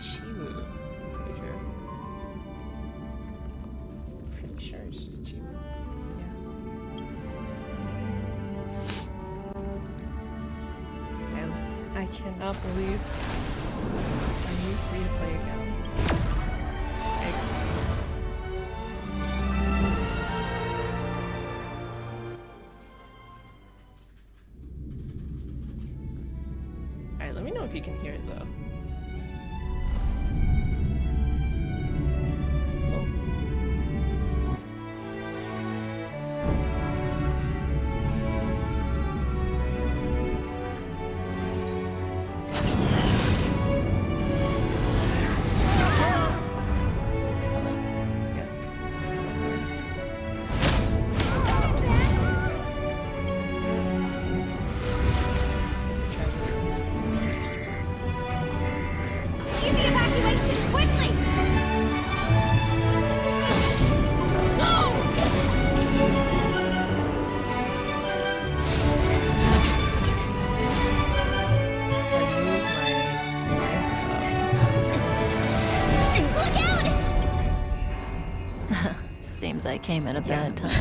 Chiwu. I'm pretty sure. Pretty sure it's just Chiwu. Yeah. Damn, I cannot believe my new free-to-play account. Excellent. Alright, let me know if you can hear it though. Oh. Seems I came at a bad time.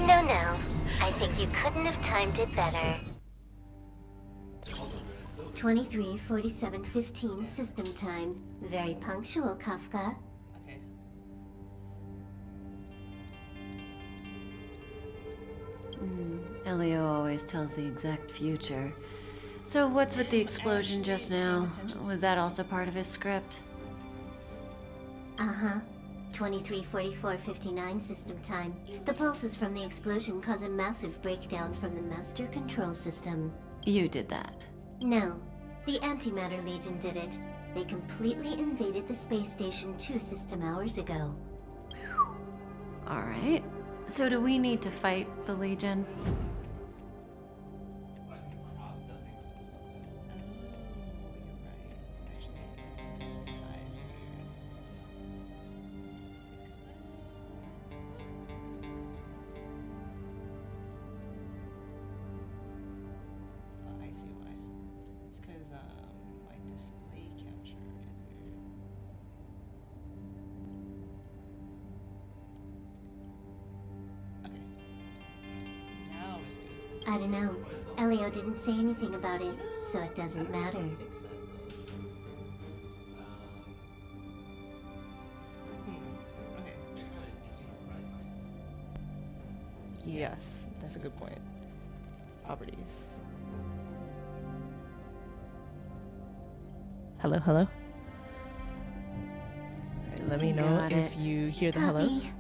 No. I think you couldn't have timed it better. 23:47:15 system time. Very punctual, Kafka. Okay. Elio always tells the exact future. So what's with the explosion just now? Was that also part of his script? Uh-huh. 23:44:59 system time. The pulses from the explosion cause a massive breakdown from the master control system. You did that. No, the Antimatter Legion did it. They completely invaded the space station 2 system hours ago. Alright. So do we need to fight the Legion? I don't know. Elio didn't say anything about it, so it doesn't matter. Yes, that's a good point. Properties. Hello? Alright, let me know Got if it. you hear the hellos.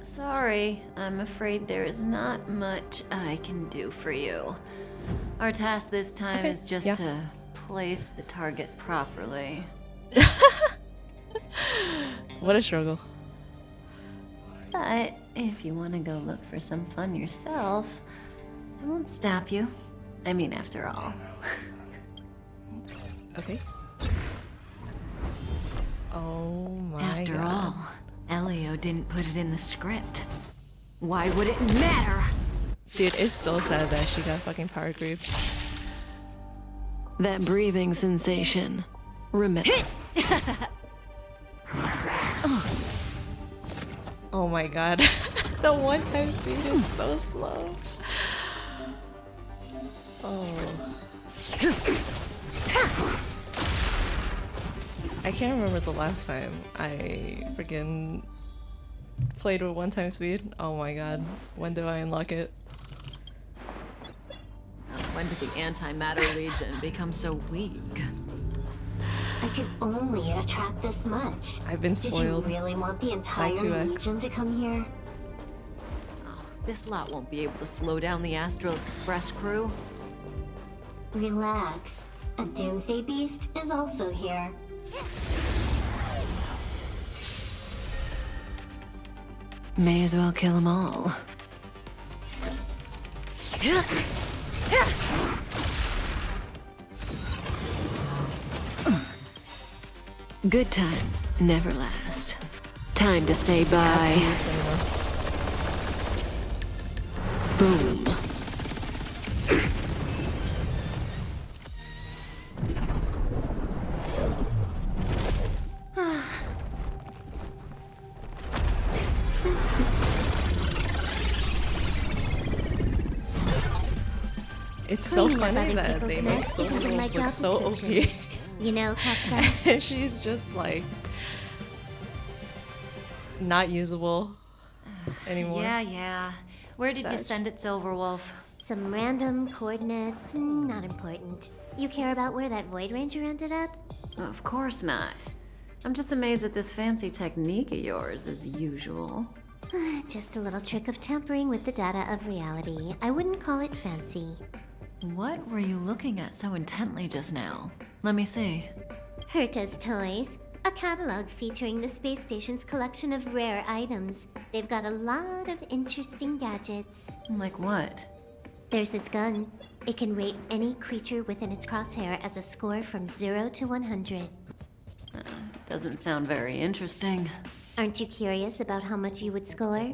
Sorry, I'm afraid there is not much I can do for you. Our task this time Okay, is just yeah. to place the target properly. What a struggle. But if you want to go look for some fun yourself, I won't stop you. I mean, after all. Okay. Oh my After god. all, Elio didn't put it in the script. Why would it matter? Dude, it's so sad that she got fucking power creep. That breathing sensation. Remember. Oh my god. The one-time speed is so slow. Oh. I can't remember the last time I freaking played with one-time speed. Oh my god. When do I unlock it? When did the Antimatter Legion become so weak? I could only attract this much. I've been Did you spoiled. really want the entire 2X. Legion to come here? Oh, this lot won't be able to slow down the Astral Express crew. Relax. A Doomsday Beast is also here. May as well kill them all. Good times never last. Time to say bye. Absolutely cinema. Boom. It's so Cleaning up funny other that people's they make mess social isn't in my roles look job so OP. description. You know, Kafka? And she's just like not usable anymore. Yeah. Where did you Sad. send it, Silverwolf? Some random coordinates, not important. You care about where that Void Ranger ended up? Of course not. I'm just amazed at this fancy technique of yours, as usual. Just a little trick of tampering with the data of reality. I wouldn't call it fancy. What were you looking at so intently just now? Let me see. Herta's Toys, a catalog featuring the space station's collection of rare items. They've got a lot of interesting gadgets. Like what? There's this gun. It can rate any creature within its crosshair as a score from 0 to 100. Doesn't sound very interesting. Aren't you curious about how much you would score?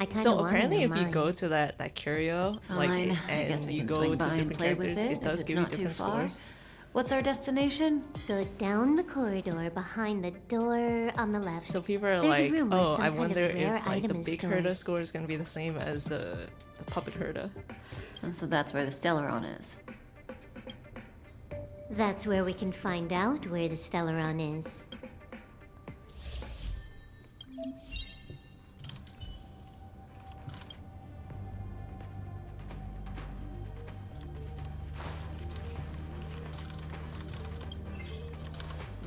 I kind of So want apparently, to if know you mine. go to that curio, like, Fine. I guess and we you can go swing to by and different play with characters, it it does if give it's you not too different far. scores. What's our destination? Go down the corridor behind the door on the left. So people are There's a like, room where oh, some I kind of wonder rare if like the item is big stored. Herda score is gonna be the same as the puppet Herda. And so that's where the Stellaron is. That's where we can find out where the Stellaron is.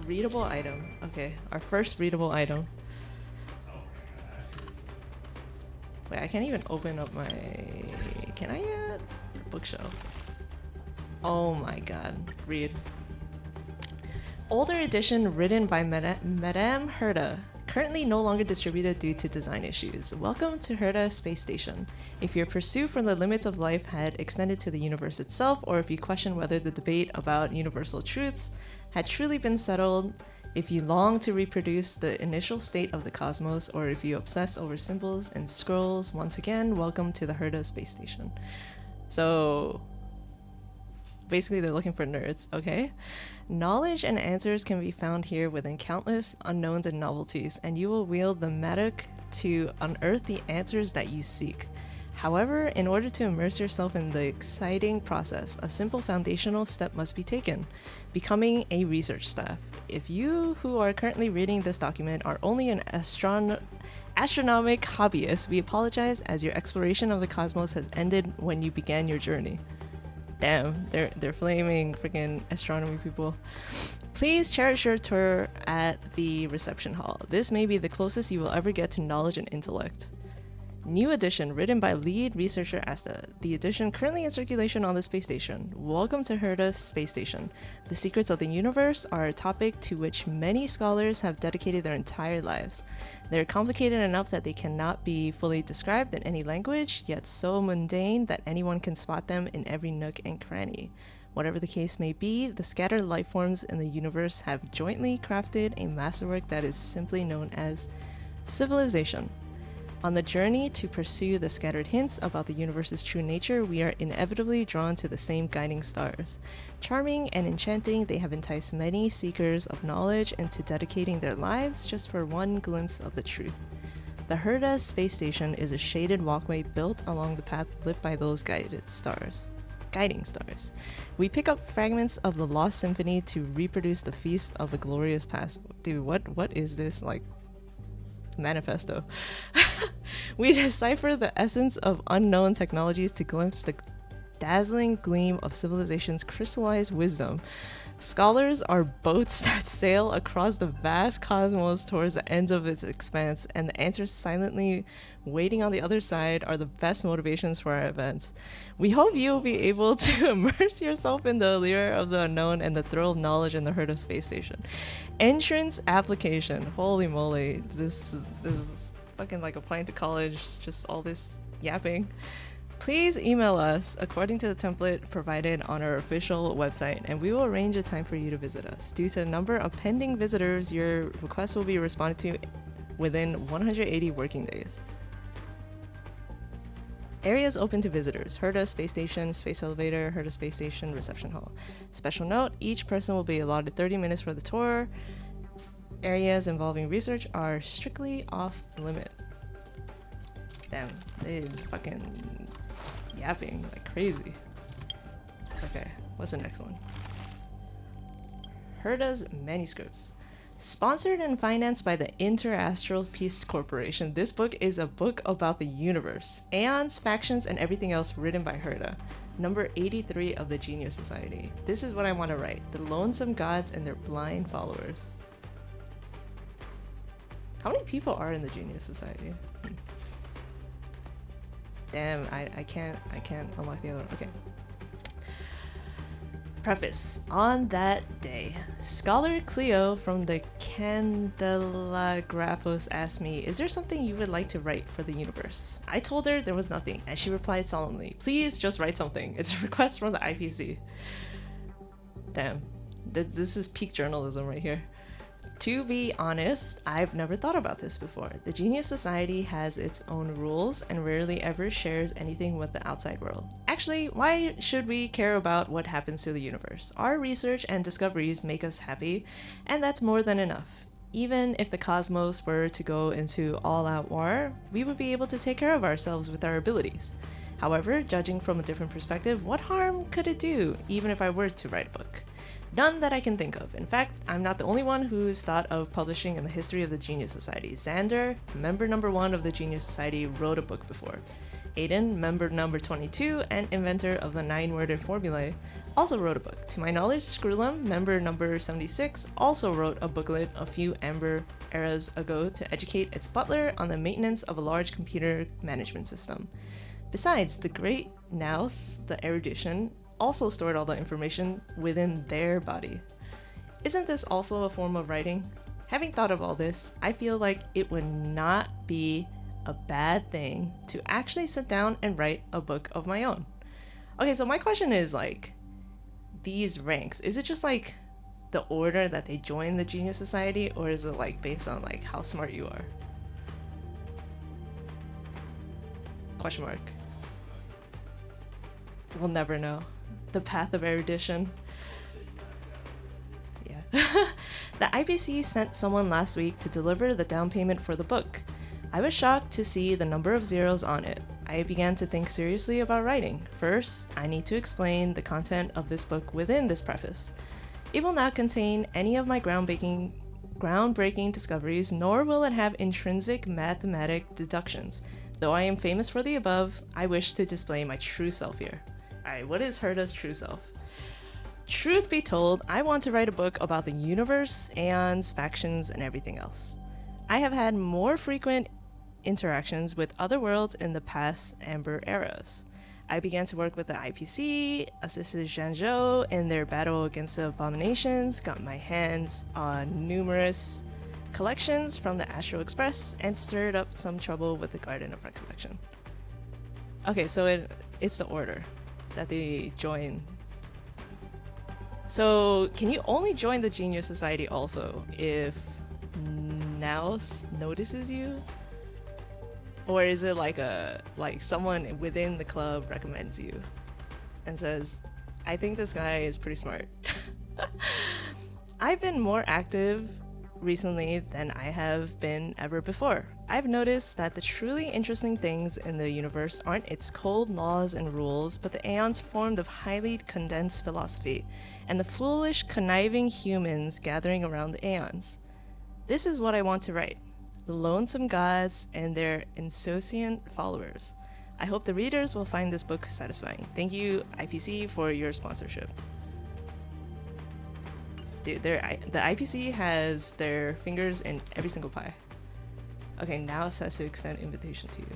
Readable item. Okay, our first readable item. Wait, I can't even open up my... Can I yet? Bookshelf. Oh my god. Read. Older edition written by Madame Herda. Currently no longer distributed due to design issues. Welcome to Herda Space Station. If your pursuit from the limits of life had extended to the universe itself, or if you question whether the debate about universal truths had truly been settled, if you long to reproduce the initial state of the cosmos, or if you obsess over symbols and scrolls, once again, welcome to the Herda Space Station. So basically they're looking for nerds, okay? Knowledge and answers can be found here within countless unknowns and novelties, and you will wield the Madoc to unearth the answers that you seek. However, in order to immerse yourself in the exciting process, a simple foundational step must be taken: becoming a research staff. If you who are currently reading this document are only an astronomic hobbyist, we apologize, as your exploration of the cosmos has ended when you began your journey. Damn, they're flaming freaking astronomy people. Please cherish your tour at the reception hall. This may be the closest you will ever get to knowledge and intellect. New edition written by lead researcher Asta. The edition currently in circulation on the space station. Welcome to Herda's Space Station. The secrets of the universe are a topic to which many scholars have dedicated their entire lives. They're complicated enough that they cannot be fully described in any language, yet so mundane that anyone can spot them in every nook and cranny. Whatever the case may be, the scattered life forms in the universe have jointly crafted a masterwork that is simply known as civilization. On the journey to pursue the scattered hints about the universe's true nature, we are inevitably drawn to the same guiding stars. Charming and enchanting, they have enticed many seekers of knowledge into dedicating their lives just for one glimpse of the truth. The Herda Space Station is a shaded walkway built along the path lit by those guiding stars. We pick up fragments of the Lost Symphony to reproduce the feast of the glorious past. Dude, what is this, like, manifesto? We decipher the essence of unknown technologies to glimpse the dazzling gleam of civilization's crystallized wisdom. Scholars are boats that sail across the vast cosmos towards the ends of its expanse, and the answers silently waiting on the other side are the best motivations for our events. We hope you'll be able to immerse yourself in the allure of the unknown and the thrill of knowledge in the Herda Space Station. Entrance application. Holy moly, this is fucking like applying to college, just all this yapping. Please email us according to the template provided on our official website, and we will arrange a time for you to visit us. Due to the number of pending visitors, your request will be responded to within 180 working days. Areas open to visitors: Herda Space Station, Space Elevator, Herda Space Station, Reception Hall. Special note, each person will be allotted 30 minutes for the tour. Areas involving research are strictly off limit. Damn, they fucking yapping like crazy. Okay, what's the next one? Herda's Manuscripts. Sponsored and financed by the Interastral Peace Corporation, this book is a book about the universe, aeons, factions, and everything else written by Herda. Number 83 of the Genius Society. This is what I want to write. The lonesome gods and their blind followers. How many people are in the Genius Society? Damn, I can't unlock the other one. Okay. Preface. On that day, Scholar Cleo from the Candelagraphos asked me, "Is there something you would like to write for the universe?" I told her there was nothing, and she replied solemnly, "Please just write something. It's a request from the IPC." Damn. This is peak journalism right here. To be honest, I've never thought about this before. The Genius Society has its own rules and rarely ever shares anything with the outside world. Actually, why should we care about what happens to the universe? Our research and discoveries make us happy, and that's more than enough. Even if the cosmos were to go into all-out war, we would be able to take care of ourselves with our abilities. However, judging from a different perspective, what harm could it do, even if I were to write a book? None that I can think of. In fact, I'm not the only one who's thought of publishing in the history of the Genius Society. Xander, member number 1 of the Genius Society, wrote a book before. Aiden, member number 22 and inventor of the 9-worded formulae, also wrote a book. To my knowledge, Screwlum, member number 76, also wrote a booklet a few Amber eras ago to educate its butler on the maintenance of a large computer management system. Besides, the great Naus, the erudition, also stored all the information within their body. Isn't this also a form of writing? Having thought of all this, I feel like it would not be a bad thing to actually sit down and write a book of my own. Okay, so my question is like, these ranks, is it just like the order that they join the Genius Society, or is it like based on like how smart you are? Question mark. We'll never know. The path of erudition. Yeah. The IPC sent someone last week to deliver the down payment for the book. I was shocked to see the number of zeros on it. I began to think seriously about writing. First, I need to explain the content of this book within this preface. It will not contain any of my groundbreaking discoveries, nor will it have intrinsic mathematic deductions. Though I am famous for the above, I wish to display my true self here. Alright, what is Herda's true self? Truth be told, I want to write a book about the universe, aeons, factions, and everything else. I have had more frequent interactions with other worlds in the past Amber eras. I began to work with the IPC, assisted Zhangzhou in their battle against the abominations, got my hands on numerous collections from the Astral Express, and stirred up some trouble with the Garden of Recollection. Okay, so it's the order that they join. So can you only join the Genius Society also if Naus notices you? Or is it like someone within the club recommends you and says, I think this guy is pretty smart? I've been more active recently than I have been ever before. I've noticed that the truly interesting things in the universe aren't its cold laws and rules, but the aeons formed of highly condensed philosophy, and the foolish, conniving humans gathering around the aeons. This is what I want to write. The lonesome gods and their insouciant followers. I hope the readers will find this book satisfying. Thank you, IPC, for your sponsorship. Dude, the IPC has their fingers in every single pie. Okay, now it says to extend invitation to you.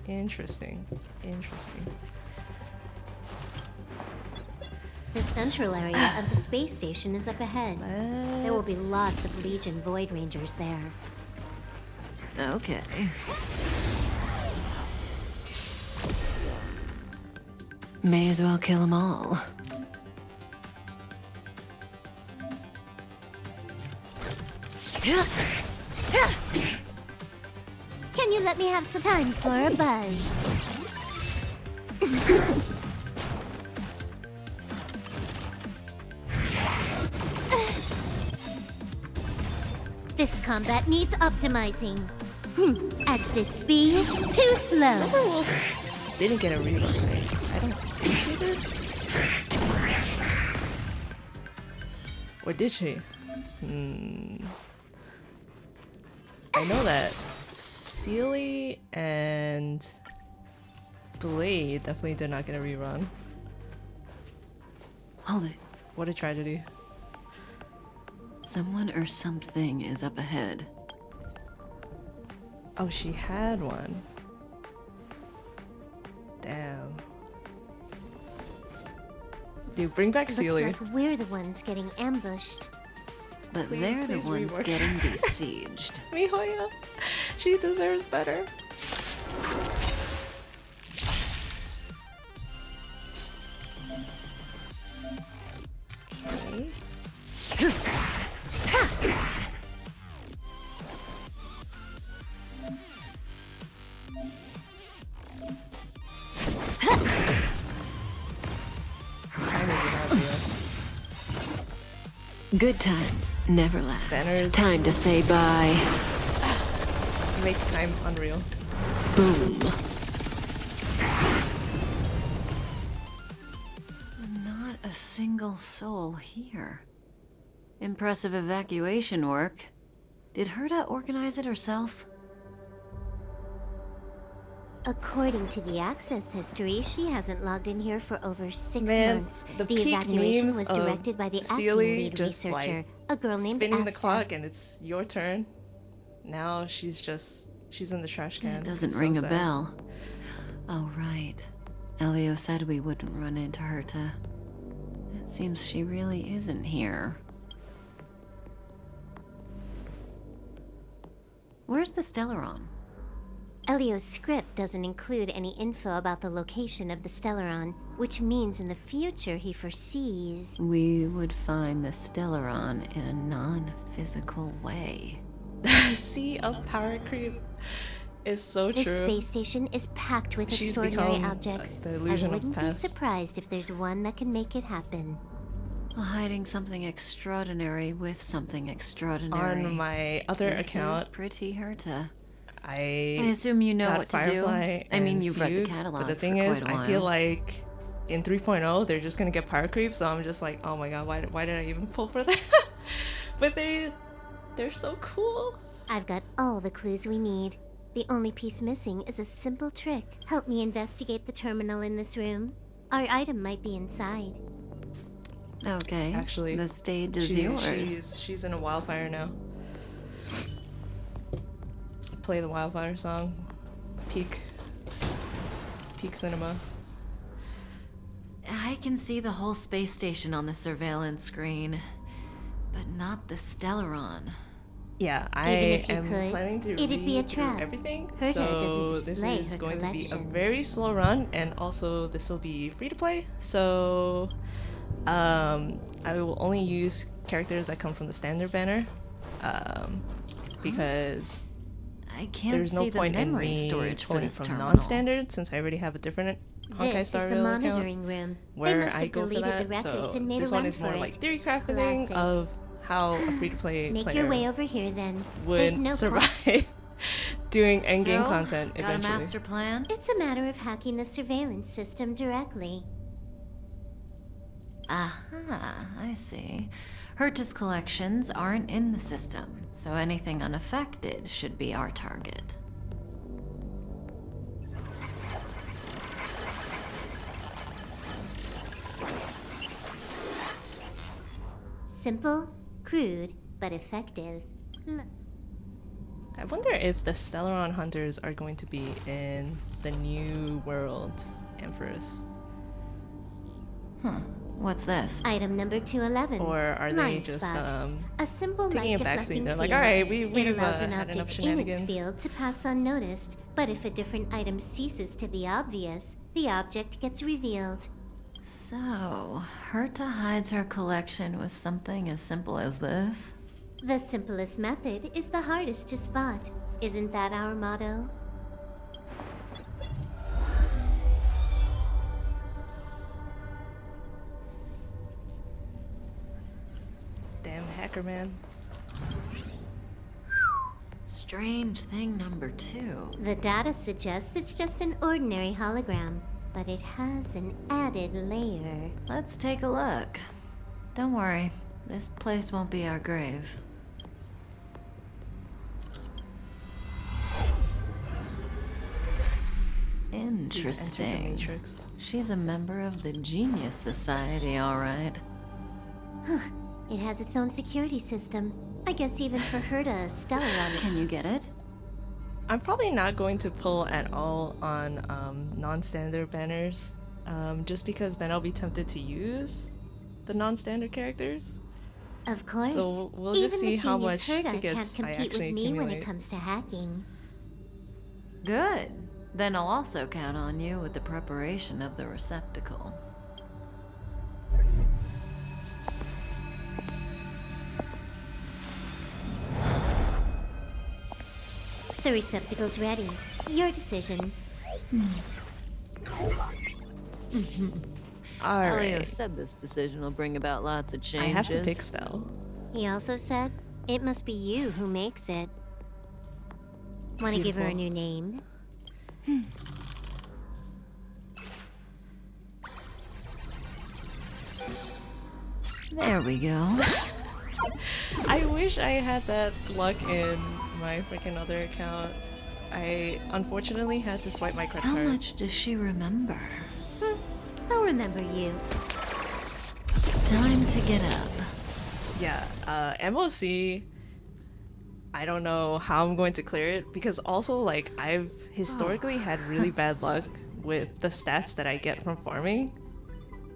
Interesting. Interesting. The central area of the space station is up ahead. There will be lots of Legion Void Rangers there. Okay. May as well kill them all. Can you let me have some time for a buzz? This combat needs optimizing. At this speed, too slow. Silverwolf didn't get a reroll, right? I don't think he did. Or did she? I know that Sealy and Blade definitely did not get a rerun. Hold it. What a tragedy. Someone or something is up ahead. Oh, she had one. Damn. Dude, bring back Sealy. Looks like we're the ones getting ambushed. But Please, they're the please ones rework. getting besieged. Mihoya. She deserves better. Okay. Timing is not real. Good times never last. Banners. Time to say bye. Make time unreal. Boom. Not a single soul here. Impressive evacuation work. Did Herta organize it herself? According to the access history, she hasn't logged in here for over 6 Man, months. the The peak evacuation memes was of directed by the acting Sealy lead just, researcher, like, a girl named spinning the Asta. clock and it's your turn. Now she's in the trash can. It doesn't It's so ring a sad. bell. Oh, right. Elio said we wouldn't run into Herta. It seems she really isn't here. Where's the Stellaron? Elio's script doesn't include any info about the location of the Stellaron, which means in the future he foresees... We would find the Stellaron in a non-physical way. Sea of power creep is so This true. space station is packed with She's extraordinary become, objects. the I illusion of wouldn't be past. surprised if there's one that can make it happen. Hiding something extraordinary with something extraordinary. On my other This account, is pretty Herta. I I assume you know got what to Firefly do. I mean, and you've read the Feud, catalog But the for thing quite is, a I feel while. like in 3.0 they're just gonna get power creep, so I'm just like, oh my god, why did I even pull for that? But they're so cool. I've got all the clues we need. The only piece missing is a simple trick. Help me investigate the terminal in this room. Our item might be inside. Okay. Actually, the stage is She- yours. She's in a wildfire now. Play the wildfire song. Peak cinema. I can see the whole space station on the surveillance screen, but not the Stellaron. Yeah, I Even if you am could, planning to it'd be a read through trap. everything. Herta So doesn't this display is her going to be a collections. very slow run, and also this will be free to play. So I will only use characters that come from the standard banner, because I can't there's see no the point in memory me storage for pulling this from terminal. non-standard, since I already have a different Honkai This is Star the Rail account monitoring room. They where must I have go for deleted that. the records So and made this a one run is more for like it. theory crafting Classic. of how a free-to-play Make player your way over here then. There's would no survive doing endgame So, content got eventually. a master plan? It's a matter of hacking the surveillance system directly. Aha, I see. Herta's collections aren't in the system, so anything unaffected should be our target. Simple, crude, but effective. I wonder if the Stellaron hunters are going to be in the new world, Empress. What's this? Item number 211. Or are they Blind just spot. A simple taking light a backseat? deflecting They're field. like, alright, It we've allows an had enough object in its shenanigans. field to pass unnoticed, but if a different item ceases to be obvious, the object gets revealed. So, Herta hides her collection with something as simple as this? The simplest method is the hardest to spot. Isn't that our motto? Damn hacker man. Strange thing number 2. The data suggests it's just an ordinary hologram, but it has an added layer. Let's take a look. Don't worry, This place won't be our grave. We've entered the Interesting. Matrix. She's a member of the Genius Society, all right. It has its own security system. I guess even for her to stellar on it. Can you get it? I'm probably not going to pull at all on non-standard banners, just because then I'll be tempted to use the non-standard characters. Of course. So we'll even just see the how genius much Herda tickets can't I compete actually with me when accumulate. it comes to hacking. Good. Then I'll also count on you with the preparation of the receptacle. The receptacle's ready. Your decision. All Elio right, said this decision will bring about lots of I changes. have to pick Stell. He also said, it must be you who makes it. Want to give her a Beautiful. new name? There we go. I wish I had that luck in my freaking other account. I unfortunately had to swipe my credit How card. much does she remember? I'll remember you. Time to get up. Yeah, MOC. I don't know how I'm going to clear it because also like I've historically had really bad luck with the stats that I get from farming.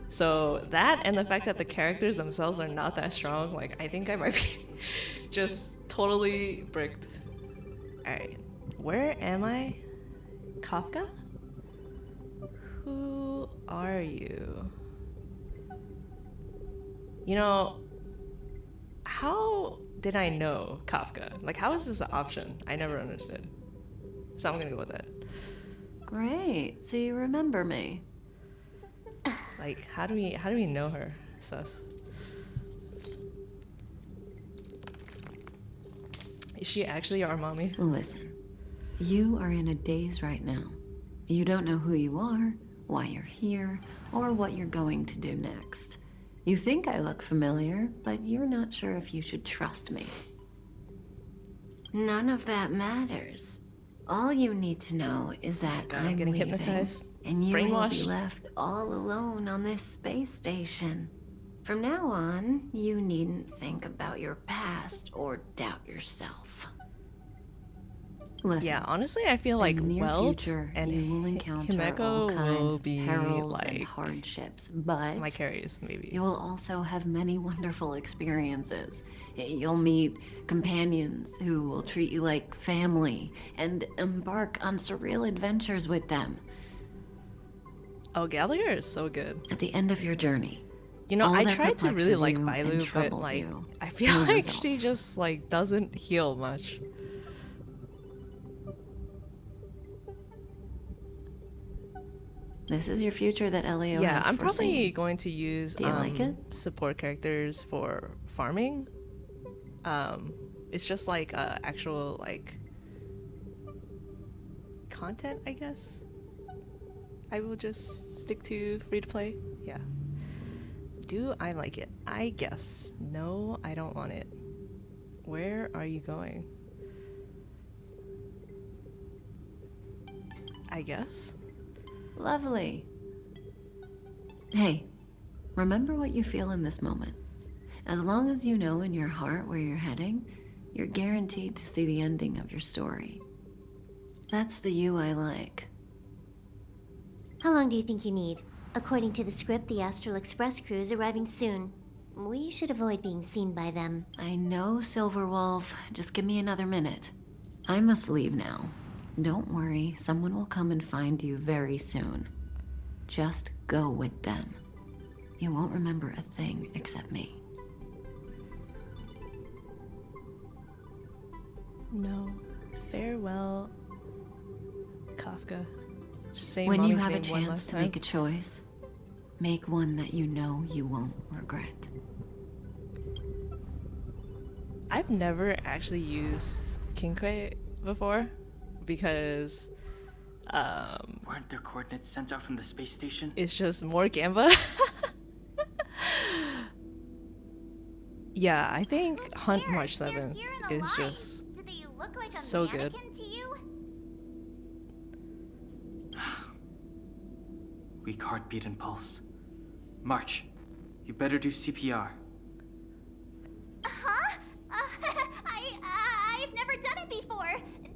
So that and the fact that the characters themselves are not that strong, like I think I might be just totally bricked. Alright, where am I? Kafka? Who are you? You know, how did I know Kafka? Like, how is this an option? I never understood. So I'm gonna go with that. Great. So you remember me. Like, how do we know her? Sus. Is she actually our mommy? Listen, you are in a daze right now. You don't know who you are, why you're here, or what you're going to do next. You think I look familiar, but you're not sure if you should trust me. None of that matters. All you need to know is that God, I'm I'm getting leaving, hypnotized. and you will be Brainwashed. left all alone on this space station. From now on, you needn't think about your past or doubt yourself. Listen, Yeah, honestly, I feel like in the near Welt future, and you will encounter all Himeko kinds will of be perils and like hardships, but my carries, maybe. you will also have many wonderful experiences. You'll meet companions who will treat you like family and embark on surreal adventures with them. Oh, Gallier is so good. At the end of your journey, You know, all I that tried to really perplexes like you and Bailu, but troubles like you I feel will like resolve. she just like doesn't heal much. this is your future that Elio Yeah, has I'm probably foreseen. going to use Do you like it? support characters for farming. It's just like actual like content, I guess. I will just stick to free to play. Yeah. Do I like it? I guess. No, I don't want it. Where are you going? I guess. Lovely. Hey, remember what you feel in this moment. As long as you know in your heart where you're heading, you're guaranteed to see the ending of your story. That's the you I like. How long do you think you need? According to the script, the Astral Express crew is arriving soon. We should avoid being seen by them. I know, Silverwolf. Just give me another minute. I must leave now. Don't worry, someone will come and find you very soon. Just go with them. You won't remember a thing except me. No. Farewell, Kafka. Just say When you mommy's have a name one chance last to time. make a choice, make one that you know you won't regret. I've never actually used Kinkei before because Weren't there coordinates sent out from the space station? it's just more Gamba. Yeah, I think Who Hunt cares? March They're 7th here and is alive. just Do they look like a so good. mannequin to you? Weak heartbeat and pulse. March, you better do CPR. Huh? I've never done it before.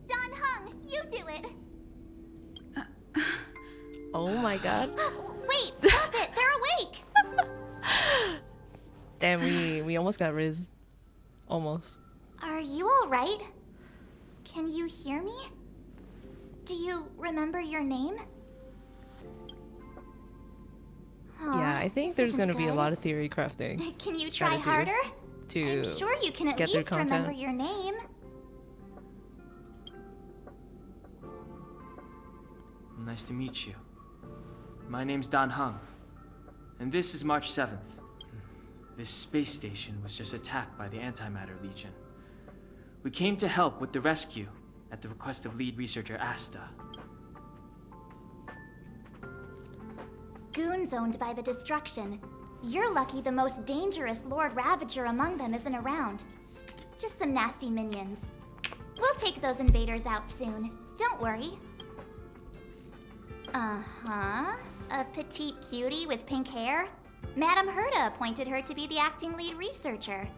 Don Hung, you do it. Oh my god. Wait, stop it! They're awake! Damn, we almost got rizzed. Almost. Are you alright? Can you hear me? Do you remember your name? Yeah, I think there's gonna be a lot of theory crafting Can you Gotta try do harder? to I'm sure you can at get their least remember content. your name. Nice to meet you. My name's Don Hung, and this is March 7th. This space station was just attacked by the Antimatter Legion. We came to help with the rescue at the request of lead researcher Asta. Goons owned by the destruction. You're lucky the most dangerous Lord Ravager among them isn't around. Just some nasty minions. We'll take those invaders out soon. Don't worry. Uh-huh. A petite cutie with pink hair? Madame Herta appointed her to be the acting lead researcher.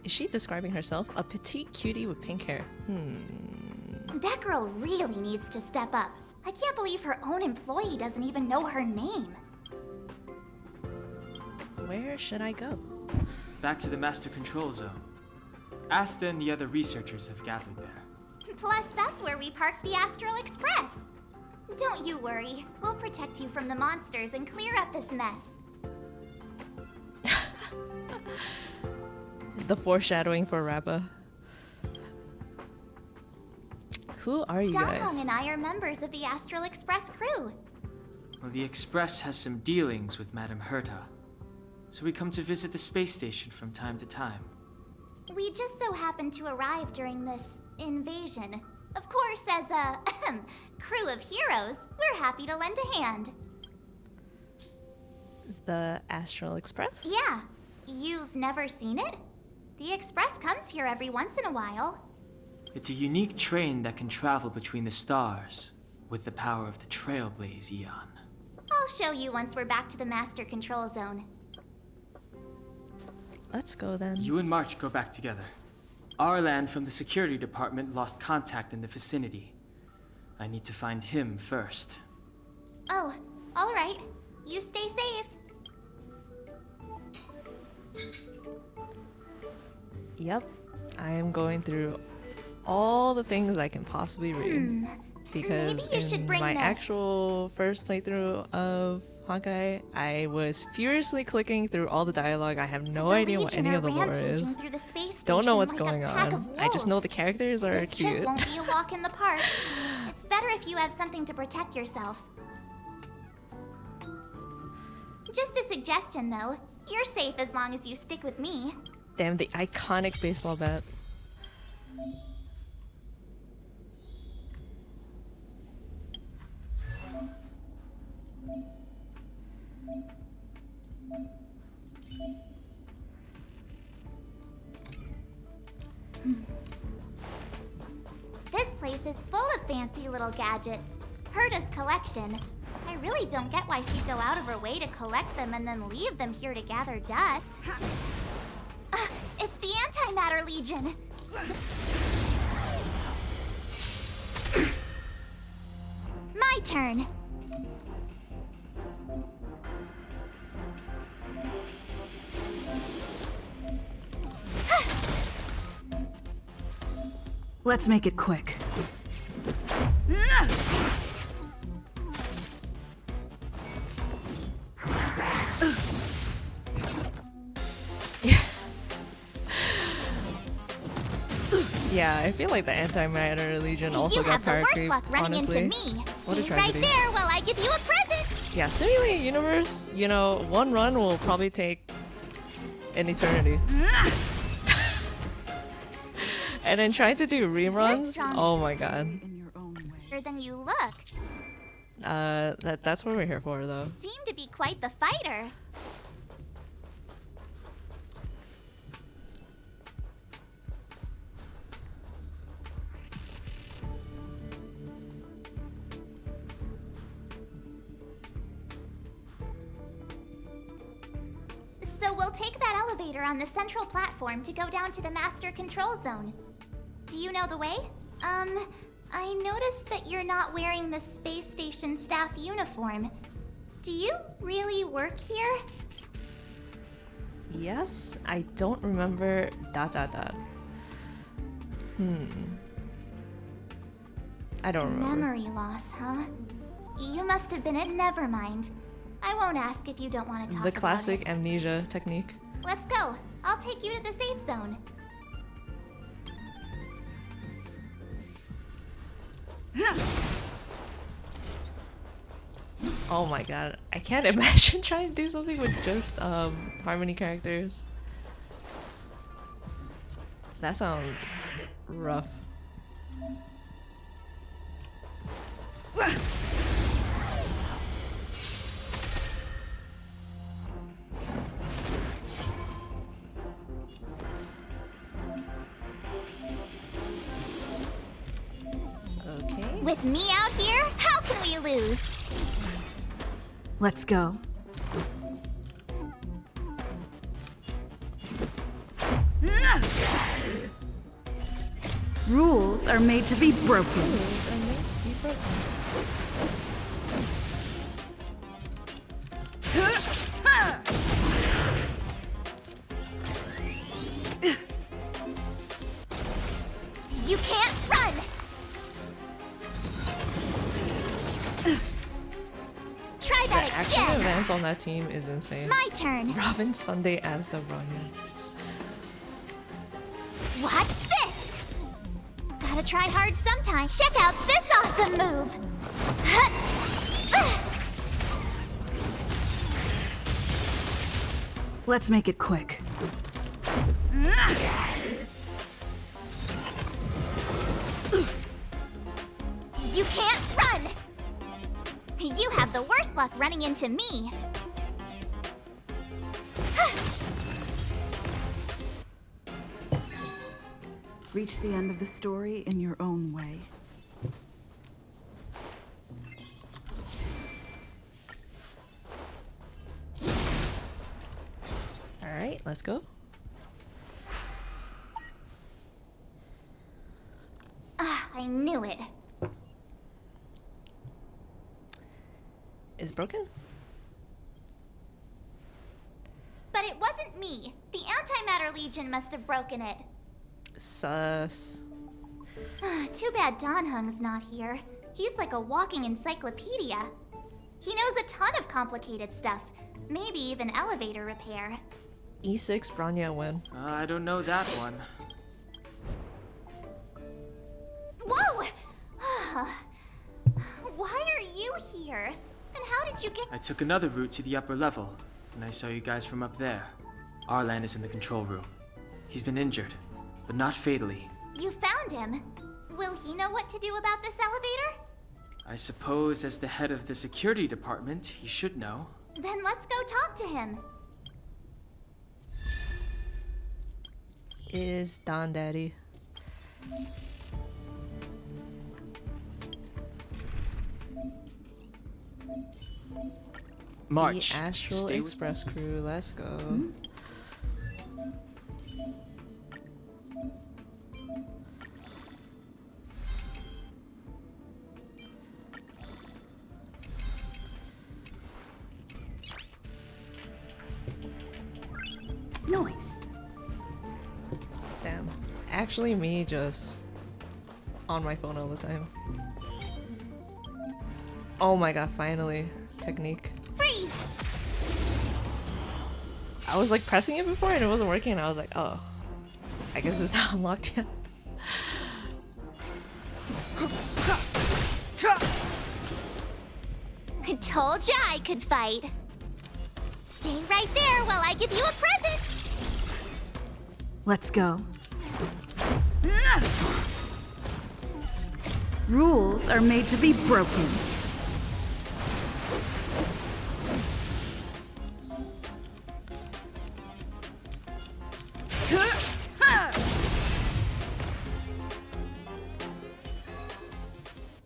Is she describing herself? A petite cutie with pink hair. That girl really needs to step up. I can't believe her own employee doesn't even know her name. Where should I go? Back to the Master Control Zone. Asta and the other researchers have gathered there. Plus, that's where we parked the Astral Express. Don't you worry. We'll protect you from the monsters and clear up this mess. The foreshadowing for Rappa. Who are you Dahong guys? and I are members of the Astral Express crew. Well, the Express has some dealings with Madame Herta, so we come to visit the space station from time to time. We just so happened to arrive during this invasion. Of course, as a crew of heroes, we're happy to lend a hand. The Astral Express? Yeah, you've never seen it? The Express comes here every once in a while. It's a unique train that can travel between the stars with the power of the Trailblaze Eon. I'll show you once we're back to the Master Control Zone. Let's go then. You and March go back together. Arlan from the security department lost contact in the vicinity. I need to find him first. Oh, all right. You stay safe. Yep. I am going through all the things I can possibly read. Because Maybe you should in bring my this. actual first playthrough of Honkai, I was furiously clicking through all the dialogue. I have no The idea what Legion any are of the lore rampaging is. through the space Don't know station what's like a going pack on. of I just know wolves. the characters are This trip cute. won't be a walk in the park. It's better if you have something to protect yourself. Just a suggestion, though. You're safe as long as you stick with me. Damn, the iconic baseball bat. This place is full of fancy little gadgets. Herta's collection. I really don't get why she'd go out of her way to collect them and then leave them here to gather dust. It's the Antimatter Legion. My turn. Let's make it quick. Yeah, I feel like the Antimatter Legion also You got have the power worst creep, luck running honestly. into me. What a Stay right tragedy. there while I give you a present. Yeah, Simulated Universe, you know, one run will probably take an eternity. And then trying to do reruns, strong. oh my god. In your own way. Better than you look. That's what we're here for, though. Seem to be quite the fighter. we'll take that elevator on the central platform to go down to the master control zone. Do you know the way? I noticed that you're not wearing the space station staff uniform. Do you really work here? Yes, I don't remember ... I don't remember. Memory loss, huh? You must have been at never mind. I won't ask if you don't want to talk The about classic it. amnesia technique. Let's go. I'll take you to the safe zone. Oh my god, I can't imagine trying to do something with just Harmony characters. That sounds rough. Okay. With me out here, how can we lose? Let's go. Rules are made to be broken. Rules are meant to be broken. You can't run! Try The that action again! advance on that team is insane. My turn! Robin Sunday as the Bronya. Watch this! Gotta try hard sometimes. Check out this awesome move! Let's make it quick. You can't run! You have the worst luck running into me. Reach the end of the story in your own way. Alright, let's go. I knew it. Is broken? But it wasn't me. The Antimatter Legion must have broken it. Sus. Too bad Dan Heng's not here. He's like a walking encyclopedia. He knows a ton of complicated stuff. Maybe even elevator repair. E6 Bronya win. I don't know that one. Whoa! Why are you here? And how did you get... I took another route to the upper level, and I saw you guys from up there. Arlan is in the control room. He's been injured, but not fatally. You found him. Will he know what to do about this elevator? I suppose as the head of the security department, he should know. Then let's go talk to him. Is Don Daddy. March. The Astral stay with- Express crew, let's go. Nice. Damn. Actually, me just on my phone all the time. Oh my god, finally. Technique. Freeze! I was like pressing it before and it wasn't working and I was like, oh. I guess it's not unlocked yet. I told ya I could fight. Stay right there while I give you a present. Let's go. Rules are made to be broken.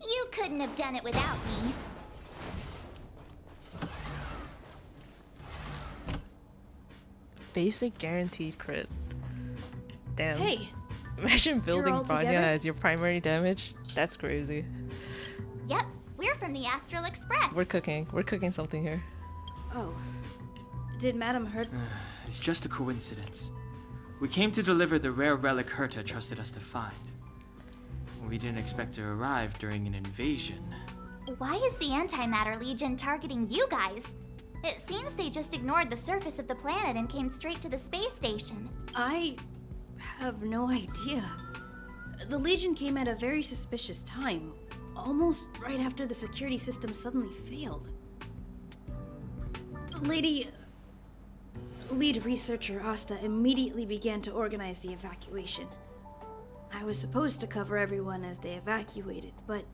You couldn't have done it without me. basic guaranteed crit. Damn. Hey, Imagine building all Bronya together? as your primary damage. That's crazy. Yep, we're from the Astral Express. We're cooking. We're cooking something here. oh. Did Madam Hurt... It's just a coincidence. We came to deliver the rare relic Herta trusted us to find. We didn't expect to arrive during an invasion. Why is the Antimatter Legion targeting you guys? It seems they just ignored the surface of the planet and came straight to the space station. I have no idea. The Legion came at a very suspicious time, almost right after the security system suddenly failed. Lead researcher Asta immediately began to organize the evacuation. I was supposed to cover everyone as they evacuated, but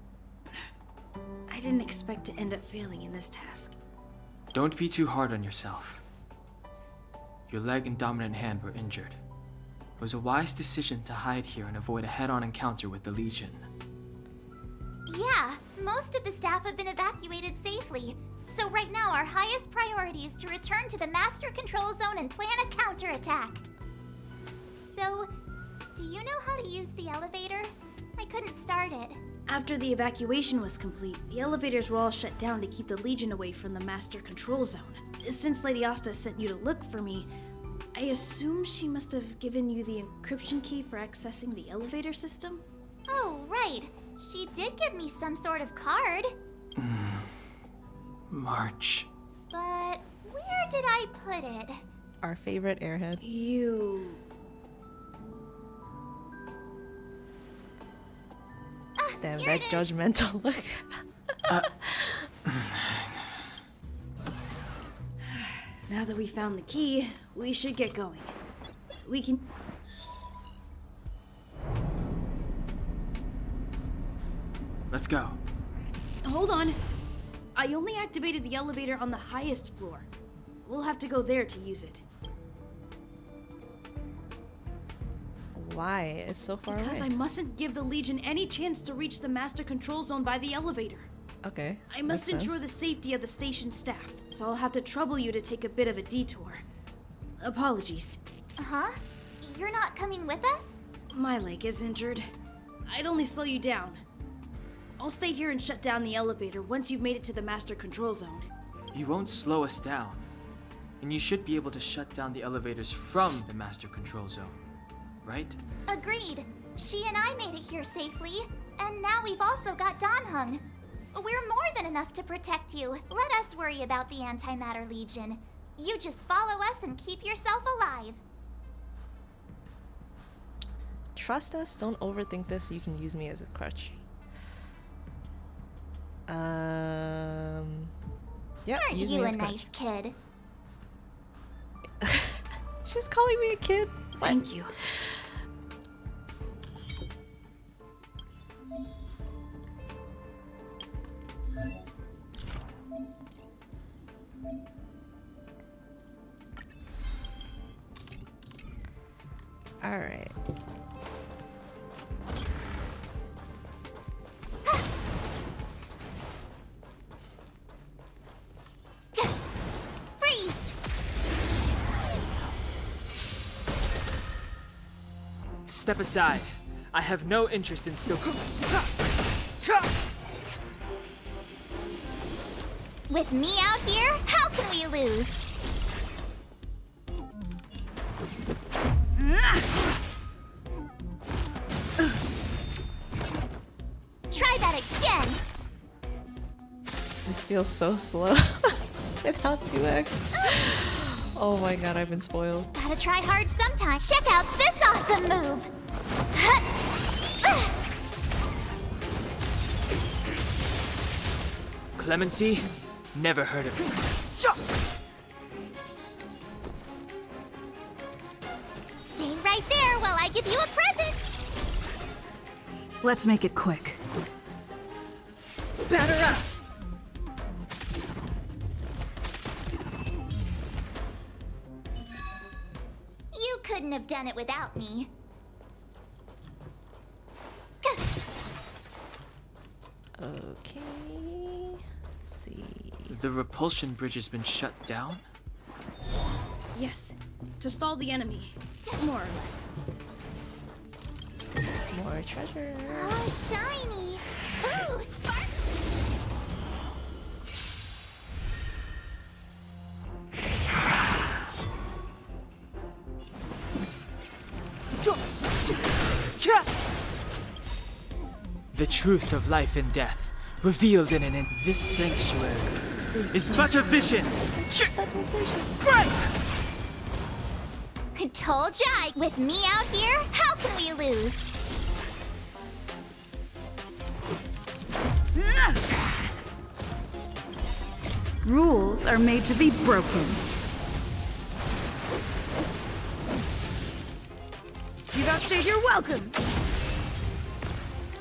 I didn't expect to end up failing in this task. Don't be too hard on yourself. Your leg and dominant hand were injured. It was a wise decision to hide here and avoid a head-on encounter with the Legion. Yeah, most of the staff have been evacuated safely. So right now our highest priority is to return to the Master Control Zone and plan a counterattack. So, do you know how to use the elevator? I couldn't start it. After the evacuation was complete, the elevators were all shut down to keep the Legion away from the Master Control Zone. Since Lady Asta sent you to look for me, I assume she must have given you the encryption key for accessing the elevator system? Oh, right. She did give me some sort of card. March. But where did I put it? Our favorite airhead. You... Damn, Here that it is. judgmental look. Now that we found the key, we should get going. We can... Let's go. Hold on. I only activated the elevator on the highest floor. We'll have to go there to use it. Why? It's so far Because I away. mustn't give the Legion any chance to reach the Master Control Zone by the elevator. Okay. I must makes ensure sense. the safety of the station staff, so I'll have to trouble you to take a bit of a detour. Apologies. Huh? You're not coming with us? My leg is injured. I'd only slow you down. I'll stay here and shut down the elevator once you've made it to the Master Control Zone. You won't slow us down. And you should be able to shut down the elevators from the Master Control Zone. Right? Agreed. She and I made it here safely, and now we've also got Dan Heng. We're more than enough to protect you. Let us worry about the Antimatter Legion. You just follow us and keep yourself alive. Trust us. Don't overthink this. You can use me as a crutch. Yeah. Aren't use you me a as crutch. nice kid? She's calling me a kid. Thank you. All right. Freeze! Step aside. I have no interest in still. With me out here, how can we lose? Try that again! This feels so slow without 2x. Oh my god, I've been spoiled. Gotta try hard sometimes. Check out this awesome move! Clemency? Never heard of it. Stay right there while I give you a present! Let's make it quick. Batter up! You couldn't have done it without me. Okay. Let's see. The repulsion bridge has been shut down? Yes. to stall the enemy. More or less. More treasure. Oh, shiny. Ooh, sparkly. The truth of life and death, revealed in this sanctuary, is but a vision. Break! I told ya, with me out here, how can we lose? Rules are made to be broken. You don't say you're welcome.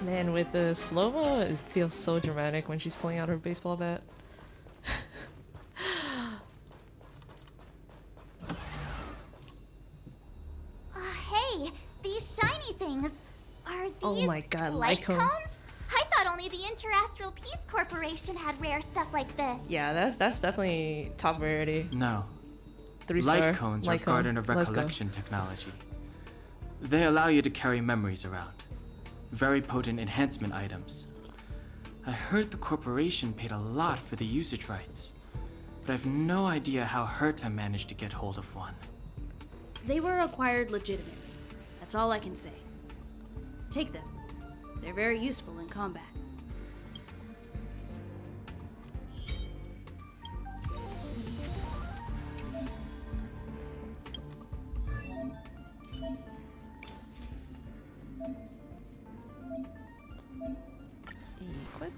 Man, with the slow-mo, it feels so dramatic when she's pulling out her baseball bat. Hey, these shiny things. Are these Oh my god, light light cones. cones? I thought only the Interastral Peace Corporation had rare stuff like this. Yeah, that's definitely top rarity. No. 3-star. Light cones are Garden of Let's go. Recollection technology. They allow you to carry memories around. Very potent enhancement items. I heard the corporation paid a lot for the usage rights, but I've no idea how Herta managed to get hold of one. They were acquired legitimately. That's all I can say. Take them. They're very useful in combat. Equipped.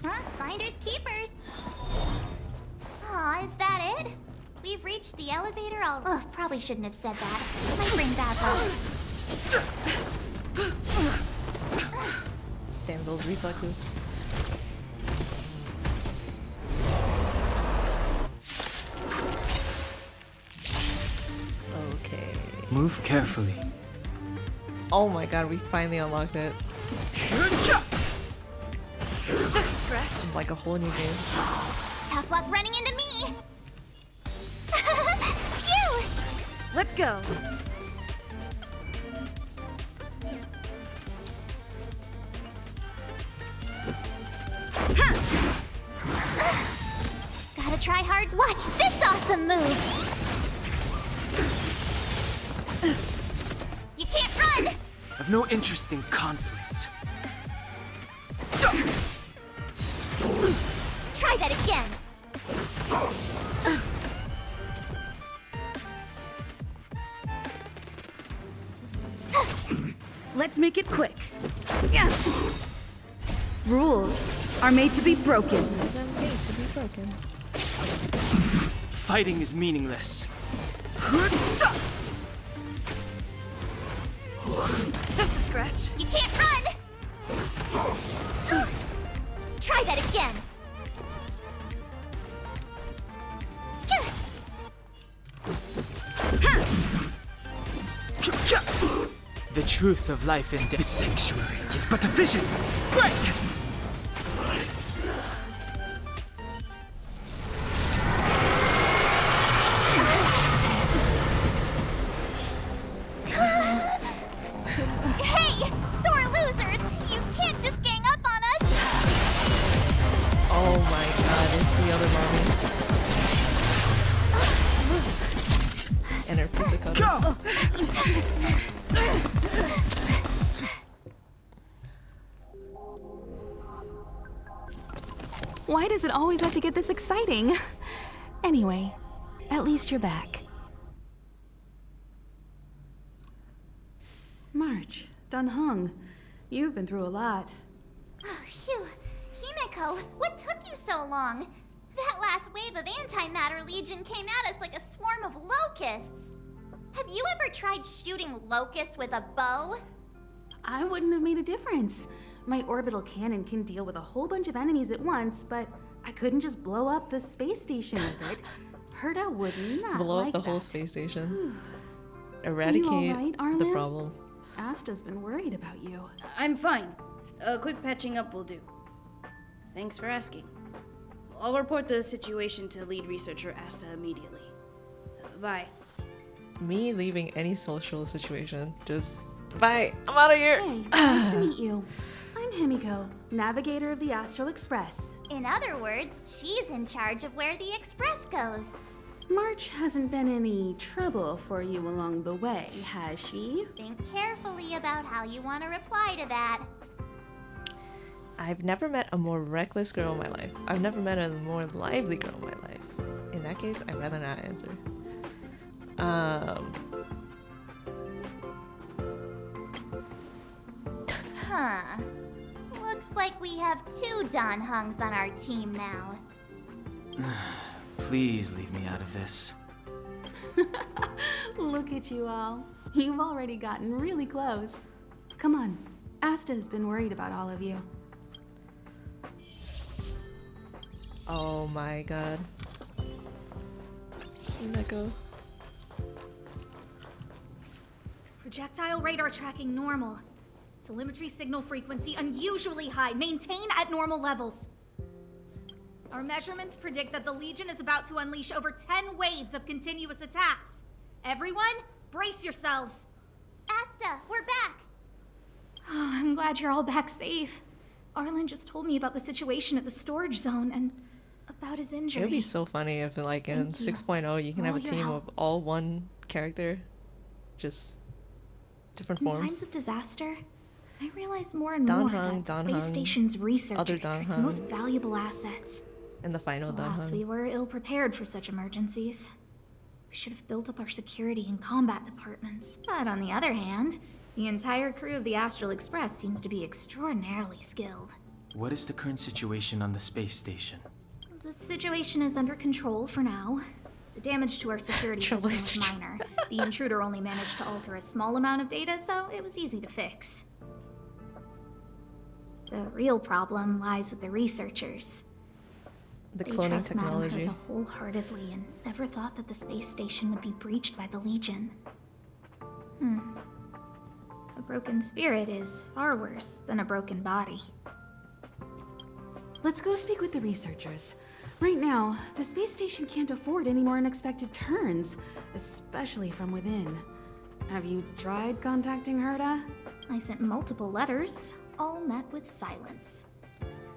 Huh? Finders keepers. Aw, is that it? We've reached the elevator all. Oh, probably shouldn't have said that. Might bring bad luck. Damn, those reflexes. Okay. Move carefully. Oh my god, we finally unlocked it. Just a scratch. Like a whole new game. Tough luck running into me. Phew! Let's go. Gotta try hard to watch this awesome move. You can't run. I've no interest in conflict. Try that again. Let's make it quick. Yeah. Rules are made to be broken. Rules are made to be broken. Fighting is meaningless. Just a scratch. You can't run. Try that again. The truth of life and death. The sanctuary is but a vision. Break! Hey, sore losers! You can't just gang up on us. Oh my god, it's the other mommy. And her pizza cutter. Go! Why does it always have to get this exciting? Anyway, at least you're back. March, Dan Heng, you've been through a lot. Oh, phew. Himeko, what took you so long? That last wave of Antimatter Legion came at us like a swarm of locusts. Have you ever tried shooting locusts with a bow? I wouldn't have made a difference. My orbital cannon can deal with a whole bunch of enemies at once, but I couldn't just blow up the space station with it. Herta would not Blow like up the whole that. space station. Eradicate alright, the Arlen? problem. Asta's been worried about you. I'm fine. A quick patching up will do. Thanks for asking. I'll report the situation to lead researcher Asta immediately. Bye. Me leaving any social situation. Just bye. I'm out of here. Hey, nice to meet you. I'm Himiko, navigator of the Astral Express. In other words, she's in charge of where the express goes. March hasn't been any trouble for you along the way, has she? Think carefully about how you want to reply to that. I've never met a more reckless girl in my life. I've never met a more lively girl in my life. In that case, I'd rather not answer. Huh. Looks like we have 2 Dan Hungs on our team now. Please leave me out of this. Look at you all. You've already gotten really close. Come on. Asta's been worried about all of you. Oh my god. Himiko. Projectile radar tracking normal. Telemetry signal frequency unusually high. Maintain at normal levels. Our measurements predict that the Legion is about to unleash over 10 waves of continuous attacks. Everyone, brace yourselves. Asta, we're back. Oh, I'm glad you're all back safe. Arlen just told me about the situation at the storage zone and about his injury. It would be so funny if, like, in Thank you 6.0, you can for have a all your team help. of all one character. Just different In forms. times of disaster, I realize more and Dan more Heng, that Dan space Heng, station's other researchers Dan are its Heng. most valuable assets. In the final Alas, we Danheng. were ill-prepared for such emergencies. We should have built up our security and combat departments. But on the other hand, the entire crew of the Astral Express seems to be extraordinarily skilled. What is the current situation on the space station? The situation is under control for now. The damage to our security system was Trailblazer. minor. The intruder only managed to alter a small amount of data, so it was easy to fix. The real problem lies with the researchers. The They cloning trust Madame technology. Herta wholeheartedly and never thought that the space station would be breached by the Legion. A broken spirit is far worse than a broken body. Let's go speak with the researchers. Right now, the space station can't afford any more unexpected turns, especially from within. Have you tried contacting Herta? I sent multiple letters, all met with silence.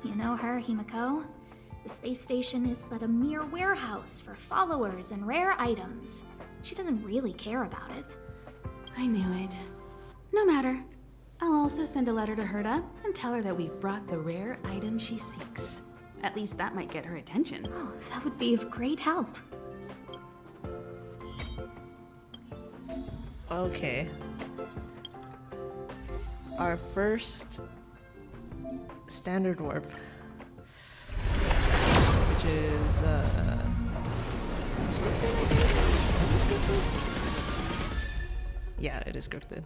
You know her, Himiko. The space station is but a mere warehouse for followers and rare items. She doesn't really care about it. I knew it. No matter. I'll also send a letter to Herta and tell her that we've brought the rare item she seeks. At least that might get her attention. Oh, that would be of great help. Okay. Our first standard warp. Which is, scripted, I think? Is it scripted? Yeah, it is scripted.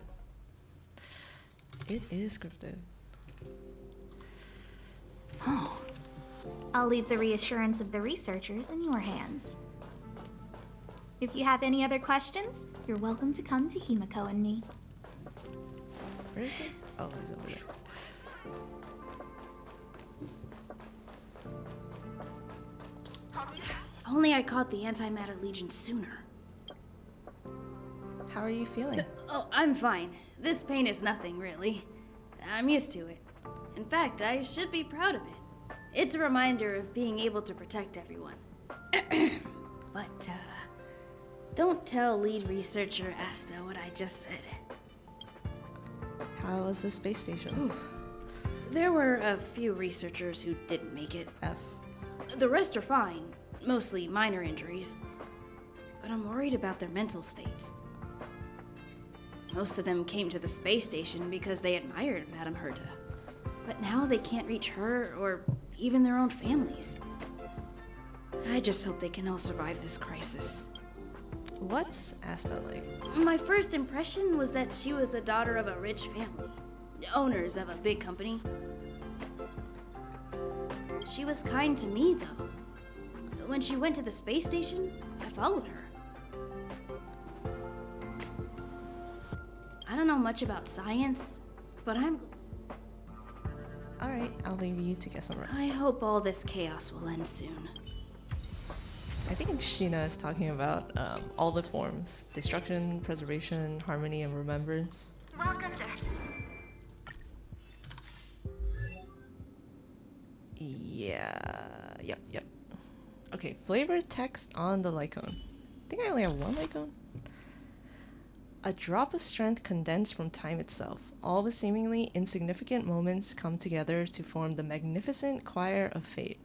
It is scripted. Oh. I'll leave the reassurance of the researchers in your hands. If you have any other questions, you're welcome to come to Himiko and me. Where is it? Oh, it's over there. If only I caught the Antimatter Legion sooner. How are you feeling? Oh, I'm fine. This pain is nothing, really. I'm used to it. In fact, I should be proud of it. It's a reminder of being able to protect everyone. But, don't tell lead researcher Asta what I just said. How was the space station? There were a few researchers who didn't make it. F. The rest are fine, mostly minor injuries. But I'm worried about their mental states. Most of them came to the space station because they admired Madame Herta. But now they can't reach her or even their own families. I just hope they can all survive this crisis. What's Asta like? My first impression was that she was the daughter of a rich family, owners of a big company. She was kind to me, though. When she went to the space station, I followed her. I don't know much about science, but Alright, I'll leave you to get some rest. I hope all this chaos will end soon. I think Sheena is talking about all the forms. Destruction, preservation, harmony, and remembrance. Welcome to... Yeah, yep. Okay, flavor text on the Lycone. I think I only have one Lycone. A drop of strength condensed from time itself. All the seemingly insignificant moments come together to form the magnificent choir of fate.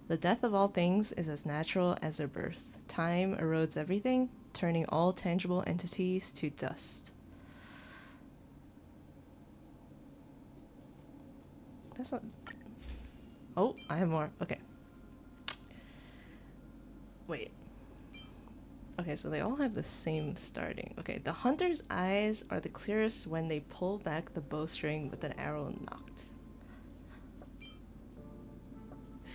The death of all things is as natural as their birth. Time erodes everything, turning all tangible entities to dust. That's not... Oh, I have more. Okay. Wait. Okay, so they all have the same starting. Okay, the hunter's eyes are the clearest when they pull back the bowstring with an arrow knocked.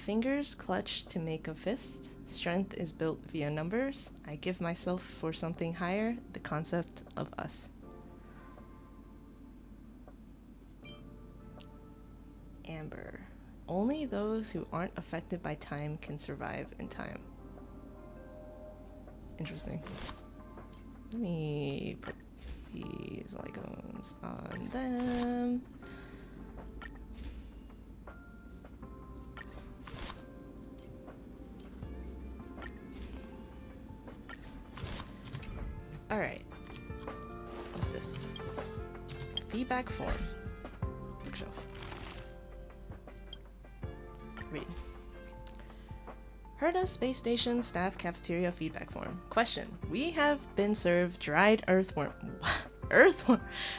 Fingers clutch to make a fist. Strength is built via numbers. I give myself for something higher, the concept of us. Amber. Only those who aren't affected by time can survive in time. Interesting. Let me put these Lycones on them. Alright. What's this? Feedback form. Bookshelf. Read. Herda Space Station Staff Cafeteria Feedback Form. Question. We have been served dried earthworm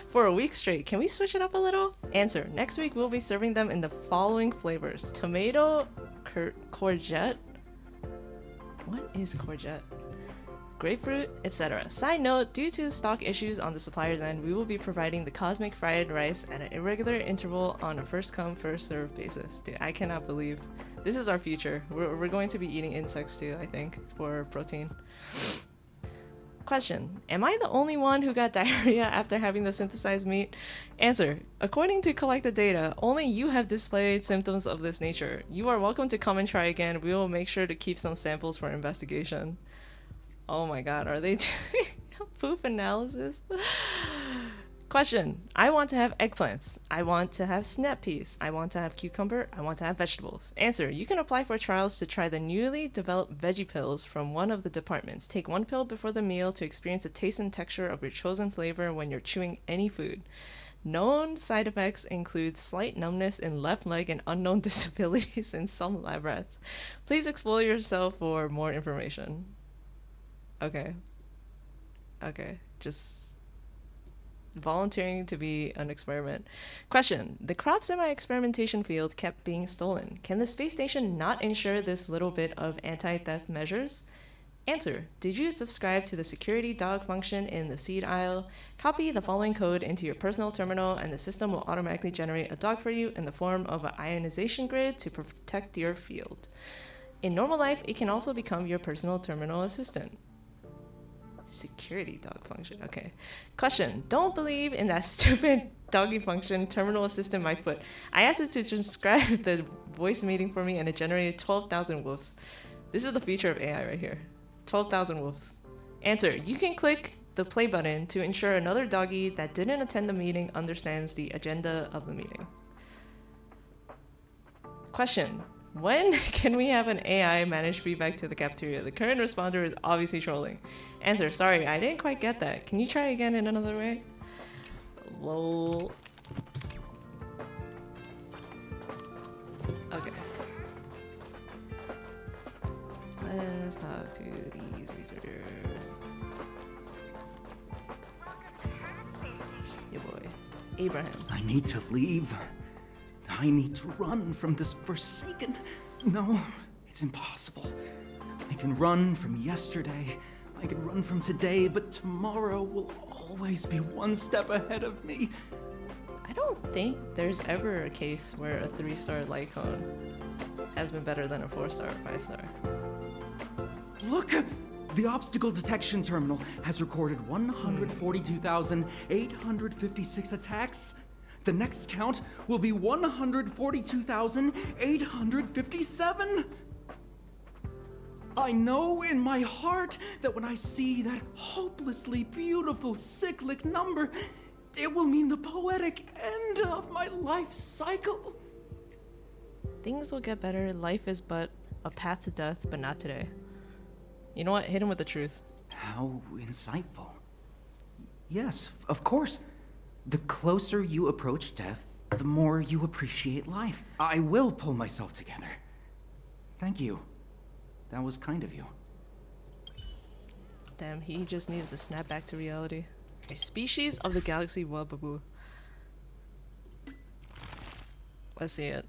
for a week straight. Can we switch it up a little? Answer. Next week we'll be serving them in the following flavors. Tomato, courgette. What is courgette? Grapefruit, etc. Side note, due to stock issues on the supplier's end, we will be providing the cosmic fried rice at an irregular interval on a first come, first served basis. Dude, I cannot believe. This is our future. We're going to be eating insects too, I think, for protein. Question. Am I the only one who got diarrhea after having the synthesized meat? Answer. According to collected data, only you have displayed symptoms of this nature. You are welcome to come and try again. We will make sure to keep some samples for investigation. Oh my god, are they doing poop analysis? Question. I want to have eggplants. I want to have snap peas. I want to have cucumber. I want to have vegetables. Answer. You can apply for trials to try the newly developed veggie pills from one of the departments. Take one pill before the meal to experience the taste and texture of your chosen flavor when you're chewing any food. Known side effects include slight numbness in left leg and unknown disabilities in some lab rats. Please explore yourself for more information. Okay. Just volunteering to be an experiment. Question. The crops in my experimentation field kept being stolen. Can the space station not ensure this little bit of anti-theft measures? Answer. Did you subscribe to the security dog function in the seed aisle? Copy the following code into your personal terminal and the system will automatically generate a dog for you in the form of an ionization grid to protect your field. In normal life, it can also become your personal terminal assistant. Security dog function. Okay. Question. Don't believe in that stupid doggy function terminal assistant my foot. I asked it to transcribe the voice meeting for me and it generated 12,000 woofs. This is the future of AI right here. 12,000 woofs. Answer. You can click the play button to ensure another doggy that didn't attend the meeting understands the agenda of the meeting. Question. When can we have an AI manage feedback to the cafeteria? The current responder is obviously trolling. Answer. Sorry, I didn't quite get that. Can you try again in another way? Lol. Okay. Let's talk to these researchers. Your boy, Abraham. I need to leave. I need to run from this forsaken... No, it's impossible. I can run from yesterday, I can run from today, but tomorrow will always be one step ahead of me. I don't think there's ever a case where a 3-star Lycone has been better than a 4-star or 5-star. Look! The obstacle detection terminal has recorded 142,856 attacks. The next count will be 142,857. I know in my heart that when I see that hopelessly beautiful cyclic number, it will mean the poetic end of my life cycle. Things will get better. Life is but a path to death, but not today. You know what? Hit him with the truth. How insightful. Yes, of course. The closer you approach death, the more you appreciate life. I will pull myself together. Thank you. That was kind of you. Damn, he just needed to snap back to reality. A species of the galaxy Wabawoo. Let's see it.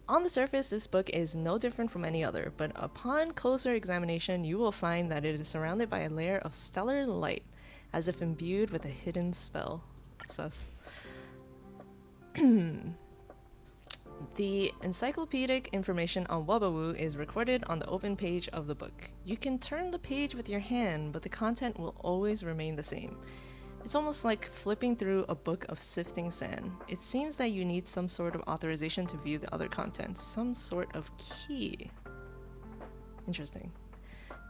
On the surface, this book is no different from any other, but upon closer examination, you will find that it is surrounded by a layer of stellar light, as if imbued with a hidden spell. Sus. The encyclopedic information on Wabawoo is recorded on the open page of the book. You can turn the page with your hand, but the content will always remain the same. It's almost like flipping through a book of sifting sand. It seems that you need some sort of authorization to view the other content, some sort of key. Interesting.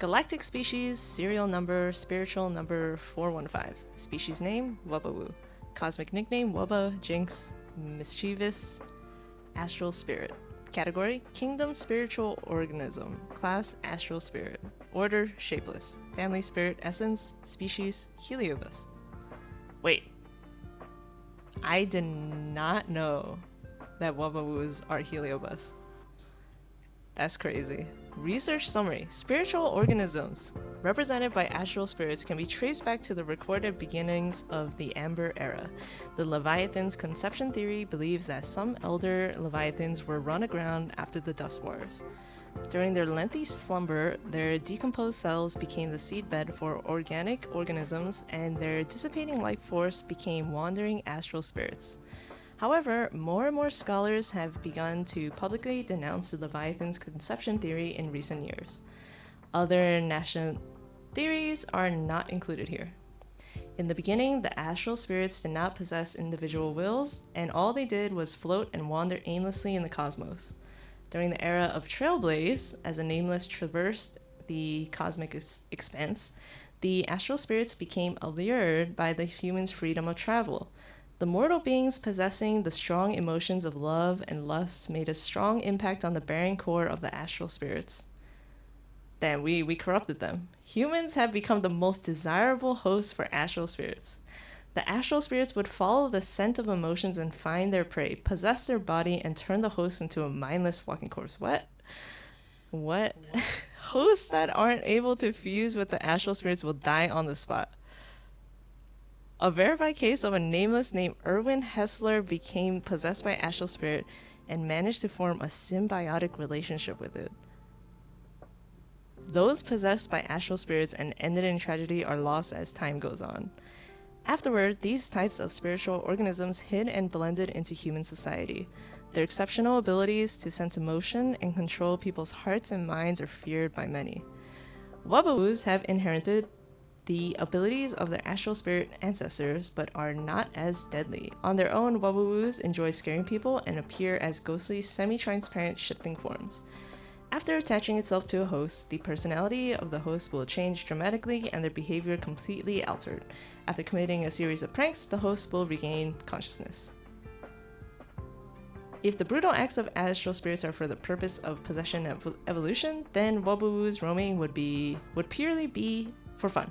Galactic species, serial number, spiritual number 415. Species name, Wabawoo. Cosmic nickname, Wubba, Jinx, Mischievous, Astral Spirit. Category, Kingdom Spiritual Organism. Class, Astral Spirit. Order, Shapeless. Family Spirit Essence. Species, Heliobus. Wait. I did not know that Wabawoos are Heliobus. That's crazy. Research summary. Spiritual organisms represented by astral spirits can be traced back to the recorded beginnings of the Amber Era. The Leviathan's conception theory believes that some elder Leviathans were run aground after the Dust Wars. During their lengthy slumber, their decomposed cells became the seedbed for organic organisms, and their dissipating life force became wandering astral spirits. However, more and more scholars have begun to publicly denounce the Leviathan's conception theory in recent years. Other national theories are not included here. In the beginning, the astral spirits did not possess individual wills, and all they did was float and wander aimlessly in the cosmos. During the era of Trailblaze, as a nameless traversed the cosmic expanse, the astral spirits became allured by the humans' freedom of travel. The mortal beings possessing the strong emotions of love and lust made a strong impact on the barren core of the astral spirits. Damn, we corrupted them. Humans have become the most desirable hosts for astral spirits. The astral spirits would follow the scent of emotions and find their prey, possess their body, and turn the host into a mindless walking corpse. What? Hosts that aren't able to fuse with the astral spirits will die on the spot. A verified case of a nameless named Erwin Hessler became possessed by astral spirit and managed to form a symbiotic relationship with it. Those possessed by astral spirits and ended in tragedy are lost as time goes on. Afterward, these types of spiritual organisms hid and blended into human society. Their exceptional abilities to sense emotion and control people's hearts and minds are feared by many. Wabawoos have inherited the abilities of their astral spirit ancestors, but are not as deadly. On their own, Wabawoos enjoy scaring people and appear as ghostly, semi-transparent shifting forms. After attaching itself to a host, the personality of the host will change dramatically and their behavior completely altered. After committing a series of pranks, the host will regain consciousness. If the brutal acts of astral spirits are for the purpose of possession and evolution, then Wabawoos roaming would purely be for fun.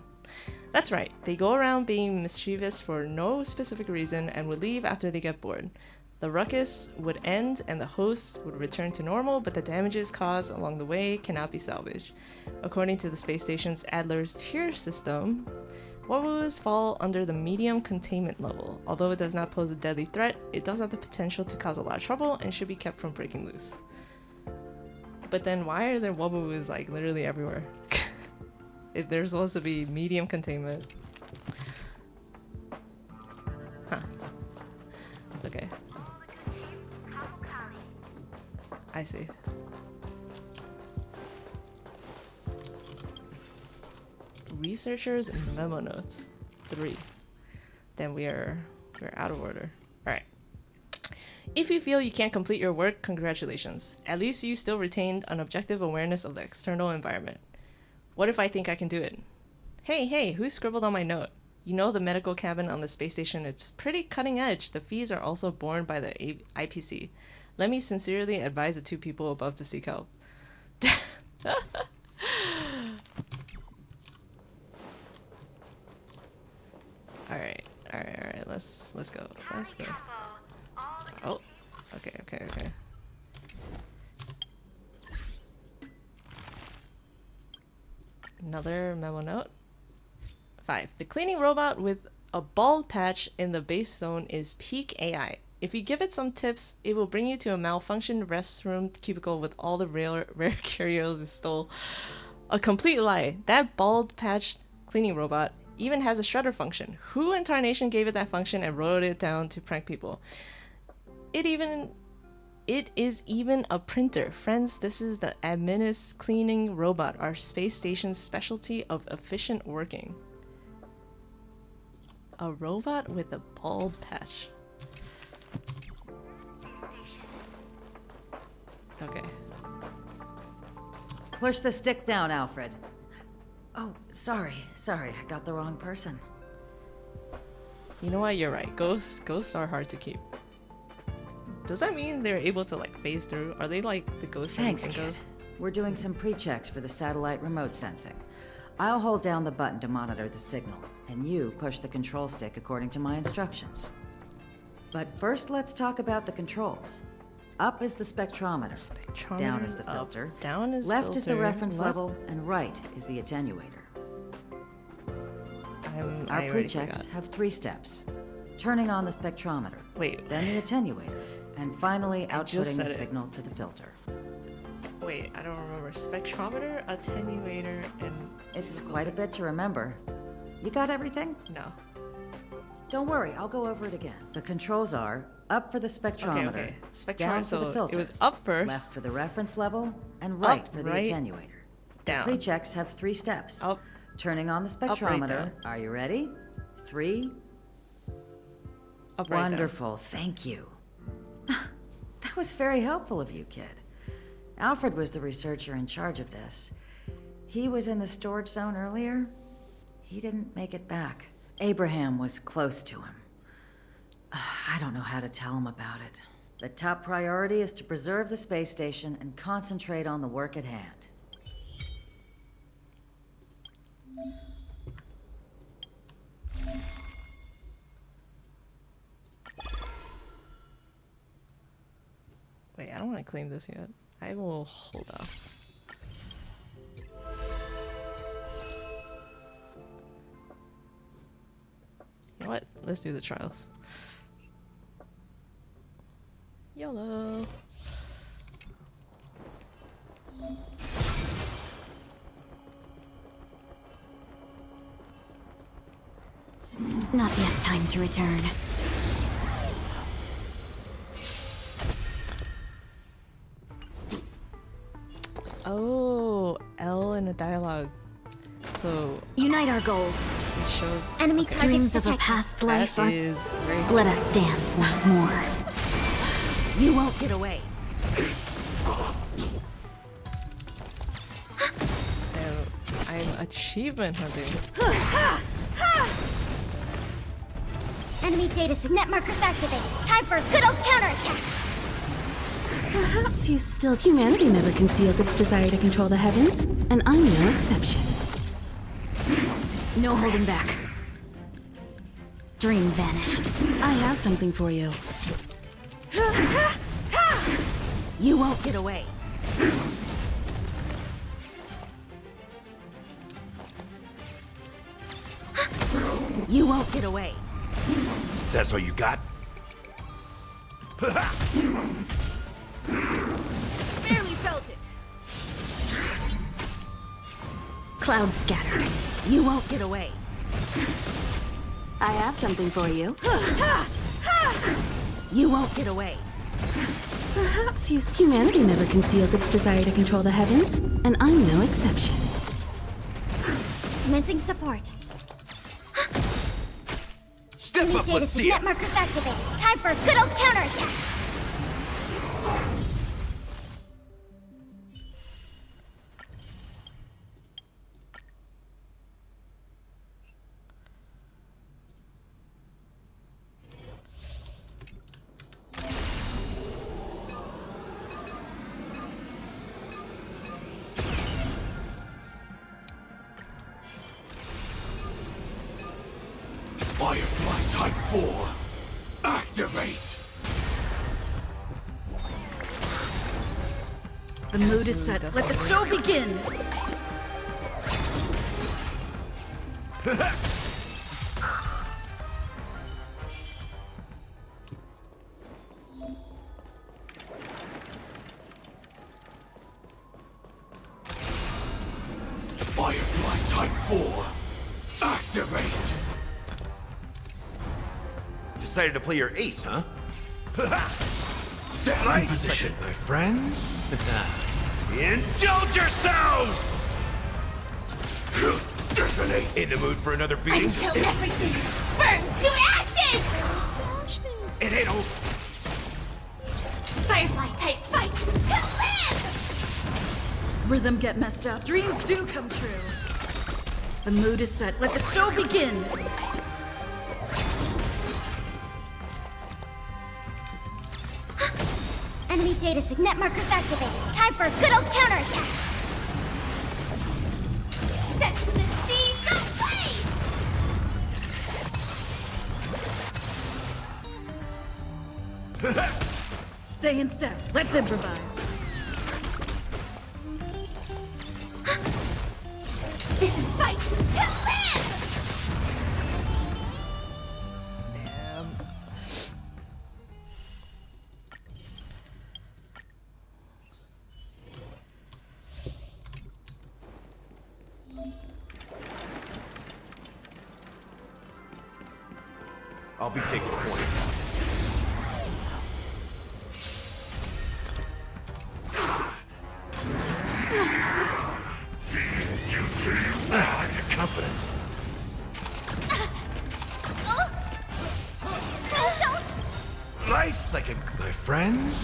That's right, they go around being mischievous for no specific reason and would leave after they get bored. The ruckus would end and the host would return to normal, but the damages caused along the way cannot be salvaged. According to the space station's Adler's tier system, Wabawoos fall under the medium containment level. Although it does not pose a deadly threat, it does have the potential to cause a lot of trouble and should be kept from breaking loose. But then why are there Wabawoos like literally everywhere? If they're supposed to be medium containment. Huh. Okay. I see. researchers memo notes. 3. Then we're out of order. Alright. If you feel you can't complete your work, congratulations. At least you still retained an objective awareness of the external environment. What if I think I can do it? Hey, who scribbled on my note? You know the medical cabin on the space station is pretty cutting edge. The fees are also borne by the IPC. Let me sincerely advise the 2 people above to seek help. Alright, let's go. Oh, okay. Another memo note. 5. The cleaning robot with a bald patch in the base zone is peak AI. If you give it some tips, it will bring you to a malfunctioned restroom cubicle with all the rare curios it stole. A complete lie. That bald patched cleaning robot even has a shredder function. Who in tarnation gave it that function and wrote it down to prank people? It is even a printer. Friends, this is the Adminis cleaning robot, our space station's specialty of efficient working. A robot with a bald patch. Okay. Push the stick down, Alfred. Oh, sorry, I got the wrong person. You know what? You're right. Ghosts are hard to keep. Does that mean they're able to like phase through? Are they like the ghosts? Thanks, kid. We're doing some pre-checks for the satellite remote sensing. I'll hold down the button to monitor the signal, and you push the control stick according to my instructions. But first, let's talk about the controls. Up is the spectrometer. Down is the filter. Down is left filter. is the reference level, and right is the attenuator. Our pre-checks have 3 steps. Turning on the spectrometer. Wait. Then the attenuator. And finally, outputting the signal to the filter. Wait, I don't remember. Spectrometer, attenuator, and... It's quite a bit to remember. You got everything? No. Don't worry, I'll go over it again. The controls are up for the spectrometer, Okay. Spectrometer, down for the filter, it was up first. left for the reference level, and right Up, for the right, attenuator. down. The pre-checks have 3 steps. Up. Turning on the right spectrometer. there. Are you ready? 3. Up, right, down. Wonderful, thank you. That was very helpful of you, kid. Alfred was the researcher in charge of this. He was in the storage zone earlier. He didn't make it back. Abraham was close to him. I don't know how to tell him about it. The top priority is to preserve the space station and concentrate on the work at hand. Wait, I don't want to claim this yet. I will hold off. You know what? Let's do the trials. YOLO. Not yet time to return. Oh, L in a dialogue. So Unite our goals. it shows Enemy targets Dreams of a detected. past life that are... is very Let us dance once more. You won't get away. I'm achievement hunting. Enemy data net markers activated. Time for a good old counterattack. Perhaps you still... Humanity never conceals its desire to control the heavens, and I'm no exception. No holding back. Dream vanished. I have something for you. You won't get away. You won't get away. That's all you got? Barely felt it. Cloud scattered. You won't get away. I have something for you. You won't get away. Perhaps you... Humanity never conceals its desire to control the heavens, and I'm no exception. Commencing support. Step Enemy up, data let's see ya. net markers activated. Time for a good old counterattack. Firefly Type 4. Activate! The mood is set. Let the show begin! Firefly Type 4. Activate! Decided to play your ace, huh? Set in position, my friends. Indulge yourselves! Detonate! In the mood for another beating? Until everything burns to ashes! It ain't over. Firefly type fight to live! Rhythm get messed up. Dreams do come true. The mood is set. Let the show begin! Enemy data signet markers activated. Time for a good old counterattack. Set the seas ablaze! Stay in step. Let's improvise. This is fight to live! Damn. I'll be taking point. Confidence. Nice second, my friends.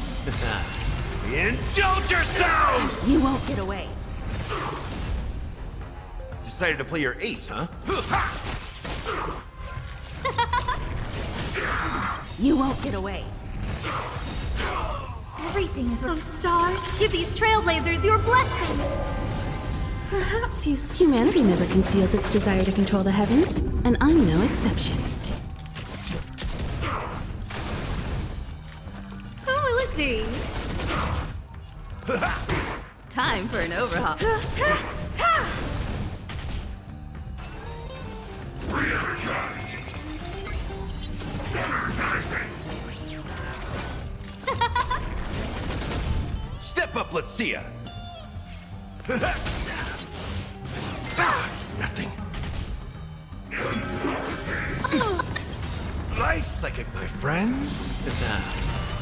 Indulge yourselves! You won't get away. Decided to play your ace, huh? You won't get away. Everything is. Oh, stars, give these trailblazers your blessing. Perhaps humanity never conceals its desire to control the heavens, and I'm no exception. Who will it be? Time for an overhaul. Step up, let's see ya. It's nothing. Nice psychic, my friends.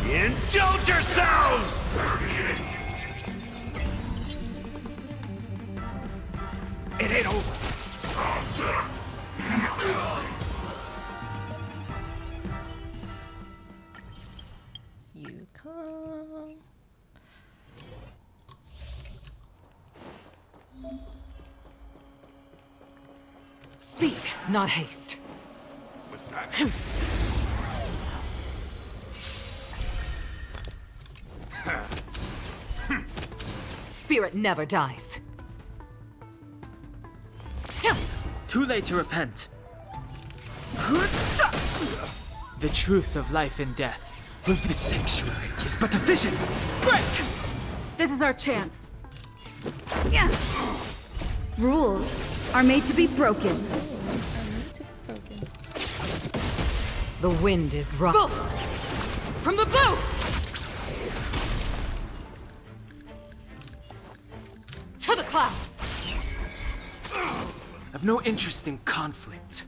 Indulge yourselves! It ain't over. You come. Speed, not haste. What's that? Spirit never dies. Too late to repent. The truth of life and death. This sanctuary is but a vision. Break! This is our chance. Yeah. Rules are made to be broken. The wind is rough. Bolt! From the blue! To the clouds! I've no interest in conflict.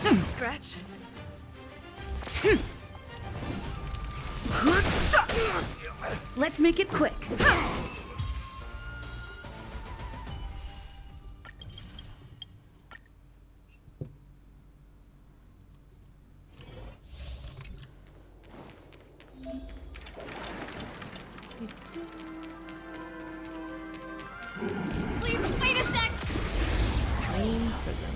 Just a scratch. Let's make it quick. Please, wait a sec! Main prison.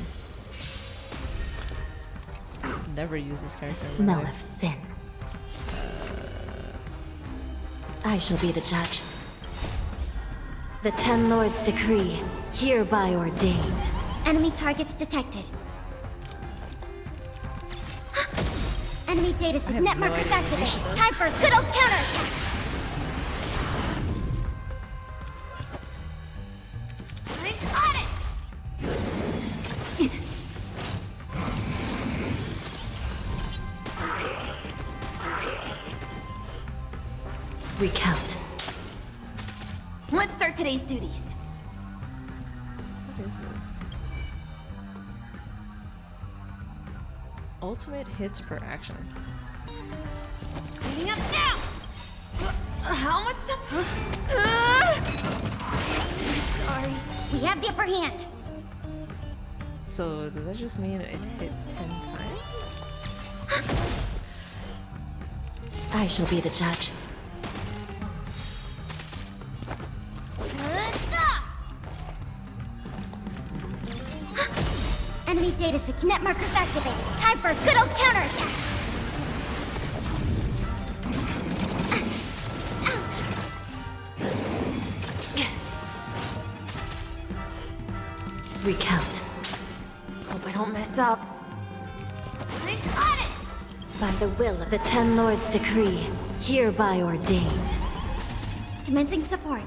Never use this character. in my Smell life. of sin. I shall be the judge. The Ten Lords' decree, hereby ordained. Enemy targets detected. Enemy data I have net no markers idea what activated. this is. Time for a good old counterattack. I got it! Recount. Let's start today's duties. What is this? Ultimate hits per action. Cleaning up now! How much time? Sorry. We have the upper hand. So does that just mean it hit 10 times? I shall be the judge. Enemy data net markers activated. Time for a good old counterattack. Recount. Hope I don't mess up. I got it! By the will of the Ten Lords' decree, hereby ordained. Commencing support.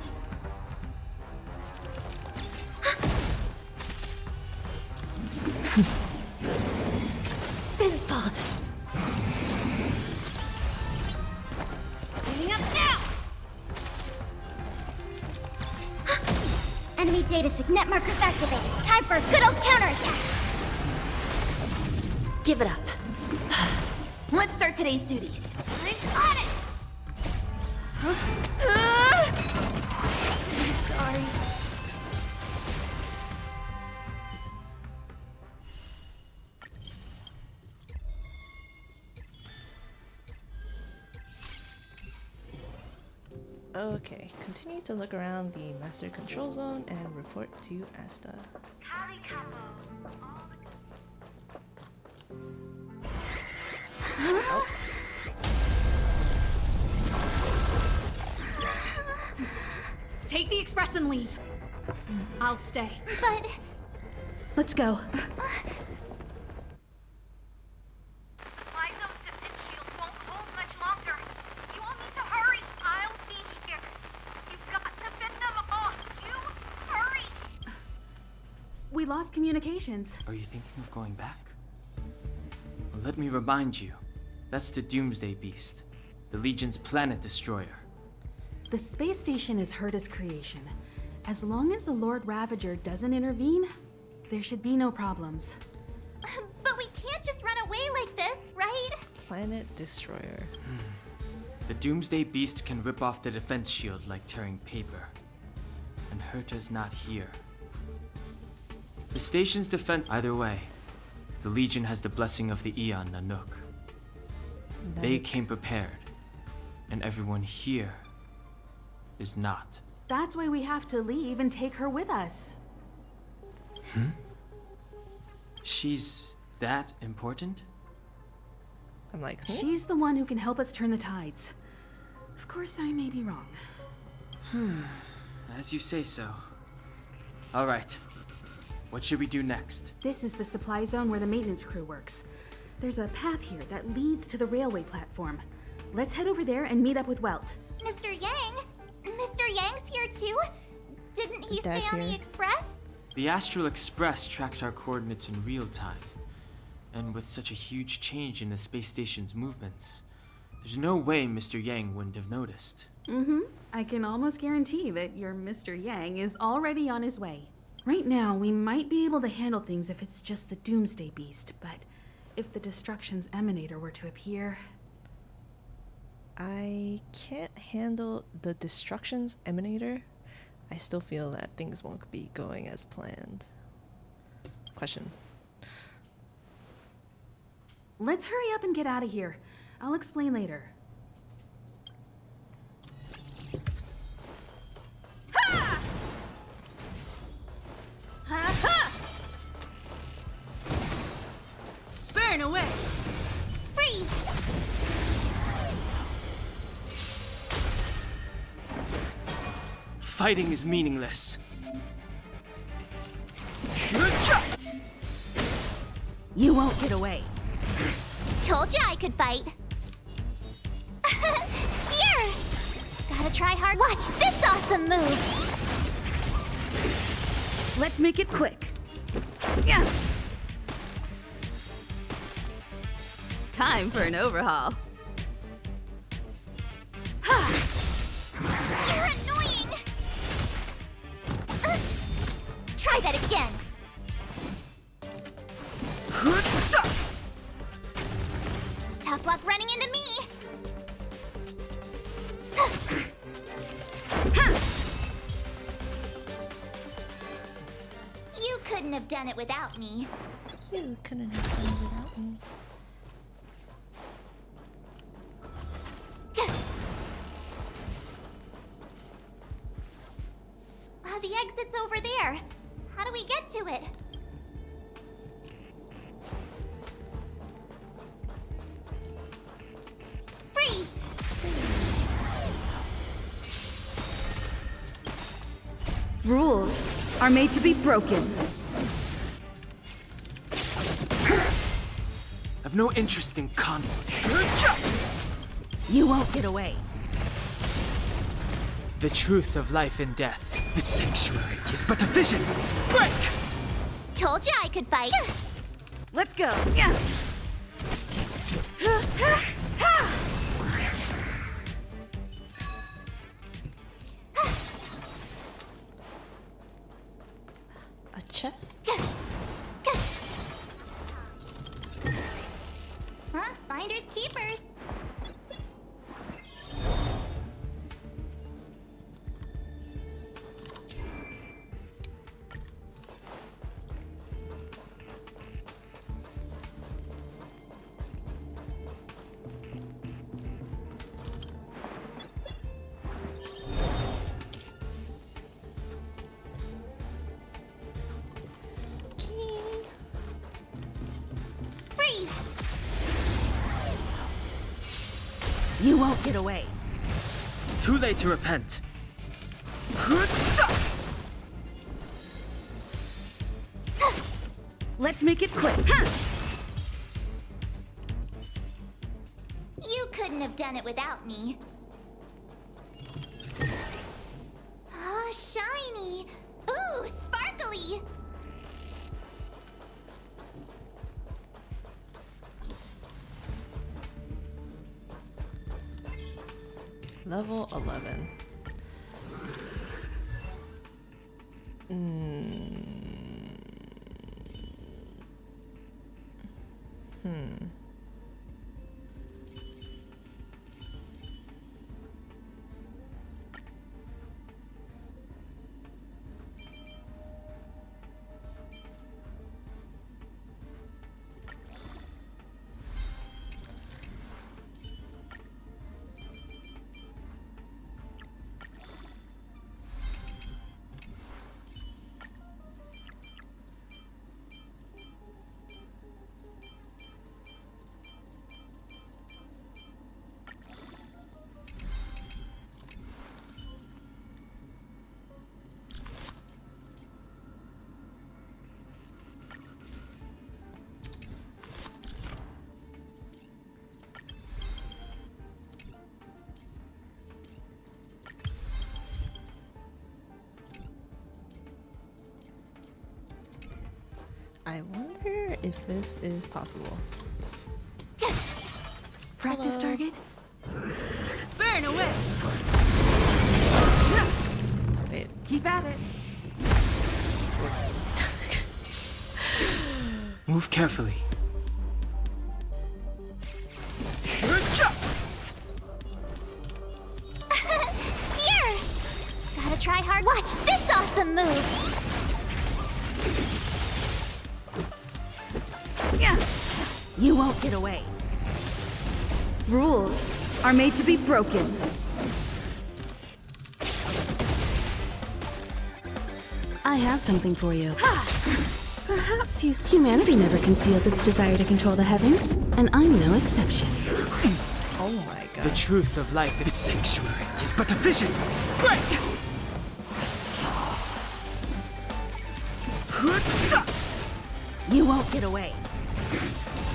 Simple. Cleaning up now! Enemy data net markers activated. Time for a good old counterattack. Give it up. Let's start today's duties. I got it! Sorry. Okay, continue to look around the master control zone and report to Asta. Take the express and leave. I'll stay. But Let's go. My zone's defense shield won't hold much longer. You all need to hurry. I'll be here. You've got to fit them off. You hurry. We lost communications. Are you thinking of going back? Well, let me remind you. That's the Doomsday Beast, the Legion's planet destroyer. The space station is Herta's creation. As long as the Lord Ravager doesn't intervene, there should be no problems. But we can't just run away like this, right? Planet destroyer. The Doomsday Beast can rip off the defense shield like tearing paper. And Herta's not here. The station's defense... Either way, the Legion has the blessing of the Aeon Nanook. They came prepared, and everyone here is not. That's why we have to leave and take her with us. She's that important? I'm like, She's the one who can help us turn the tides. Of course, I may be wrong. As you say so. All right. What should we do next? This is the supply zone where the maintenance crew works. There's a path here that leads to the railway platform. Let's head over there and meet up with Welt. Mr. Yang? Mr. Yang's here too? Didn't he Dad's stay on the here. Express? The Astral Express tracks our coordinates in real time. And with such a huge change in the space station's movements, there's no way Mr. Yang wouldn't have noticed. I can almost guarantee that your Mr. Yang is already on his way. Right now, we might be able to handle things if it's just the Doomsday Beast, but if the Destruction's Emanator were to appear... I can't handle the destructions emanator. I still feel that things won't be going as planned. Question. Let's hurry up and get out of here. I'll explain later. Ha! Ha ha! Burn away! Freeze! Fighting is meaningless. You won't get away. Told you I could fight. Here! Gotta try hard. Watch this awesome move! Let's make it quick. Yeah. Time for an overhaul. You're annoying! Try that again. Tough luck running into me. You couldn't have done it without me. You couldn't have done it without me. The exit's over there. How do we get to it? Freeze! Rules are made to be broken. I've no interest in conflict. You won't get away. The truth of life and death. The sanctuary is but a vision. Break! Told you I could fight. Let's go. Yeah. A chest? Huh? Finders keepers. Freeze! You won't get away. Too late to repent. Let's make it quick. You couldn't have done it without me. Oh, shiny! Ooh, sparkly! Level 11. I wonder if this is possible. Practice target? Burn away! Wait. Keep at it. Move carefully. try hard. Watch this awesome move! Yeah. You won't get away. Rules are made to be broken. I have something for you. Perhaps humanity never conceals its desire to control the heavens, and I'm no exception. Oh my god. The truth of life is sanctuary is but a vision. Break! You won't get away.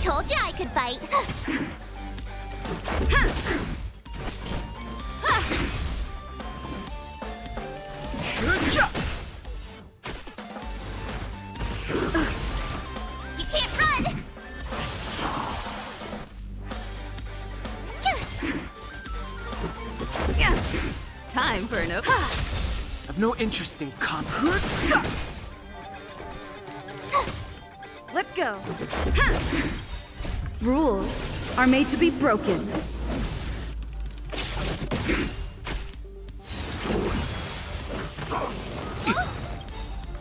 Told you I could fight. You can't run! Time for an open. I've no interest in combat. Let's go. Rules are made to be broken.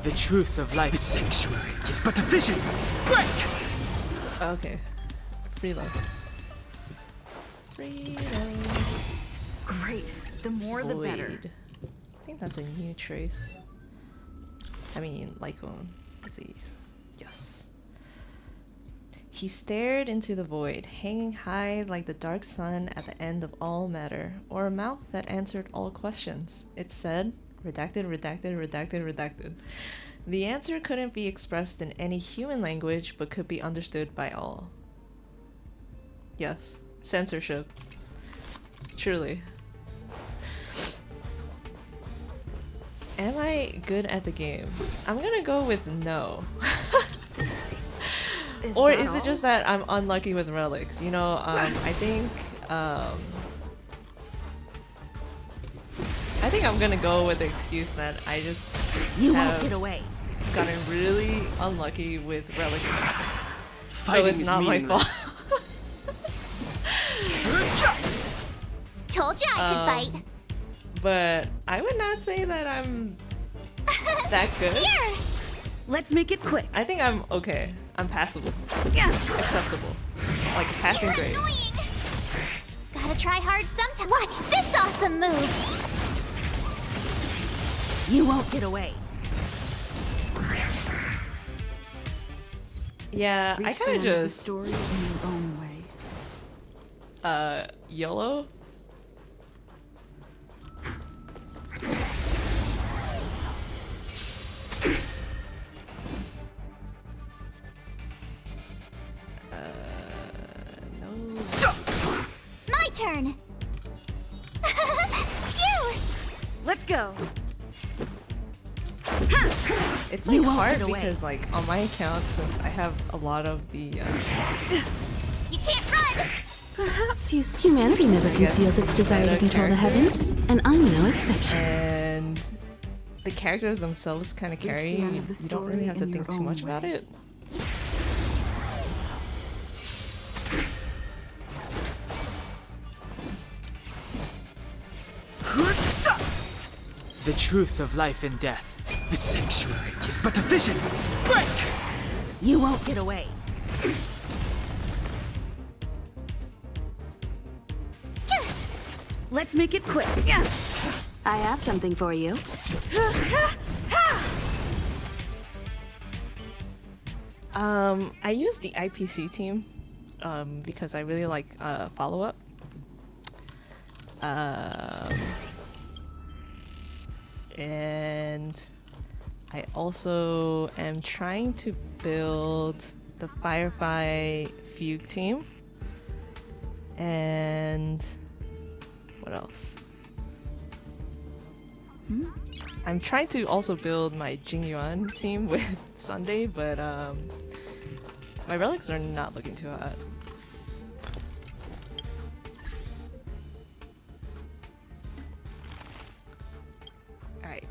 The truth of life is sanctuary is but a vision. Break! Okay. Freeload. Freeload. Great. The more the better. Void. I think that's a new trace. I mean, Lycone. Let's see. Yes. He stared into the void, hanging high like the dark sun at the end of all matter, or a mouth that answered all questions. It said, redacted, redacted, redacted, redacted. The answer couldn't be expressed in any human language, but could be understood by all. Yes. Censorship. Truly. Am I good at the game? I'm gonna go with no. Or is it just that I'm unlucky with relics? You know, I think I'm gonna go with the excuse that I just won't get away. Gotten really unlucky with relics. Fighting so it's is not my meaningless. fault. Told you I could fight. But I would not say that I'm that good. Here! Let's make it quick. I think I'm okay. I'm passable. Yeah. Acceptable. Like passing You're grade. annoying. Gotta try hard sometime. Watch this awesome move! You won't get away. Yeah, I kind of just story in your own way. YOLO. No. My turn! Phew! Let's go. It's You like won't hard get away. because like on my account, since I have a lot of the You can't run! Perhaps humanity never Yes, conceals its desire to meta control the heavens, and I'm no exception. and the characters themselves kind of Reach the carry. end of the You don't really story have to in your think too own much about way. it. The truth of life and death. The sanctuary is but a vision. Break! You won't get away. Let's make it quick. Yeah. I have something for you. I use the IPC team because I really like follow-up. And I also am trying to build the Firefly Fugue team. And what else? I'm trying to also build my Jingyuan team with Sunday, but my relics are not looking too hot. Alright.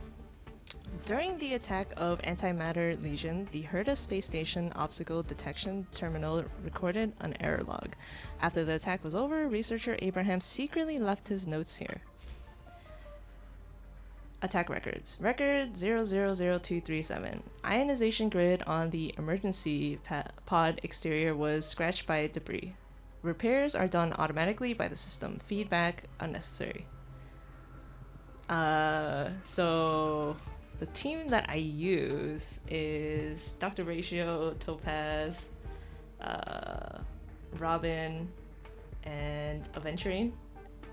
During the attack of Antimatter Legion, the Herta Space Station Obstacle Detection Terminal recorded an error log. After the attack was over, researcher Abraham secretly left his notes here. Attack records. Record 000237. Ionization grid on the emergency pod exterior was scratched by debris. Repairs are done automatically by the system. Feedback unnecessary. So the team that I use is Dr. Ratio, Topaz, Robin, and Aventurine,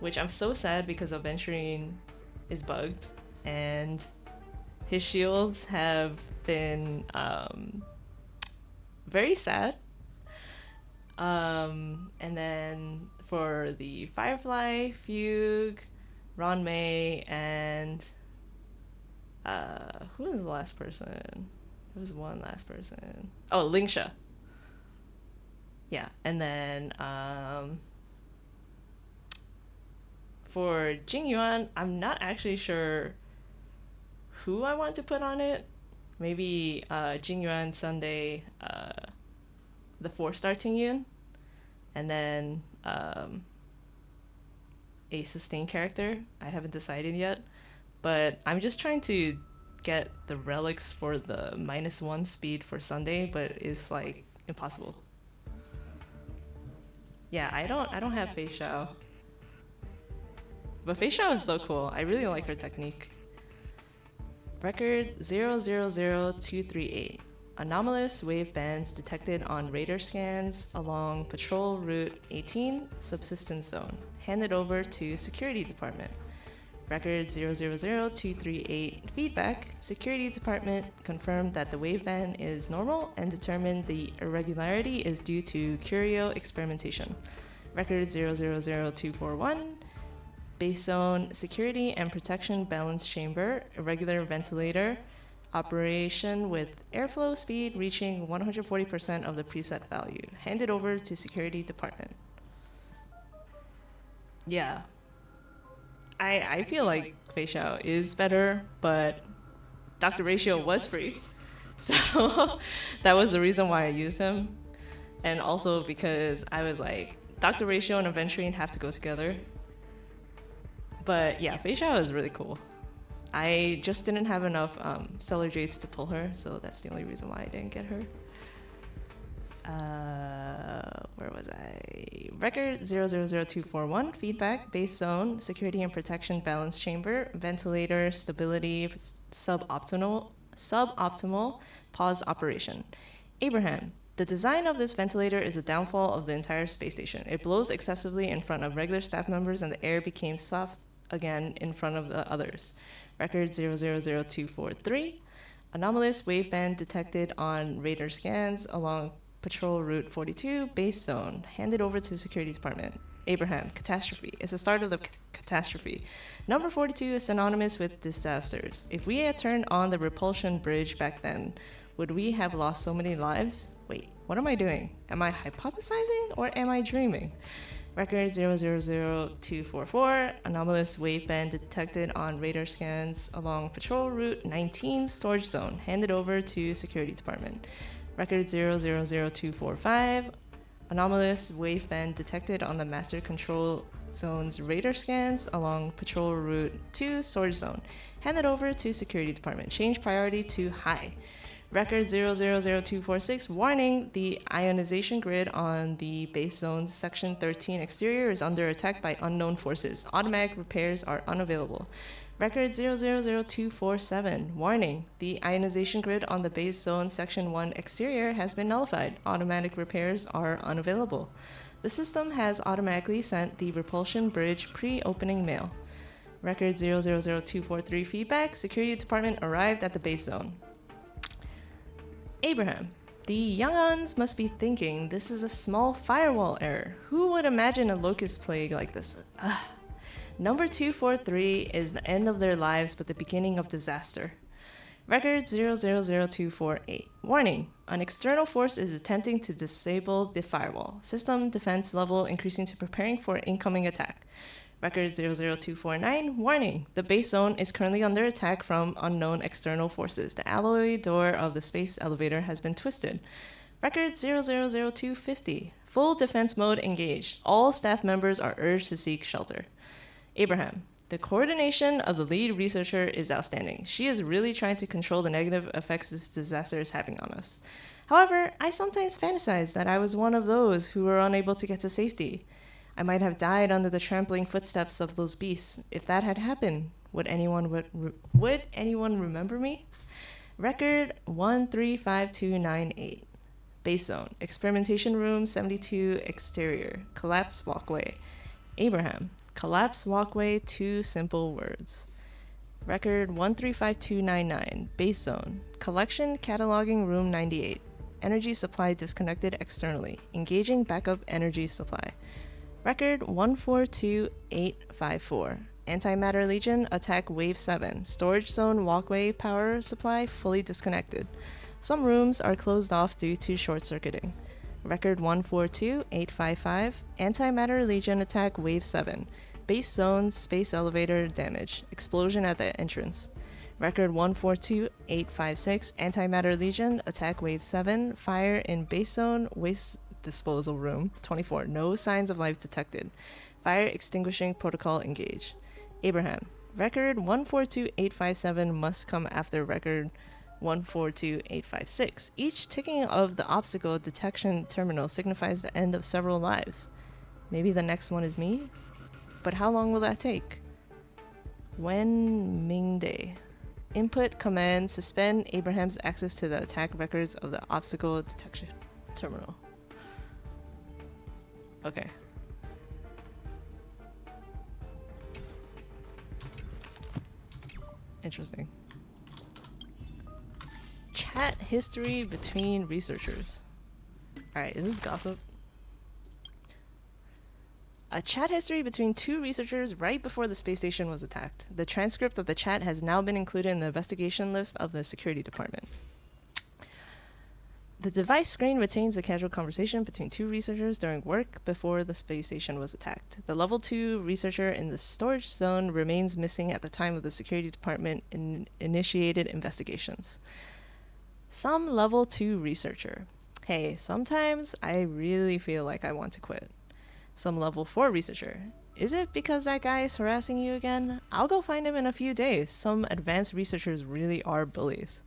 which I'm so sad because Aventurine is bugged and his shields have been very sad. And then for the Firefly, Fugue, Ron May, and who was the last person? There was one last person. Oh, Lingsha. Yeah, and then for Jingyuan, I'm not actually sure who I want to put on it. Maybe Jingyuan Sunday, the 4-star Tingyun, and then a sustained character. I haven't decided yet, but I'm just trying to get the relics for the -1 speed for Sunday, but it's like impossible. Yeah, I don't have Fei Xiao. But Fei Xiao is so cool. I really like her technique. Record 000238. Anomalous wave bands detected on radar scans along patrol route 18, subsistence zone. Handed over to security department. Record 000238. Feedback. Security department confirmed that the waveband is normal and determined the irregularity is due to curio experimentation. Record 000241. Base zone security and protection balance chamber, irregular ventilator, operation with airflow speed reaching 140% of the preset value. Handed over to security department. Yeah. I feel like Fei Xiao is better, but Dr. Ratio was free. So that was the reason why I used him. And also because I was like, Dr. Ratio and Aventurine have to go together. But yeah, Fei Xiao is really cool. I just didn't have enough Stellar Jades to pull her, so that's the only reason why I didn't get her. Where was I? Record 000241. Feedback. Base zone. Security and protection balance chamber. Ventilator stability suboptimal. Pause operation. Abraham. The design of this ventilator is a downfall of the entire space station. It blows excessively in front of regular staff members and the air became soft again in front of the others. Record 000243. Anomalous waveband detected on radar scans along patrol route 42, base zone. Handed over to security department. Abraham, catastrophe. It's the start of the catastrophe. Number 42 is synonymous with disasters. If we had turned on the repulsion bridge back then, would we have lost so many lives? Wait, what am I doing? Am I hypothesizing or am I dreaming? Record 000244. Anomalous waveband detected on radar scans along patrol route 19, storage zone. Handed over to security department. Record 000245. Anomalous waveband detected on the master control zone's radar scans along patrol route 2, storage zone. Handed over to security department. Change priority to high. Record 000246. Warning, the ionization grid on the base zone's section 13 exterior is under attack by unknown forces. Automatic repairs are unavailable. Record 000247. Warning, the ionization grid on the base zone section 1 exterior has been nullified. Automatic repairs are unavailable. The system has automatically sent the repulsion bridge pre-opening mail. Record 000243. Feedback, security department arrived at the base zone. Abraham. The young-uns must be thinking this is a small firewall error. Who would imagine a locust plague like this? Ugh. Number 243 is the end of their lives but the beginning of disaster. Record 000248. Warning, an external force is attempting to disable the firewall. System defense level increasing to preparing for incoming attack. Record 00249. Warning, the base zone is currently under attack from unknown external forces. The alloy door of the space elevator has been twisted. Record 000250. Full defense mode engaged. All staff members are urged to seek shelter. Abraham, The coordination of the lead researcher is outstanding. She is really trying to control the negative effects this disaster is having on us. However, I sometimes fantasize that I was one of those who were unable to get to safety. I might have died under the trampling footsteps of those beasts. If that had happened, would anyone remember me? Record 135298. Base zone. Experimentation room 72 exterior. Collapse walkway. Abraham. Collapse walkway, 2 simple words. Record 135299. Base zone. Collection cataloging room 98. Energy supply disconnected externally. Engaging backup energy supply. Record 142854. Antimatter Legion attack wave 7. Storage zone walkway power supply fully disconnected. Some rooms are closed off due to short circuiting. Record 142855. Antimatter Legion attack wave 7. Base zone space elevator damage. Explosion at the entrance. Record 142856. Antimatter Legion attack wave 7. Fire in base zone waste disposal room 24. No signs of life detected. Fire extinguishing protocol engage. Abraham. Record 142857 must come after record 142856. Each ticking of the obstacle detection terminal signifies the end of several lives. Maybe the next one is me? But how long will that take? Wen Mingde. Input command suspend Abraham's access to the attack records of the obstacle detection terminal. Okay. Interesting. Chat history between researchers. Alright, is this gossip? A chat history between 2 researchers right before the space station was attacked. The transcript of the chat has now been included in the investigation list of the security department. The device screen retains a casual conversation between 2 researchers during work before the space station was attacked. The level 2 researcher in the storage zone remains missing at the time of the security department initiated investigations. Some level 2 researcher. Hey, sometimes I really feel like I want to quit. Some level 4 researcher. Is it because that guy is harassing you again? I'll go find him in a few days. Some advanced researchers really are bullies.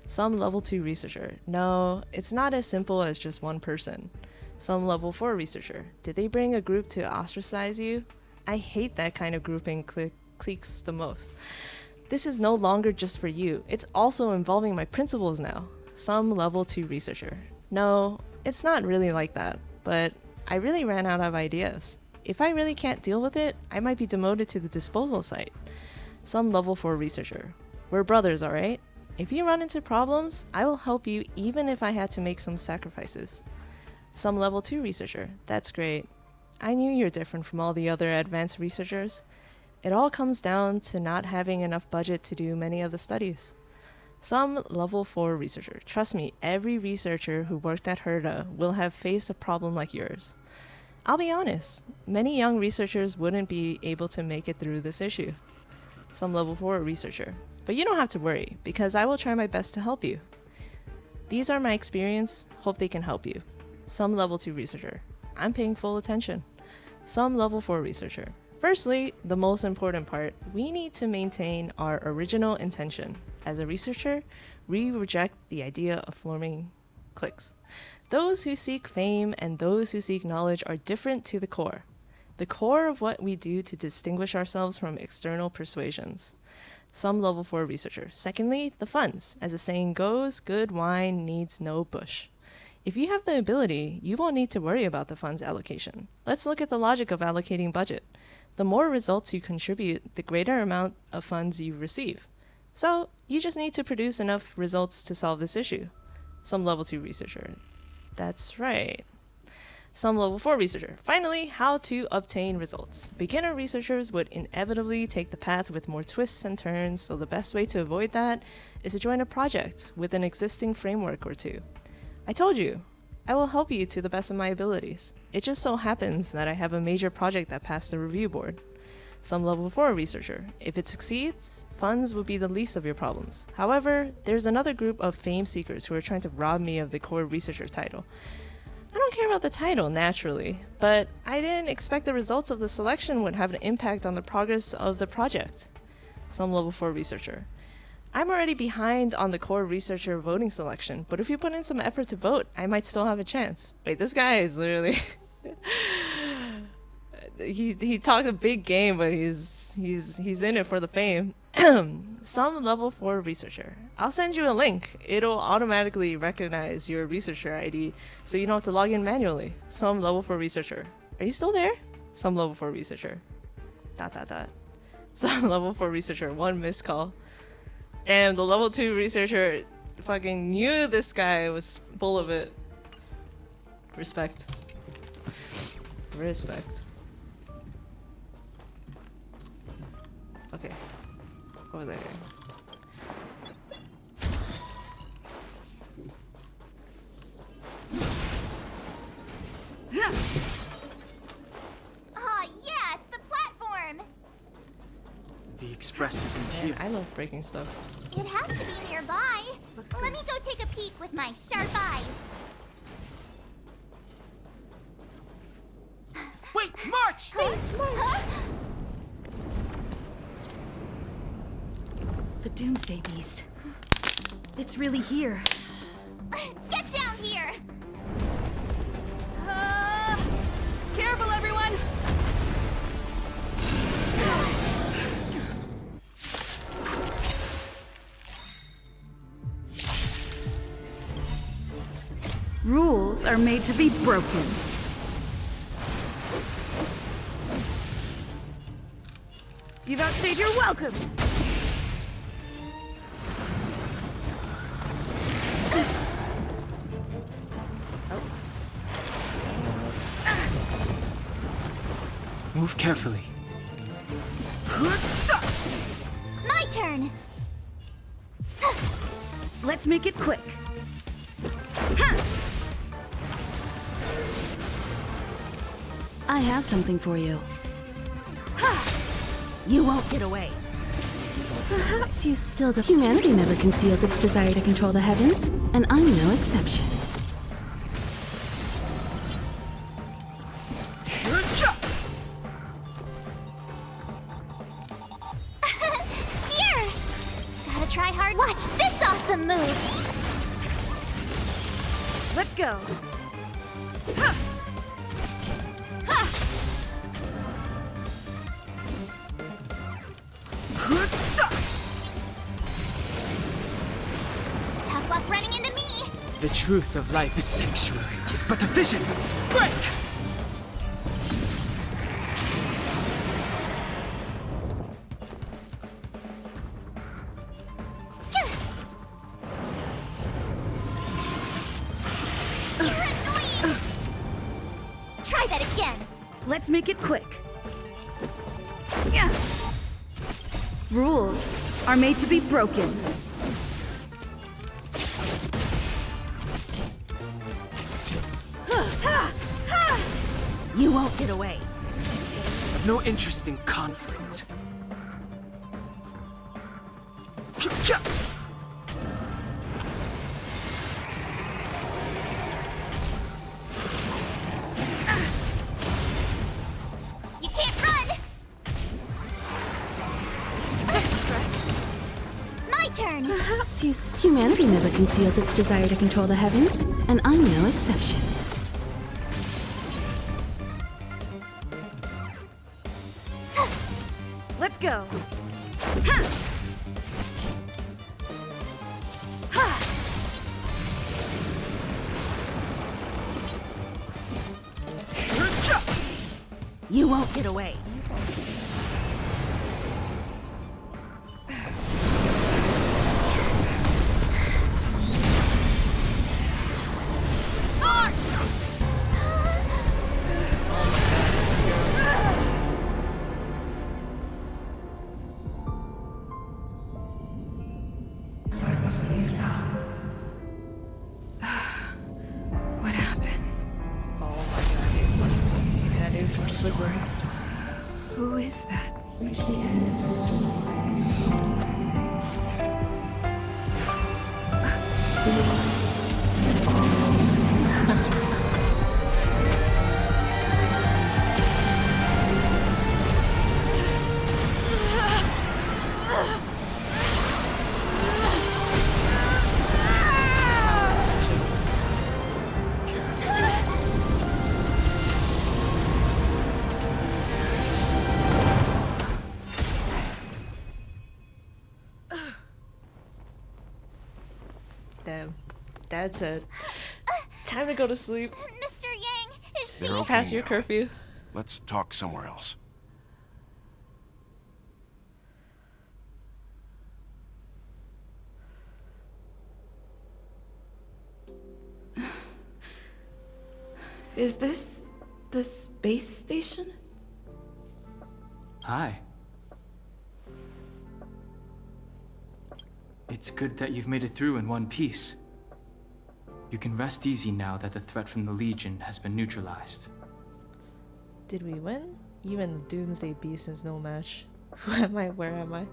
Some level 2 researcher. No, it's not as simple as just one person. Some level 4 researcher. Did they bring a group to ostracize you? I hate that kind of grouping cliques the most. This is no longer just for you. It's also involving my principals now. Some level 2 researcher. No, it's not really like that, but I really ran out of ideas. If I really can't deal with it, I might be demoted to the disposal site. Some level 4 researcher. We're brothers, alright? If you run into problems, I will help you even if I had to make some sacrifices. Some level 2 researcher. That's great. I knew you're different from all the other advanced researchers. It all comes down to not having enough budget to do many of the studies. Some level 4 researcher. Trust me, every researcher who worked at Herda will have faced a problem like yours. I'll be honest, many young researchers wouldn't be able to make it through this issue. Some level 4 researcher. But you don't have to worry, because I will try my best to help you. These are my experience, hope they can help you. Some level 2 researcher. I'm paying full attention. Some level 4 researcher. Firstly, the most important part, we need to maintain our original intention. As a researcher, we reject the idea of forming cliques. Those who seek fame and those who seek knowledge are different to the core. The core of what we do to distinguish ourselves from external persuasions. Some level 4 researcher. Secondly, the funds. As the saying goes, good wine needs no bush. If you have the ability, you won't need to worry about the funds allocation. Let's look at the logic of allocating budget. The more results you contribute, the greater amount of funds you receive. So, you just need to produce enough results to solve this issue. Some level 2 researcher. That's right. Some level 4 researcher. Finally, how to obtain results. Beginner researchers would inevitably take the path with more twists and turns, so the best way to avoid that is to join a project with an existing framework or 2. I told you, I will help you to the best of my abilities. It just so happens that I have a major project that passed the review board. Some level 4 researcher. If it succeeds, funds will be the least of your problems. However, there's another group of fame seekers who are trying to rob me of the core researcher title. I don't don't care about the title, naturally, but I didn't expect the results of the selection would have an impact on the progress of the project. Some level 4 researcher. I'm already behind on the core researcher voting selection, but if you put in some effort to vote, I might still have a chance. Wait, this guy is literally... he talked a big game, but he's in it for the fame. Some level 4 researcher. I'll send you a link. It'll automatically recognize your researcher ID, so you don't have to log in manually. Some level 4 researcher. Are you still there? Some level 4 researcher. ... Some level 4 researcher. 1 missed call. Damn, the level 2 researcher fucking knew this guy was full of it. Respect. Respect. Okay. Over there. Aw, yeah, it's the platform! The express isn't Man, here. I love breaking stuff. It has to be nearby. Let me go take a peek with my sharp eyes. Wait, March! Huh? The Doomsday Beast. It's really here. Get down here! Careful, everyone! Rules are made to be broken. You've outstayed your welcome! Move carefully. My turn! Let's make it quick. I have something for you. You won't get away. Perhaps you still don't. Humanity never conceals its desire to control the heavens, and I'm no exception. Here! Gotta try hard. Watch this awesome move! Let's go. Tough luck running into me! The truth of life is sanctuary is but a vision. Break! You're annoying! Try that again! Let's make it quick. Yeah. Rules are made to be broken. You won't get away. I've no interest in conflict. You can't run! Just a scratch. My turn! Perhaps you. Humanity never conceals its desire to control the heavens, and I'm no exception. Let's go. You won't get away. I must leave now. What happened? Oh my god, that is exquisite. Who is that? Reach the end of the story. Damn. Dad said, time to go to sleep. Mr. Yang, is she... It's past your curfew. Let's talk somewhere else. Is this the space station? Hi. It's good that you've made it through in one piece. You can rest easy now that the threat from the Legion has been neutralized. Did we win? Even the Doomsday Beast is no match. Who am I? Where am I?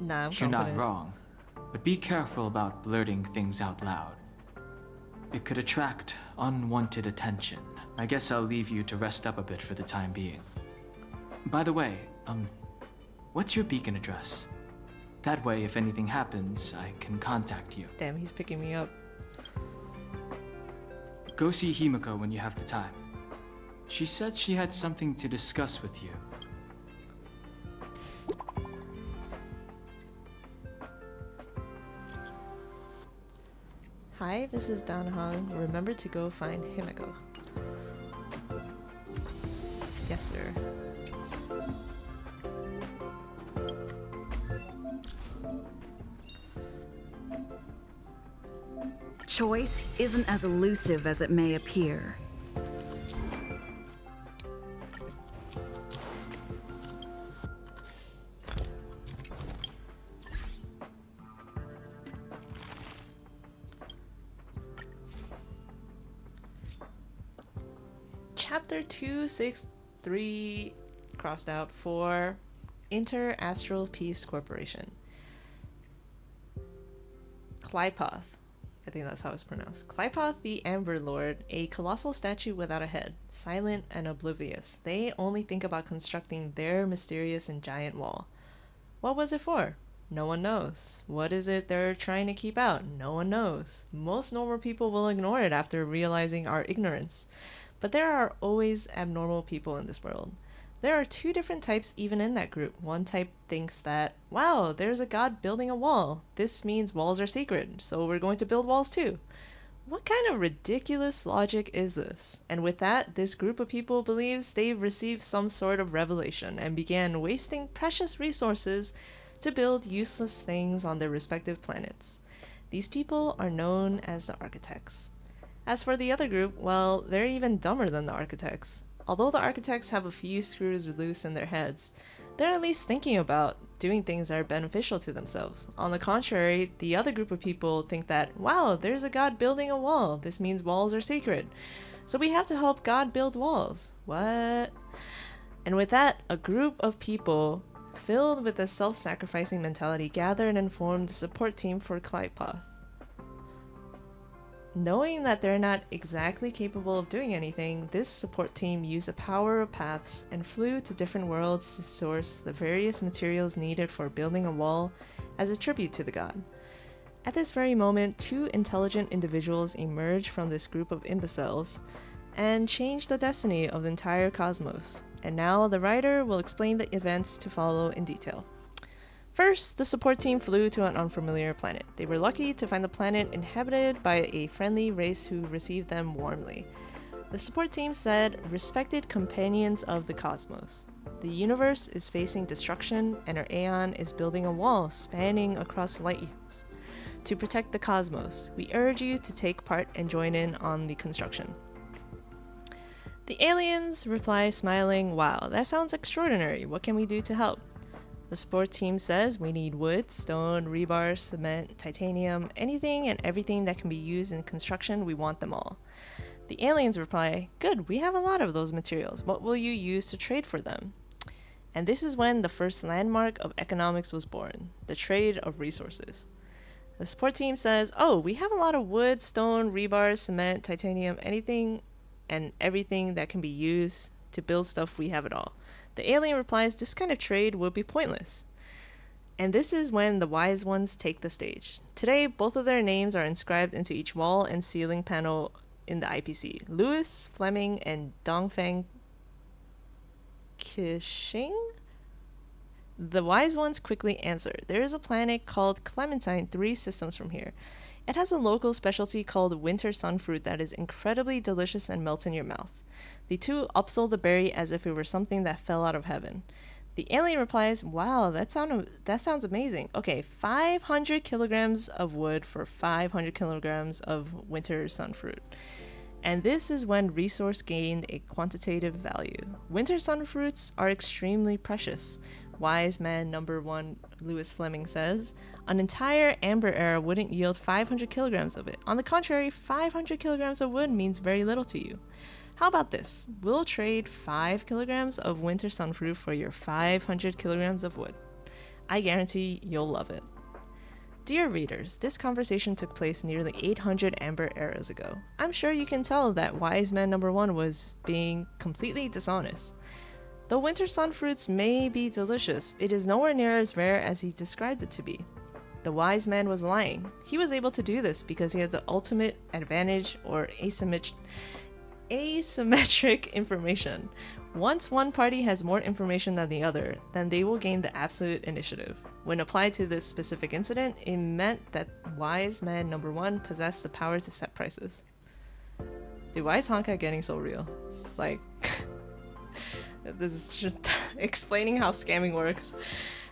Nah, I'm You're not confident. wrong, but be careful about blurting things out loud. It could attract unwanted attention. I guess I'll leave you to rest up a bit for the time being. By the way, what's your beacon address? That way, if anything happens, I can contact you. Damn, he's picking me up. Go see Himiko when you have the time. She said she had something to discuss with you. Hi, this is Dan Hong. Remember to go find Himiko. Yes, sir. Choice isn't as elusive as it may appear. Chapter 263 crossed out for Inter-Astral Peace Corporation. Qlipoth. I think that's how it's pronounced. Qlipoth the Amber Lord, a colossal statue without a head, silent and oblivious. They only think about constructing their mysterious and giant wall. What was it for? No one knows. What is it they're trying to keep out? No one knows. Most normal people will ignore it after realizing our ignorance. But there are always abnormal people in this world. There are two different types even in that group. One type thinks that, wow, there's a god building a wall. This means walls are secret, so we're going to build walls too. What kind of ridiculous logic is this? And with that, this group of people believes they've received some sort of revelation and began wasting precious resources to build useless things on their respective planets. These people are known as the Architects. As for the other group, well, they're even dumber than the Architects. Although the Architects have a few screws loose in their heads, they're at least thinking about doing things that are beneficial to themselves. On the contrary, the other group of people think that, wow, there's a god building a wall. This means walls are sacred. So we have to help God build walls. What? And with that, a group of people filled with a self-sacrificing mentality gathered and formed the support team for Qlipoth. Knowing that they're not exactly capable of doing anything, this support team used the power of paths and flew to different worlds to source the various materials needed for building a wall as a tribute to the god. At this very moment, two intelligent individuals emerged from this group of imbeciles and changed the destiny of the entire cosmos. And now the writer will explain the events to follow in detail. First, the support team flew to an unfamiliar planet. They were lucky to find the planet inhabited by a friendly race who received them warmly. The support team said, "Respected companions of the cosmos. The universe is facing destruction and our Aeon is building a wall spanning across light years. To protect the cosmos, we urge you to take part and join in on the construction." The aliens reply smiling, "Wow, that sounds extraordinary. What can we do to help?" The support team says, "We need wood, stone, rebar, cement, titanium, anything and everything that can be used in construction, we want them all." The aliens reply, "Good, we have a lot of those materials. What will you use to trade for them?" And this is when the first landmark of economics was born, the trade of resources. The support team says, "Oh, we have a lot of wood, stone, rebar, cement, titanium, anything and everything that can be used to build stuff, we have it all." The alien replies, "This kind of trade would be pointless." And this is when the wise ones take the stage. Today, both of their names are inscribed into each wall and ceiling panel in the IPC. Louis Fleming and Dongfeng Qixing? The wise ones quickly answer. There is a planet called Clementine 3 systems from here. It has a local specialty called winter sunfruit that is incredibly delicious and melts in your mouth. The two upsold the berry as if it were something that fell out of heaven. The alien replies, wow, that sounds amazing. Okay, 500 kilograms of wood for 500 kilograms of winter sunfruit. And this is when resource gained a quantitative value. Winter sunfruits are extremely precious. Wise man number 1 Lewis Fleming says, an entire amber era wouldn't yield 500 kilograms of it. On the contrary, 500 kilograms of wood means very little to you. How about this? We'll trade 5 kilograms of winter sunfruit for your 500 kilograms of wood. I guarantee you'll love it. Dear readers, this conversation took place nearly 800 amber eras ago. I'm sure you can tell that wise man number 1 was being completely dishonest. Though winter sunfruits may be delicious, it is nowhere near as rare as he described it to be. The wise man was lying. He was able to do this because he had the ultimate advantage or asymmetric information. Once one party has more information than the other, then they will gain the absolute initiative. When applied to this specific incident, it meant that wise man number 1 possessed the power to set prices. Dude, why is Honka getting so real? Like, this is just explaining how scamming works.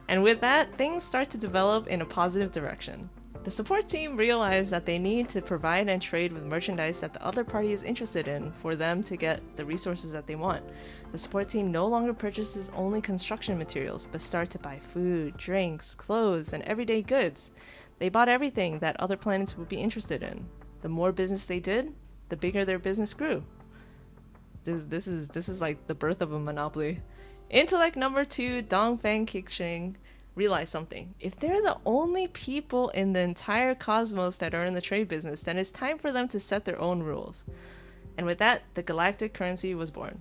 And with that, things start to develop in a positive direction. The support team realized that they need to provide and trade with merchandise that the other party is interested in for them to get the resources that they want. The support team no longer purchases only construction materials, but start to buy food, drinks, clothes, and everyday goods. They bought everything that other planets would be interested in. The more business they did, the bigger their business grew. This is like the birth of a monopoly. Intellect number 2, Dongfeng Kixing, realize something. If they're the only people in the entire cosmos that are in the trade business, then it's time for them to set their own rules. And with that, the galactic currency was born.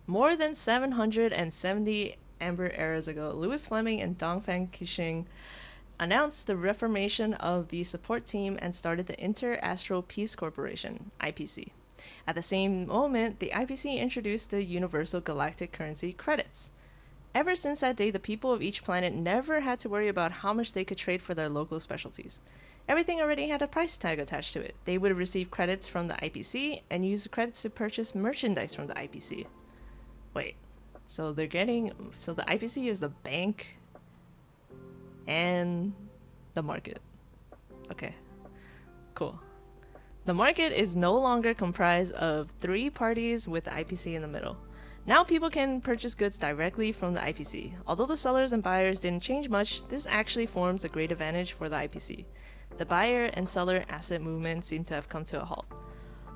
More than 770 amber eras ago, Lewis Fleming and Dongfeng Kixing announced the reformation of the support team and started the Inter-Astral Peace Corporation, IPC. At the same moment, the IPC introduced the Universal Galactic Currency credits. Ever since that day, the people of each planet never had to worry about how much they could trade for their local specialties. Everything already had a price tag attached to it. They would receive credits from the IPC and use the credits to purchase merchandise from the IPC. Wait, so the IPC is the bank and the market. Okay, cool. The market is no longer comprised of 3 parties with the IPC in the middle. Now people can purchase goods directly from the IPC. Although the sellers and buyers didn't change much, this actually forms a great advantage for the IPC. The buyer and seller asset movement seem to have come to a halt.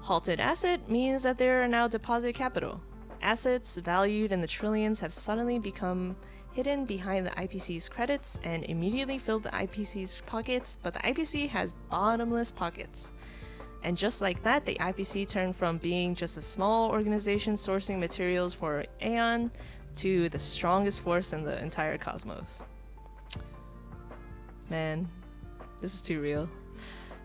Halted asset means that there are now deposit capital. Assets valued in the trillions have suddenly become hidden behind the IPC's credits and immediately filled the IPC's pockets, but the IPC has bottomless pockets. And just like that, the IPC turned from being just a small organization sourcing materials for Aeon to the strongest force in the entire cosmos. Man, this is too real.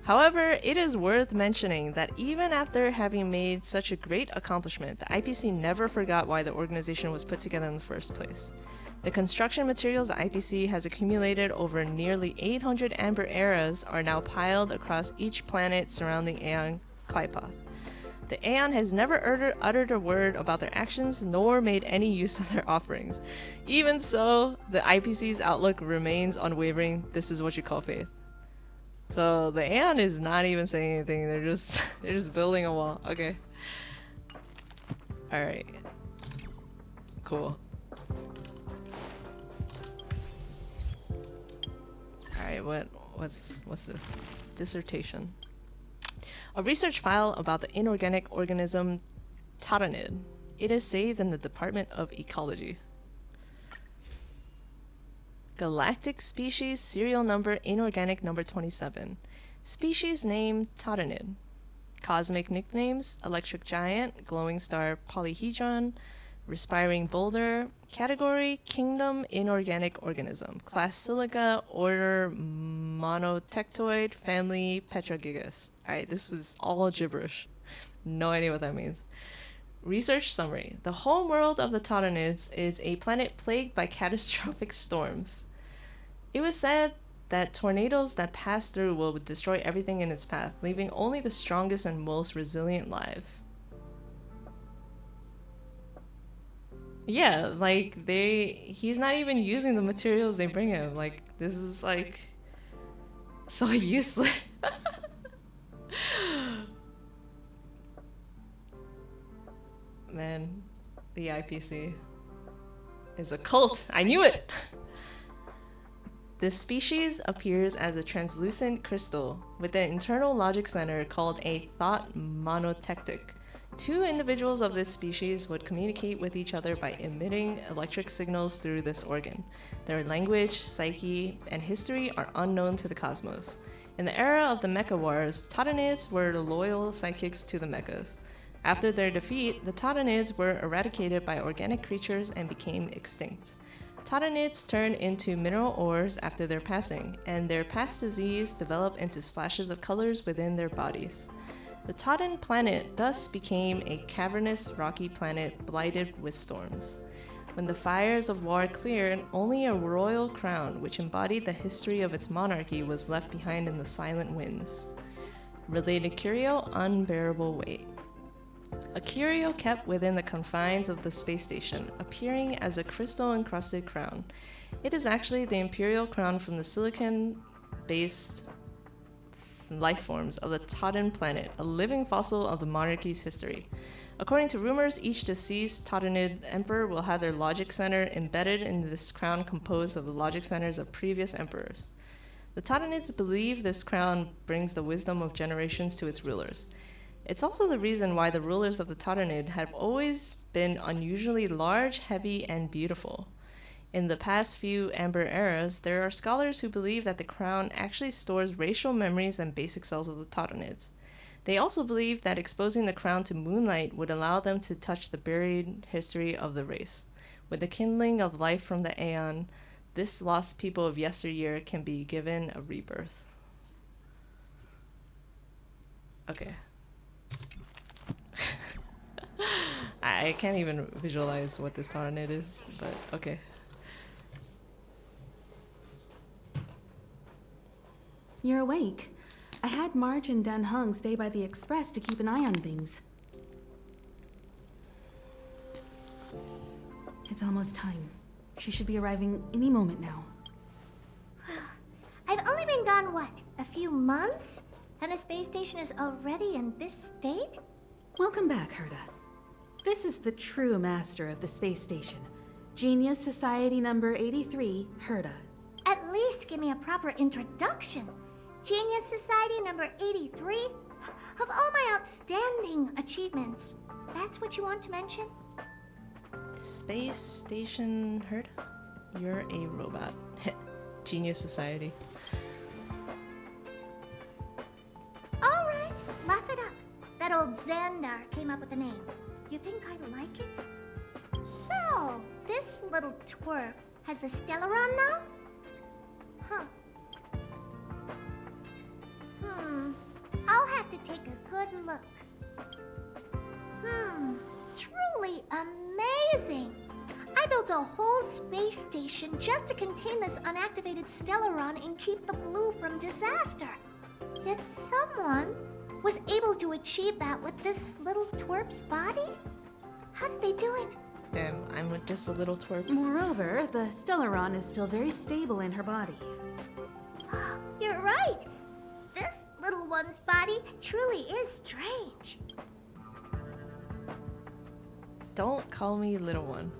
However, it is worth mentioning that even after having made such a great accomplishment, the IPC never forgot why the organization was put together in the first place. The construction materials the IPC has accumulated over nearly 800 amber eras are now piled across each planet surrounding Aeon Qliphoth. The Aeon has never uttered a word about their actions nor made any use of their offerings. Even so, the IPC's outlook remains unwavering. This is what you call faith. So the Aeon is not even saying anything. They're just building a wall. Okay. All right. Cool. Alright, what's this? Dissertation. A research file about the inorganic organism Taranid. It is saved in the Department of Ecology. Galactic species serial number inorganic number 27. Species name Taranid. Cosmic nicknames electric giant, glowing star polyhedron, respiring boulder. Category kingdom inorganic organism. Class silica. Order monotectoid. Family Petrogigas. Alright, this was all gibberish. No idea what that means. Research summary. The home world of the Totanids is a planet plagued by catastrophic storms. It was said that tornadoes that pass through will destroy everything in its path, leaving only the strongest and most resilient lives. Yeah, like he's not even using the materials they bring him. Like, this is like so useless. Man, the IPC is a cult. I knew it. This species appears as a translucent crystal with an internal logic center called a thought monotectic. Two individuals of this species would communicate with each other by emitting electric signals through this organ. Their language, psyche, and history are unknown to the cosmos. In the era of the Mecha Wars, Totanids were the loyal sidekicks to the Mechas. After their defeat, the Totanids were eradicated by organic creatures and became extinct. Totanids turned into mineral ores after their passing, and their past disease developed into splashes of colors within their bodies. The Totan planet thus became a cavernous, rocky planet blighted with storms. When the fires of war cleared, only a royal crown, which embodied the history of its monarchy, was left behind in the silent winds. Related curio, unbearable weight. A curio kept within the confines of the space station, appearing as a crystal-encrusted crown. It is actually the imperial crown from the silicon-based life forms of the Totan planet, a living fossil of the monarchy's history. According to rumors, each deceased Totanid emperor will have their logic center embedded in this crown composed of the logic centers of previous emperors. The Totanids believe this crown brings the wisdom of generations to its rulers. It's also the reason why the rulers of the Totanid have always been unusually large, heavy, and beautiful. In the past few Amber eras, there are scholars who believe that the crown actually stores racial memories and basic cells of the Totanids. They also believe that exposing the crown to moonlight would allow them to touch the buried history of the race. With the kindling of life from the Aeon, this lost people of yesteryear can be given a rebirth. Okay. I can't even visualize what this Totanid is, but okay. You're awake. I had March and Dan Hung stay by the Express to keep an eye on things. It's almost time. She should be arriving any moment now. I've only been gone, what, a few months? And the space station is already in this state? Welcome back, Herta. This is the true master of the space station. Genius Society number 83, Herta. At least give me a proper introduction. Genius Society number 83? Of all my outstanding achievements, that's what you want to mention? Space Station Herta? You're a robot. Genius Society. All right, laugh it up. That old Xandar came up with the name. You think I like it? So, this little twerp has the Stellaron now? Huh. I'll have to take a good look. Truly amazing! I built a whole space station just to contain this unactivated Stellaron and keep the blue from disaster. Yet someone was able to achieve that with this little twerp's body? How did they do it? Damn, I'm just a little twerp. Moreover, the Stellaron is still very stable in her body. You're right. This little one's body truly is strange. Don't call me little one.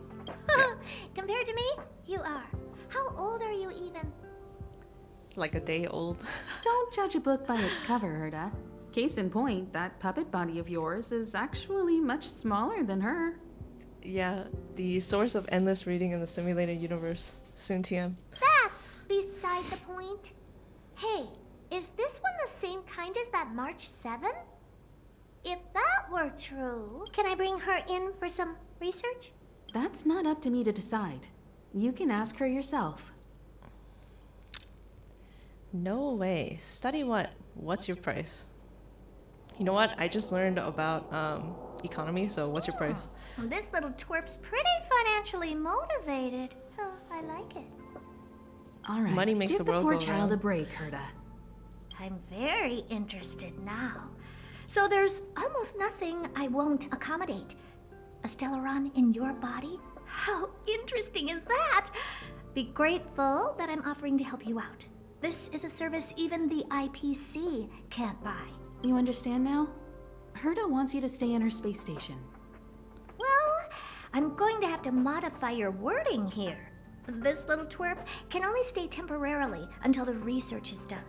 Compared to me, you are. How old are you even? Like a day old. Don't judge a book by its cover, Herta. Case in point, that puppet body of yours is actually much smaller than her. Yeah, the source of endless reading in the simulated universe. Soon TM. That's beside the point. Hey, is this one the same kind as that March 7th? If that were true, can I bring her in for some research? That's not up to me to decide. You can ask her yourself. No way. Study what? What's your price? You know what? I just learned about economy, so what's your price? Well, this little twerp's pretty financially motivated. Oh, I like it. All right. Money makes Give the world poor go child round. a break, Herta. I'm very interested now. So there's almost nothing I won't accommodate. A Stellaron in your body? How interesting is that? Be grateful that I'm offering to help you out. This is a service even the IPC can't buy. You understand now? Herta wants you to stay in her space station. Well, I'm going to have to modify your wording here. This little twerp can only stay temporarily until the research is done.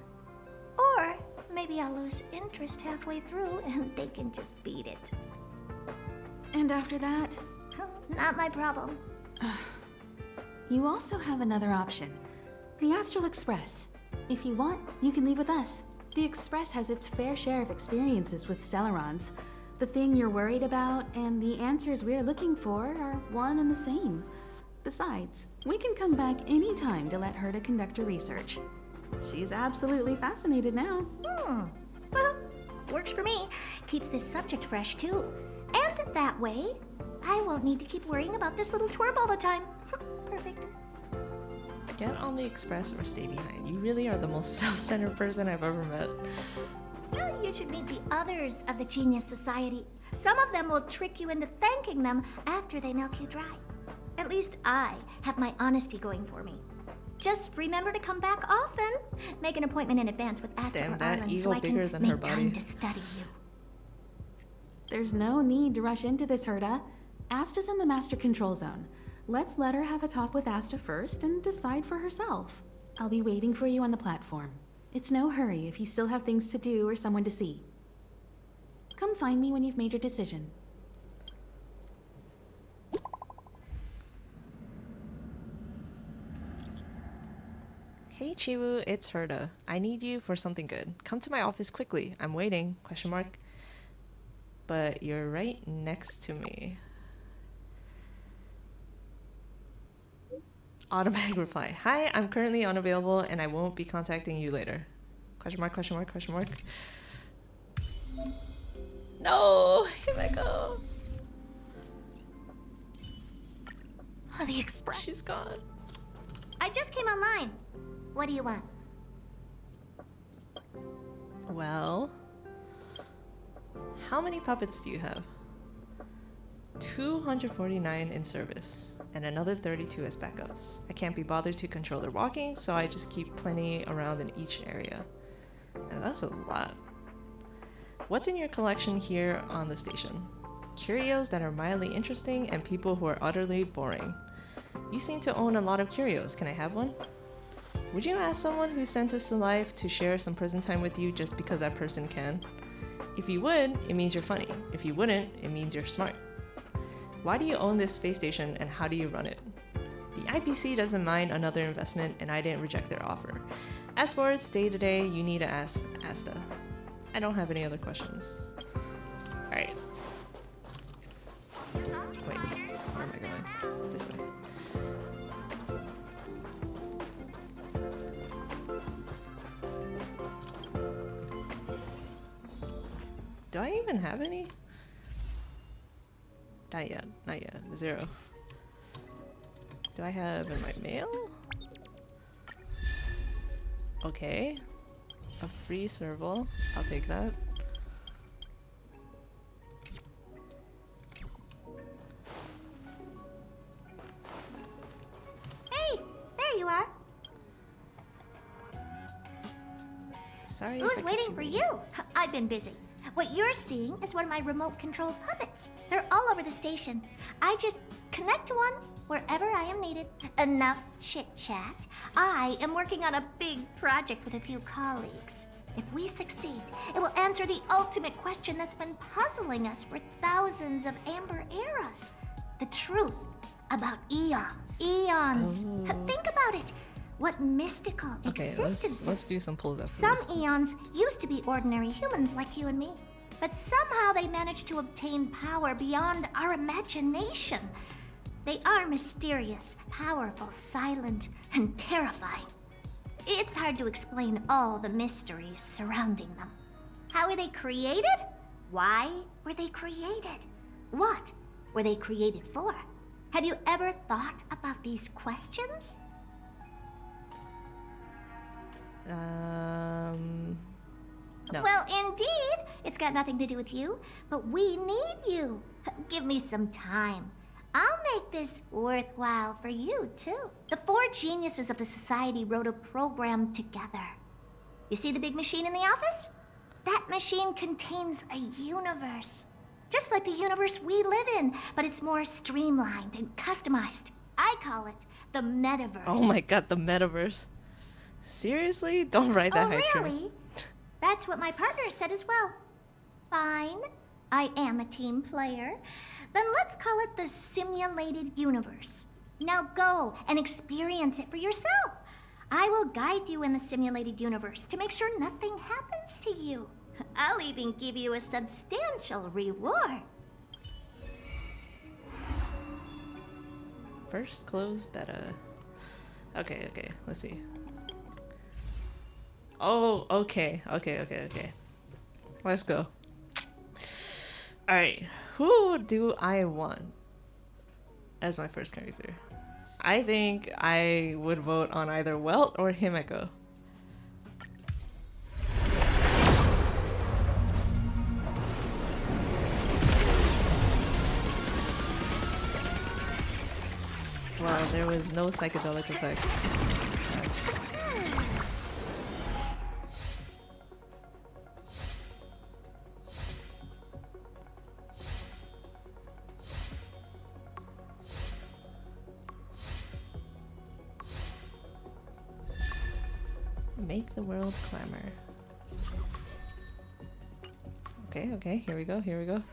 Or maybe I'll lose interest halfway through and they can just beat it. And after that? Not my problem. You also have another option. The Astral Express. If you want, you can leave with us. The Express has its fair share of experiences with Stellarons. The thing you're worried about and the answers we're looking for are one and the same. Besides, we can come back anytime to let Herta conduct her research. She's absolutely fascinated now. Well, works for me. Keeps this subject fresh, too. And that way, I won't need to keep worrying about this little twerp all the time. Perfect. Get on the express or stay behind. You really are the most self-centered person I've ever met. Well, you should meet the others of the Genius Society. Some of them will trick you into thanking them after they milk you dry. At least I have my honesty going for me. Just remember to come back often. Make an appointment in advance with Asta Damn, or that Arlen ego so I can bigger than make her time body. to study you. There's no need to rush into this, Herta. Asta's in the Master Control Zone. Let's let her have a talk with Asta first and decide for herself. I'll be waiting for you on the platform. It's no hurry if you still have things to do or someone to see. Come find me when you've made your decision. Hey Chiwu, it's Herta. I need you for something good. Come to my office quickly. I'm waiting. Question mark. But you're right next to me. Automatic reply. Hi, I'm currently unavailable and I won't be contacting you later. Question mark, question mark, question mark. No, Himeko. Oh, the Express. She's gone. I just came online. What do you want? Well, how many puppets do you have? 249 in service, and another 32 as backups. I can't be bothered to control their walking, so I just keep plenty around in each area. And that's a lot. What's in your collection here on the station? Curios that are mildly interesting and people who are utterly boring. You seem to own a lot of curios. Can I have one? Would you ask someone who sent us to life to share some prison time with you just because that person can? If you would, it means you're funny. If you wouldn't, it means you're smart. Why do you own this space station and how do you run it? The IPC doesn't mind another investment and I didn't reject their offer. As for its day-to-day, you need to ask Asta. I don't have any other questions. Alright. Wait, where am I going? This way. Do I even have any? Not yet, not yet. 0. Do I have in my mail? Okay. A free serval. I'll take that. Hey, there you are. Sorry. Who's waiting for you? I've been busy. What you're seeing is one of my remote-controlled puppets. They're all over the station. I just connect to one wherever I am needed. Enough chit-chat. I am working on a big project with a few colleagues. If we succeed, it will answer the ultimate question that's been puzzling us for thousands of Amber eras. The truth about eons. Eons. Think about it. What mystical existences. Let's do some pulls after Some this. eons used to be ordinary humans like you and me, but somehow they managed to obtain power beyond our imagination. They are mysterious, powerful, silent, and terrifying. It's hard to explain all the mysteries surrounding them. How were they created? Why were they created? What were they created for? Have you ever thought about these questions? No. Well, indeed. It's got nothing to do with you, but we need you. Give me some time. I'll make this worthwhile for you, too. The 4 geniuses of the society wrote a program together. You see the big machine in the office? That machine contains a universe. Just like the universe we live in, but it's more streamlined and customized. I call it the metaverse. Oh my god, the metaverse. Seriously? Don't write that Oh, Hector. really? That's what my partner said as well. Fine. I am a team player. Then let's call it the simulated universe. Now go and experience it for yourself. I will guide you in the simulated universe to make sure nothing happens to you. I'll even give you a substantial reward. First close beta. Okay, let's see. Oh, okay. Let's go. Alright, who do I want as my first character? I think I would vote on either Welt or Himeko. Well, there was no psychedelic effects. Sad. Make the world clamor. Okay, here we go.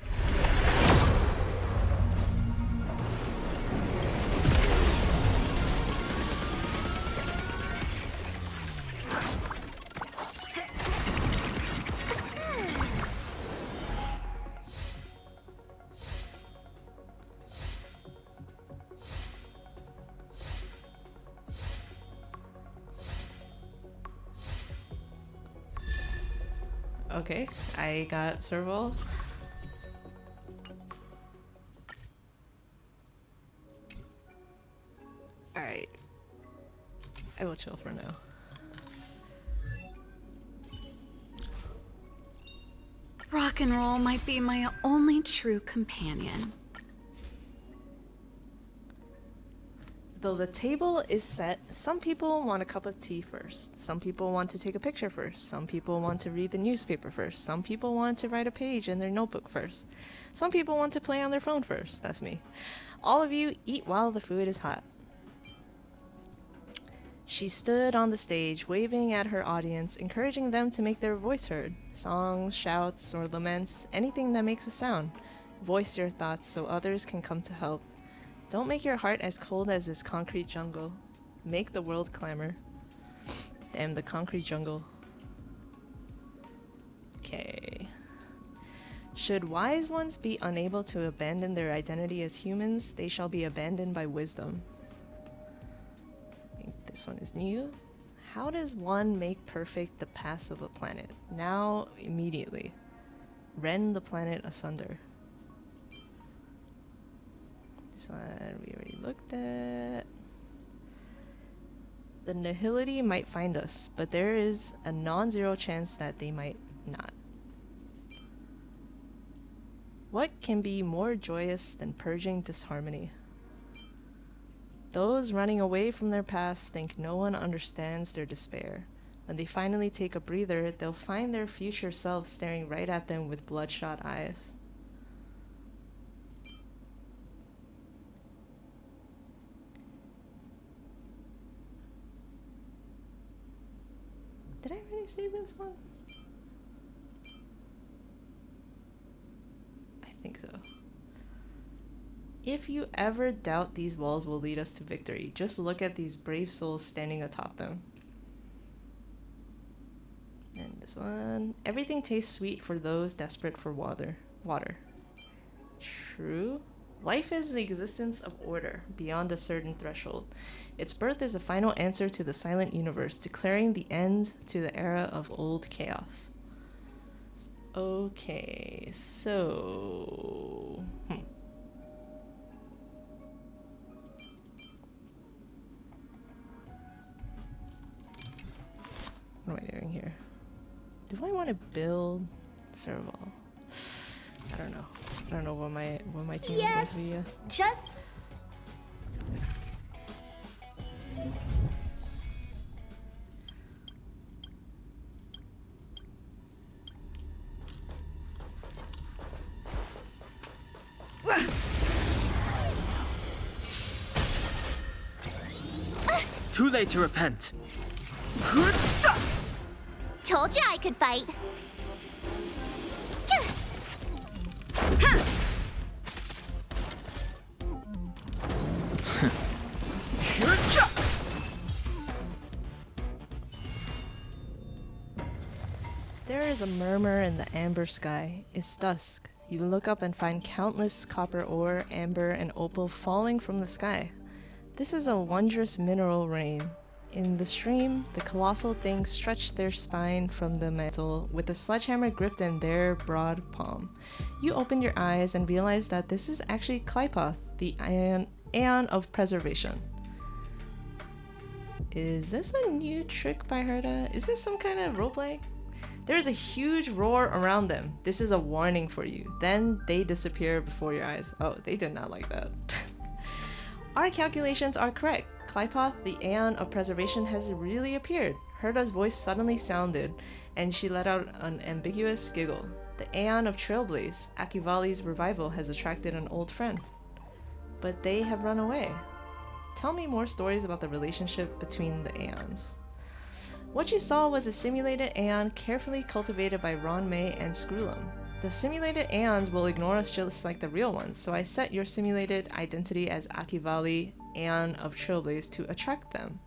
Okay, I got Serval. Alright. I will chill for now. Rock and roll might be my only true companion. Though the table is set, some people want a cup of tea first. Some people want to take a picture first. Some people want to read the newspaper first. Some people want to write a page in their notebook first. Some people want to play on their phone first. That's me. All of you eat while the food is hot. She stood on the stage, waving at her audience, encouraging them to make their voice heard. Songs, shouts, or laments, anything that makes a sound. Voice your thoughts so others can come to help. Don't make your heart as cold as this concrete jungle. Make the world clamor. Damn, the concrete jungle. Okay. Should wise ones be unable to abandon their identity as humans, they shall be abandoned by wisdom. I think this one is new. How does one make perfect the pass of a planet? Now, immediately. Rend the planet asunder. This one we already looked at. The nihility might find us, but there is a non-zero chance that they might not. What can be more joyous than purging disharmony? Those running away from their past think no one understands their despair. When they finally take a breather, they'll find their future selves staring right at them with bloodshot eyes. Did I already say this one? I think so. If you ever doubt these walls will lead us to victory, just look at these brave souls standing atop them. And this one. Everything tastes sweet for those desperate for water. True. Life is the existence of order beyond a certain threshold. Its birth is a final answer to the silent universe, declaring the end to the era of old chaos. Okay, so... What am I doing here? Do I want to build Serval? I don't know. I don't know what my team is going to be yet. Just Too late to repent. Told you I could fight. There is a murmur in the amber sky. It's dusk. You look up and find countless copper ore, amber, and opal falling from the sky. This is a wondrous mineral rain. In the stream, the colossal things stretch their spine from the mantle with a sledgehammer gripped in their broad palm. You open your eyes and realize that this is actually Qlipoth, the Aeon of Preservation. Is this a new trick by Herta? Is this some kind of roleplay? There is a huge roar around them. This is a warning for you. Then they disappear before your eyes. Oh, they did not like that. Our calculations are correct. Qlipoth, the Aeon of Preservation, has really appeared. Herta's voice suddenly sounded, and she let out an ambiguous giggle. The Aeon of Trailblaze, Akivali's revival, has attracted an old friend. But they have run away. Tell me more stories about the relationship between the Aeons. What you saw was a simulated Aeon carefully cultivated by Ron May and Screwlum. The simulated Aeons will ignore us just like the real ones, so I set your simulated identity as Akivali, Aeon of Trailblaze, to attract them.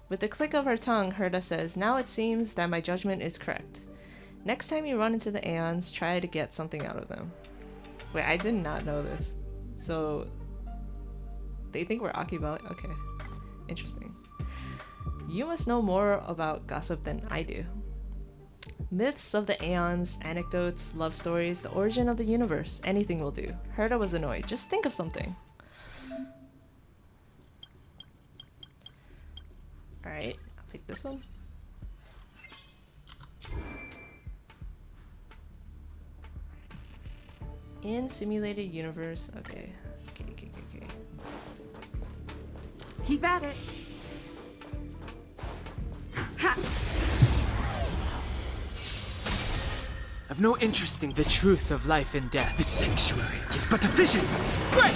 With a click of her tongue, Herta says, "Now it seems that my judgment is correct. Next time you run into the Aeons, try to get something out of them." Wait, I did not know this. So, they think we're Akivali? Okay, interesting. You must know more about gossip than I do. Myths of the Aeons, anecdotes, love stories, the origin of the universe, anything will do. Herta was annoyed. Just think of something. Alright, I'll pick this one. In simulated universe, okay. Okay. Keep at it. Ha! I've no interest in the truth of life and death. The sanctuary is but a vision. Break!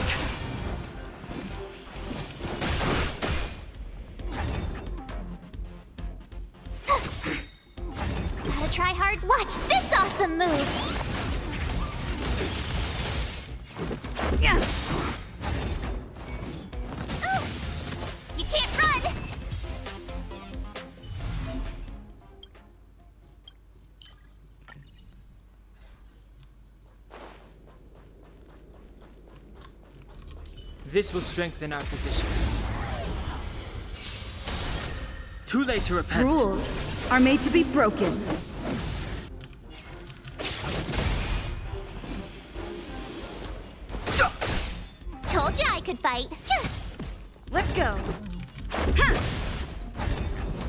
Gotta try hard. Watch this awesome move. Yeah. Oh, you can't run. This will strengthen our position. Too late to repent. Rules are made to be broken. Told you I could fight. Let's go.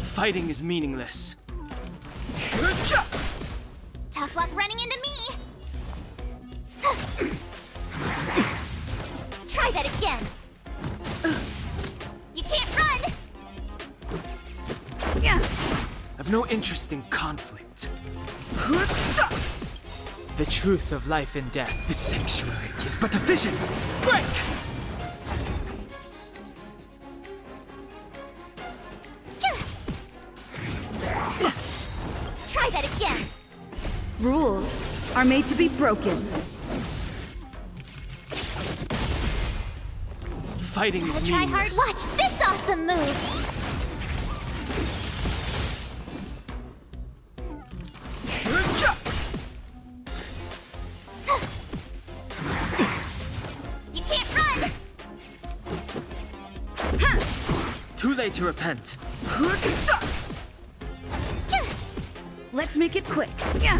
Fighting is meaningless. Tough luck running into me. Try that again. You can't run. Yeah. I've no interest in conflict. The truth of life and death. The sanctuary is but a vision. Break! Try that again. Rules are made to be broken. Fighting is Gotta try hard. meaningless. Watch this awesome move. You can't run. Too late to repent. Let's make it quick. Yeah.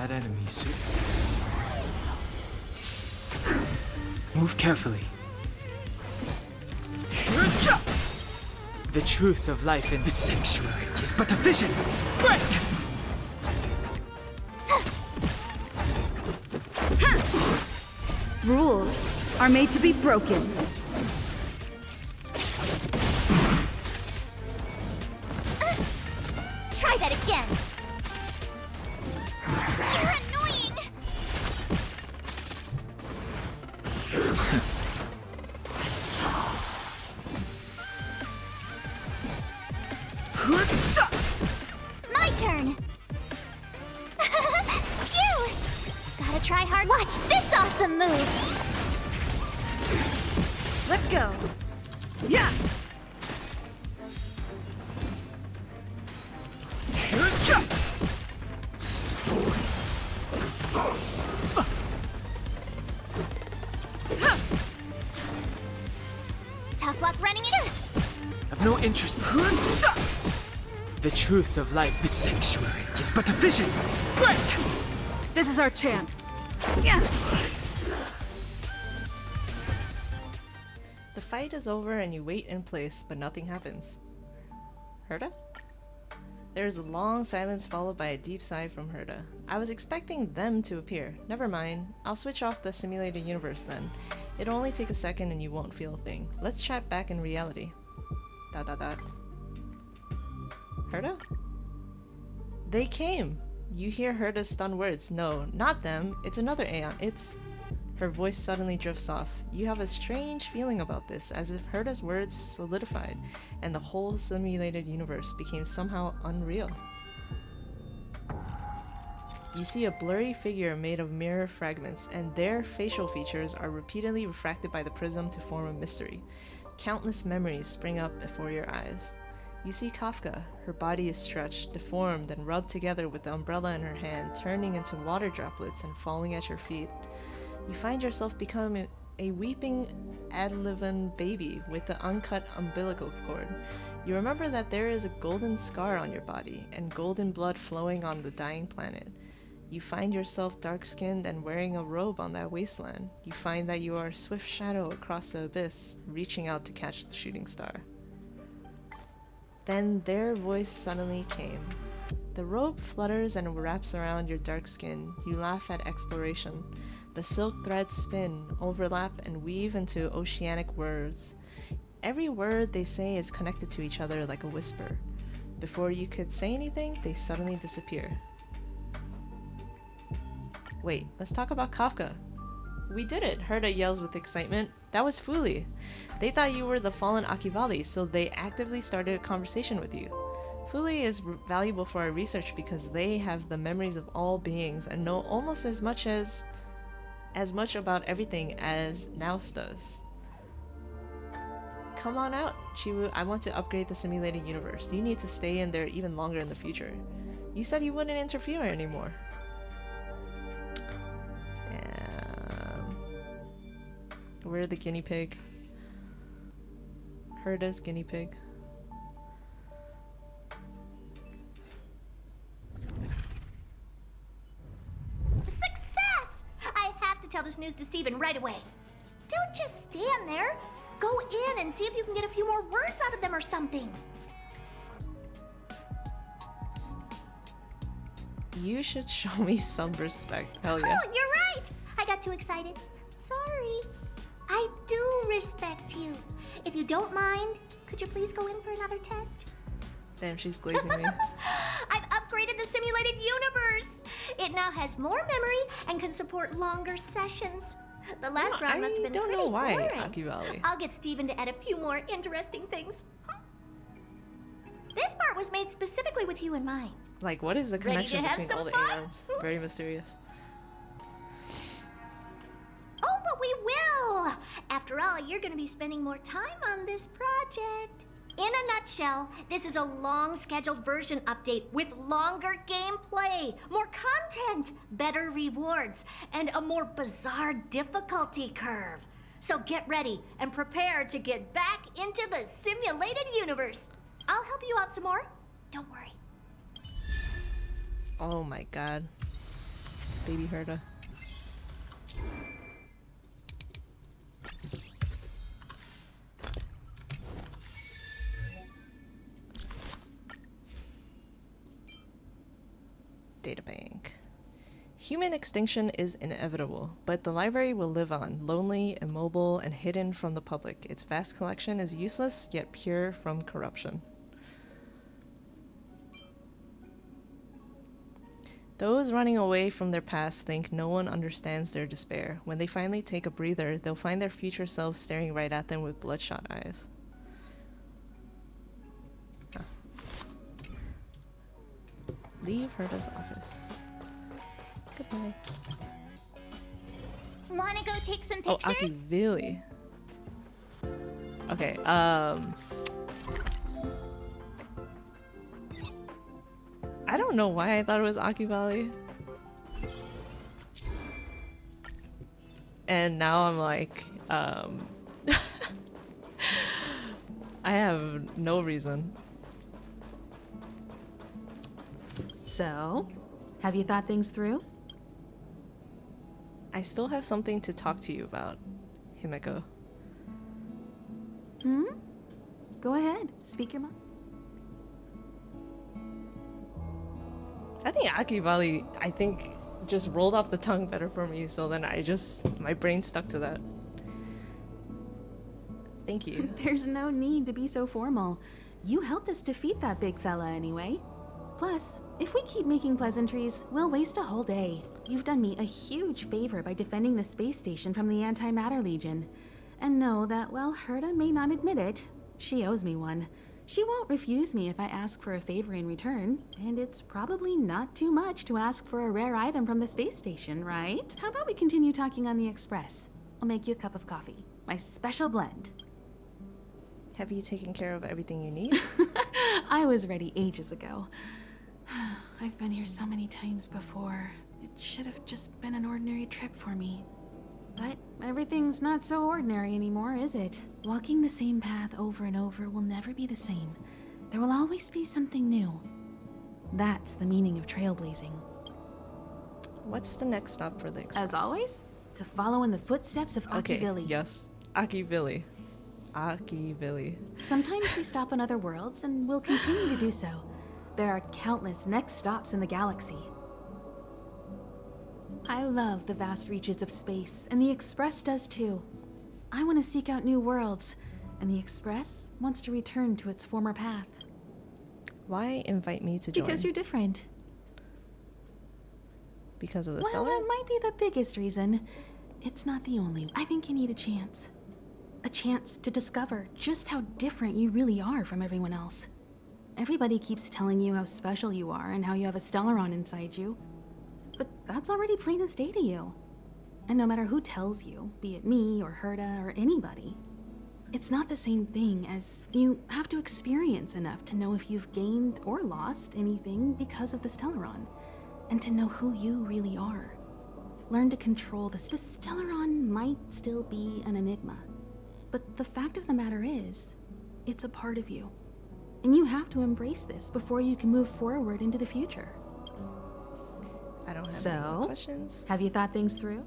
That enemy suit. Move carefully. The truth of life in this sanctuary is but a vision. Break! Rules are made to be broken. Try that again. You're annoying. My turn. Phew! Gotta try hard. Watch this awesome move. Let's go. Yeah. Tough luck running it. I've no interest. The truth of life, this sanctuary, is but a vision. Break! This is our chance. Yeah. The fight is over and you wait in place, but nothing happens. Herta? There is a long silence followed by a deep sigh from Herta. I was expecting them to appear. Never mind. I'll switch off the simulated universe then. It'll only take a second and you won't feel a thing. Let's chat back in reality. ... Herta? They came! You hear Herta's stunned words. No, not them. It's another Aeon. It's... Her voice suddenly drifts off. You have a strange feeling about this, as if Herta's words solidified, and the whole simulated universe became somehow unreal. You see a blurry figure made of mirror fragments, and their facial features are repeatedly refracted by the prism to form a mystery. Countless memories spring up before your eyes. You see Kafka. Her body is stretched, deformed, and rubbed together with the umbrella in her hand, turning into water droplets and falling at your feet. You find yourself becoming a weeping Adlivan baby with the uncut umbilical cord. You remember that there is a golden scar on your body, and golden blood flowing on the dying planet. You find yourself dark-skinned and wearing a robe on that wasteland. You find that you are a swift shadow across the abyss, reaching out to catch the shooting star. Then their voice suddenly came. The robe flutters and wraps around your dark skin. You laugh at exploration. The silk threads spin, overlap, and weave into oceanic words. Every word they say is connected to each other like a whisper. Before you could say anything, they suddenly disappear. Wait, let's talk about Kafka. We did it, Herta yells with excitement. That was Fuli. They thought you were the fallen Akivali, so they actively started a conversation with you. Fuli is valuable for our research because they have the memories of all beings and know almost as much about everything as Naus does. Come on out, Chiwu. I want to upgrade the simulated universe. You need to stay in there even longer in the future. You said you wouldn't interfere anymore. Damn. We're the guinea pig. Herta's guinea pig. Success! I have to tell this news to Steven right away. Don't just stand there. Go in and see if you can get a few more words out of them or something. You should show me some respect. Hell yeah. Oh, you're right! I got too excited. Sorry. I do respect you. If you don't mind, could you please go in for another test? Damn, she's glazing me. I've upgraded the simulated universe. It now has more memory and can support longer sessions. The last round must have been don't pretty know why, boring. Akivali. I'll get Steven to add a few more interesting things. This part was made specifically with you in mind. Like, what is the Ready to connection have between some all the fun? Aeons? Very mysterious. Oh, but we will! After all, you're gonna be spending more time on this project. In a nutshell, this is a long scheduled version update with longer gameplay, more content, better rewards, and a more bizarre difficulty curve. So get ready and prepare to get back into the simulated universe. I'll help you out some more. Don't worry. Oh my god. Baby Herda. Databank. Human extinction is inevitable, but the library will live on, lonely, immobile, and hidden from the public. Its vast collection is useless, yet pure from corruption. Those running away from their past think no one understands their despair. When they finally take a breather, they'll find their future selves staring right at them with bloodshot eyes. Huh. Leave Herda's office. Goodbye. Wanna go take some Oh, pictures? Akivili. Okay, I don't know why I thought it was Akivali. And now I'm like, I have no reason. So, have you thought things through? I still have something to talk to you about, Himeko. Hmm? Go ahead, speak your mind. I think Akivali, just rolled off the tongue better for me, so then my brain stuck to that. Thank you. There's no need to be so formal. You helped us defeat that big fella anyway. Plus, if we keep making pleasantries, we'll waste a whole day. You've done me a huge favor by defending the space station from the Antimatter Legion. And know that while Herda may not admit it, she owes me one. She won't refuse me if I ask for a favor in return, and it's probably not too much to ask for a rare item from the space station, right? How about we continue talking on the Express? I'll make you a cup of coffee. My special blend. Have you taken care of everything you need? I was ready ages ago. I've been here so many times before. It should have just been an ordinary trip for me. But everything's not so ordinary anymore, is it? Walking the same path over and over will never be the same. There will always be something new. That's the meaning of trailblazing. What's the next stop for the Express? As always, to follow in the footsteps of Akivili. Okay, yes. Akivili. Akivili. Sometimes we stop on other worlds, and we'll continue to do so. There are countless next stops in the galaxy. I love the vast reaches of space, and the Express does too. I want to seek out new worlds, and the Express wants to return to its former path. Why invite me to join? Because you're different. Because of the Well, Stellar? that might be the biggest reason. It's not the only. I think you need a chance. A chance to discover just how different you really are from everyone else. Everybody keeps telling you how special you are and how you have a Stellaron inside you. But that's already plain as day to you. And no matter who tells you, be it me or Herda or anybody, it's not the same thing as you have to experience enough to know if you've gained or lost anything because of the Stellaron, and to know who you really are. Learn to control the Stellaron might still be an enigma, but the fact of the matter is, it's a part of you. And you have to embrace this before you can move forward into the future. I don't have any more So, questions. have you thought things through?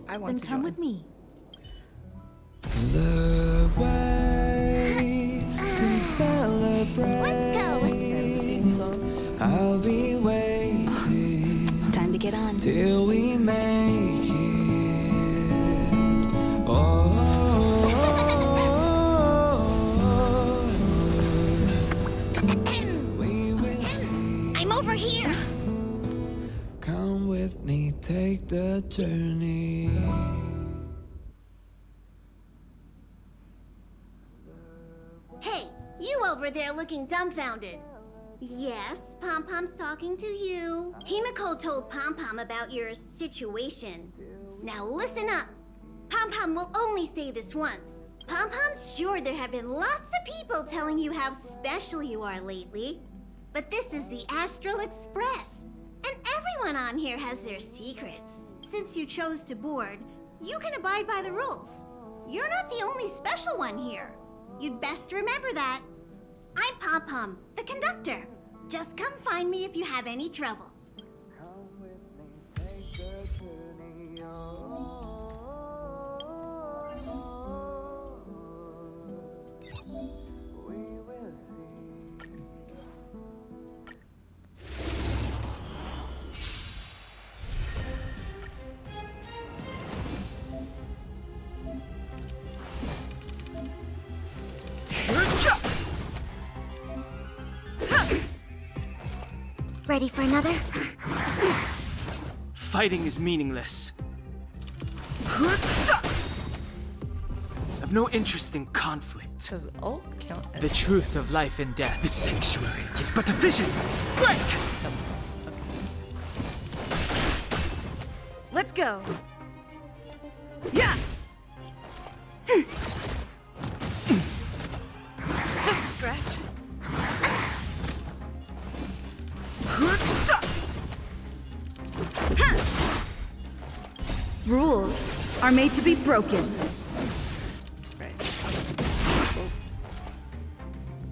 I want Then to come join. with me. The way to celebrate. Let's go. I'll be waiting. Time to get on. Till we make it. Oh. We will see. I'm over here. Come with me, take the journey. Hey, you over there looking dumbfounded. Yes, Pom-Pom's talking to you. Himeko told Pom-Pom about your situation. Now listen up. Pom-Pom will only say this once. Pom-Pom's sure there have been lots of people telling you how special you are lately. But this is the Astral Express, and everyone on here has their secrets. Since you chose to board, you can abide by the rules. You're not the only special one here. You'd best remember that. I'm Pom-Pom, the conductor. Just come find me if you have any trouble. Ready for another? Fighting is meaningless. I've no interest in conflict. Does ult count as The truth of life and death. The sanctuary is but a vision. Break! Let's go. Yeah. Just a scratch. Rules are made to be broken.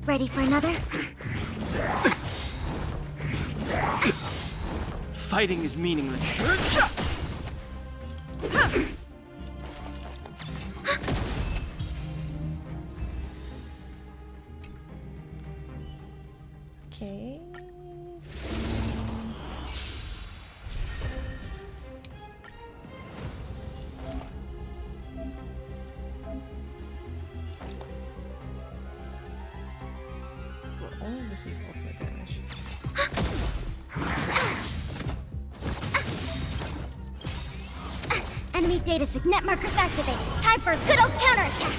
Ready for another? Fighting is meaningless. Okay. Will only receive ultimate damage. Enemy data signet markers activated. Time for a good old counterattack.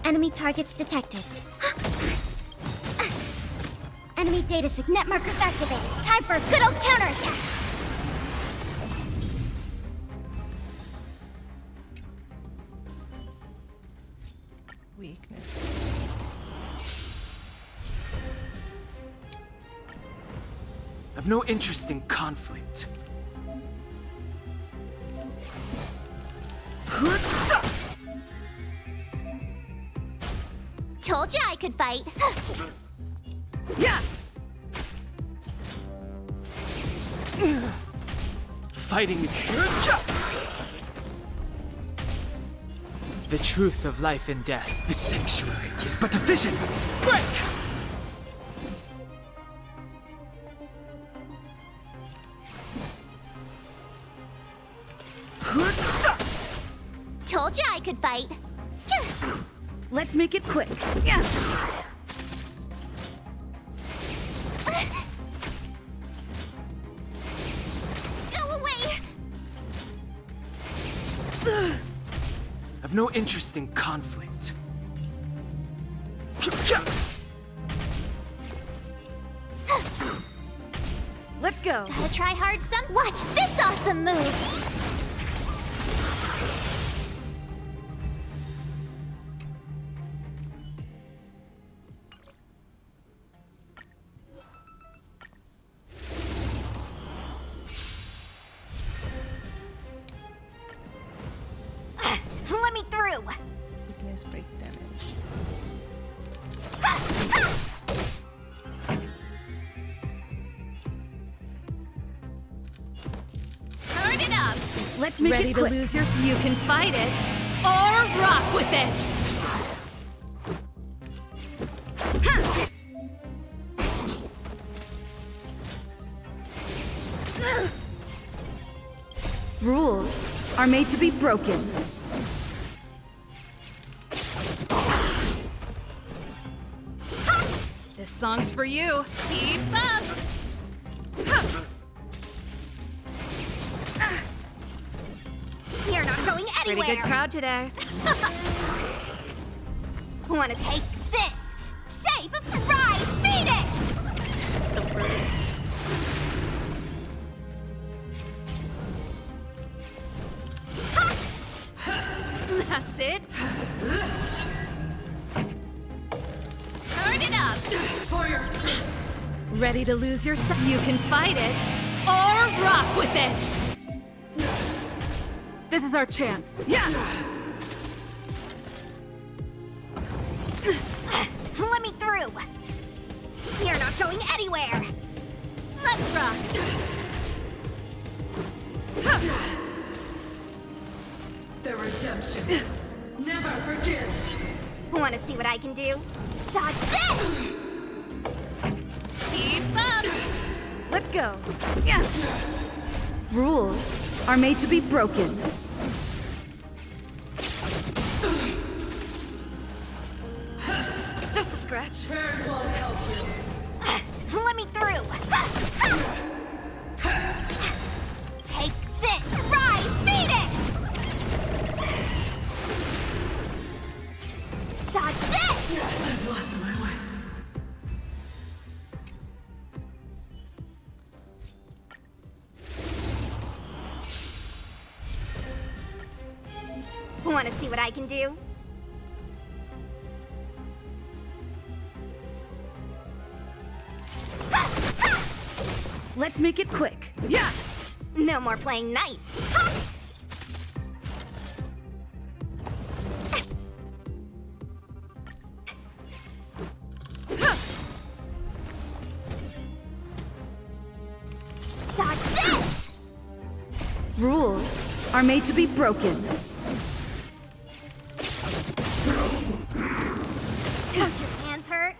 Enemy targets detected. Enemy data signet markers activated. Time for a good old counterattack. Weakness. I've no interest in conflict. Told you I could fight. Yeah. Fighting. The truth of life and death. The sanctuary is but a vision. Break! Told you I could fight. Let's make it quick. Yeah. Go away. I've no interest in conflict. Let's go. Gotta try hard some. Watch this awesome move. Let me through. Weakness break damage. Turn it up. Let's make Ready it to quick. lose your... You can fight it or rock with it. Rules are made to be broken. This song's for you. Keep up. You're not going anywhere. Pretty good crowd today. Want to take this? Shape of Rise Venus! That's it. Turn it up. For your sins. Ready to lose your... You can fight it or rock with it. This is our chance. Yeah. Let me through. You're not going anywhere. Let's rock. The redemption never forgives. Want to see what I can do? Dodge this! Keep up. Let's go. Yeah. Rules are made to be broken. Just a scratch. Prayers won't help you. Let me through! Take this! Rise, Venus! Dodge this! I've lost my way. Want to see what I can do? Let's make it quick. Yeah! No more playing nice. Dodge this! Rules are made to be broken. Don't your hands hurt?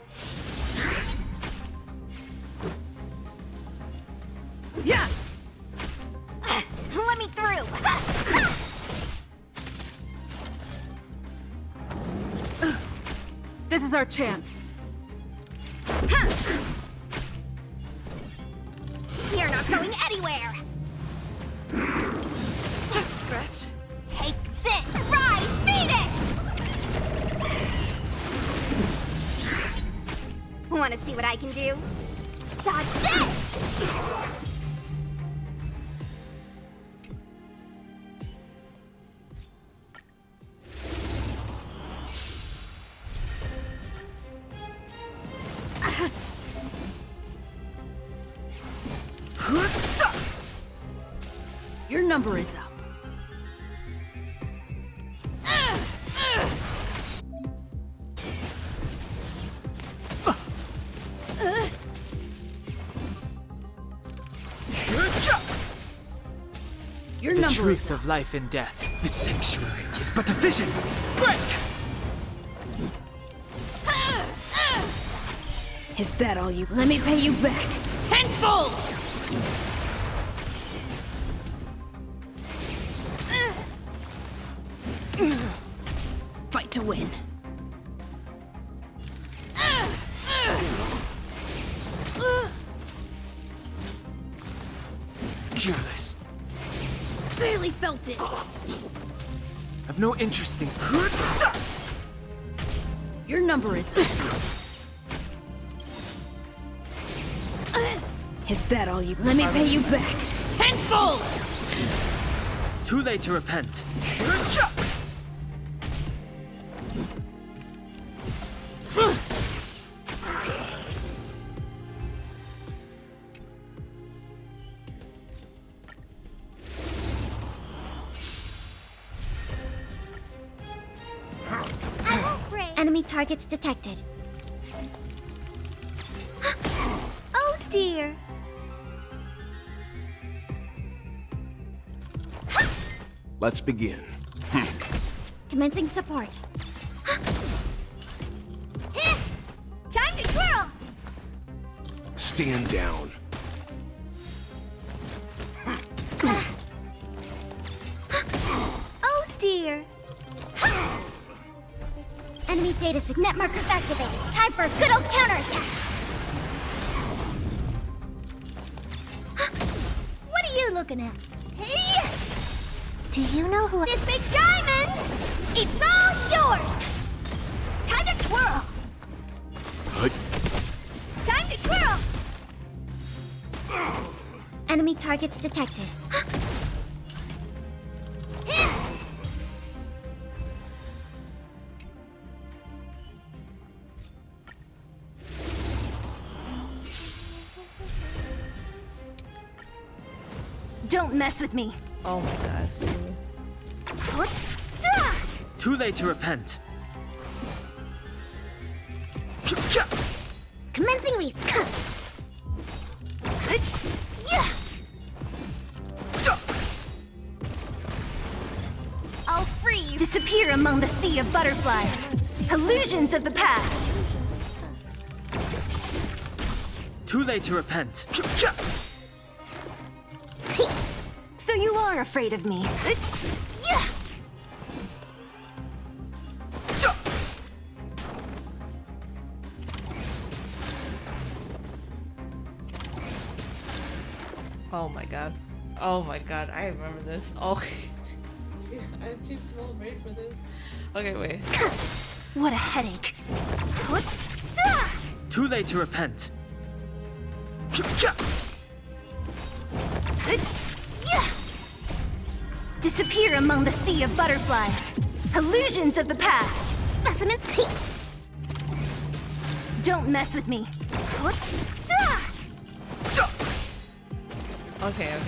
Yeah! Let me through! This is our chance. You're not going anywhere! Just a scratch. Take this! Rise, Venus! Want to see what I can do? Dodge this! Your number is up. Your The number truth is of life and death. The sanctuary is but a vision. Break! Is that all you? Let me pay you back. Tenfold! Fight to win. Careless. Barely felt it. I've no interest in. Your number is. Is that all you? Let me pay you back. Tenfold! Too late to repent. Enemy targets detected. Oh dear. Let's begin. Commencing support. Time to twirl. Stand down. Oh dear. Enemy data net markers activated. Time for a good old counterattack. What are you looking at? Hey! Do you know who this big diamond? It's all yours. Time to twirl. What? Time to twirl. Enemy targets detected. Don't mess with me. Oh my god, see? Too late to repent. Commencing reset. I'll freeze. Disappear among the sea of butterflies. Illusions of the past. Too late to repent. So you are afraid of me. Oh my god. Oh my god, I remember this. Oh, I'm too small brain for this. Okay, wait. What a headache. Too late to repent. Disappear among the sea of butterflies. Illusions of the past. Specimens. Don't mess with me. Okay. Oh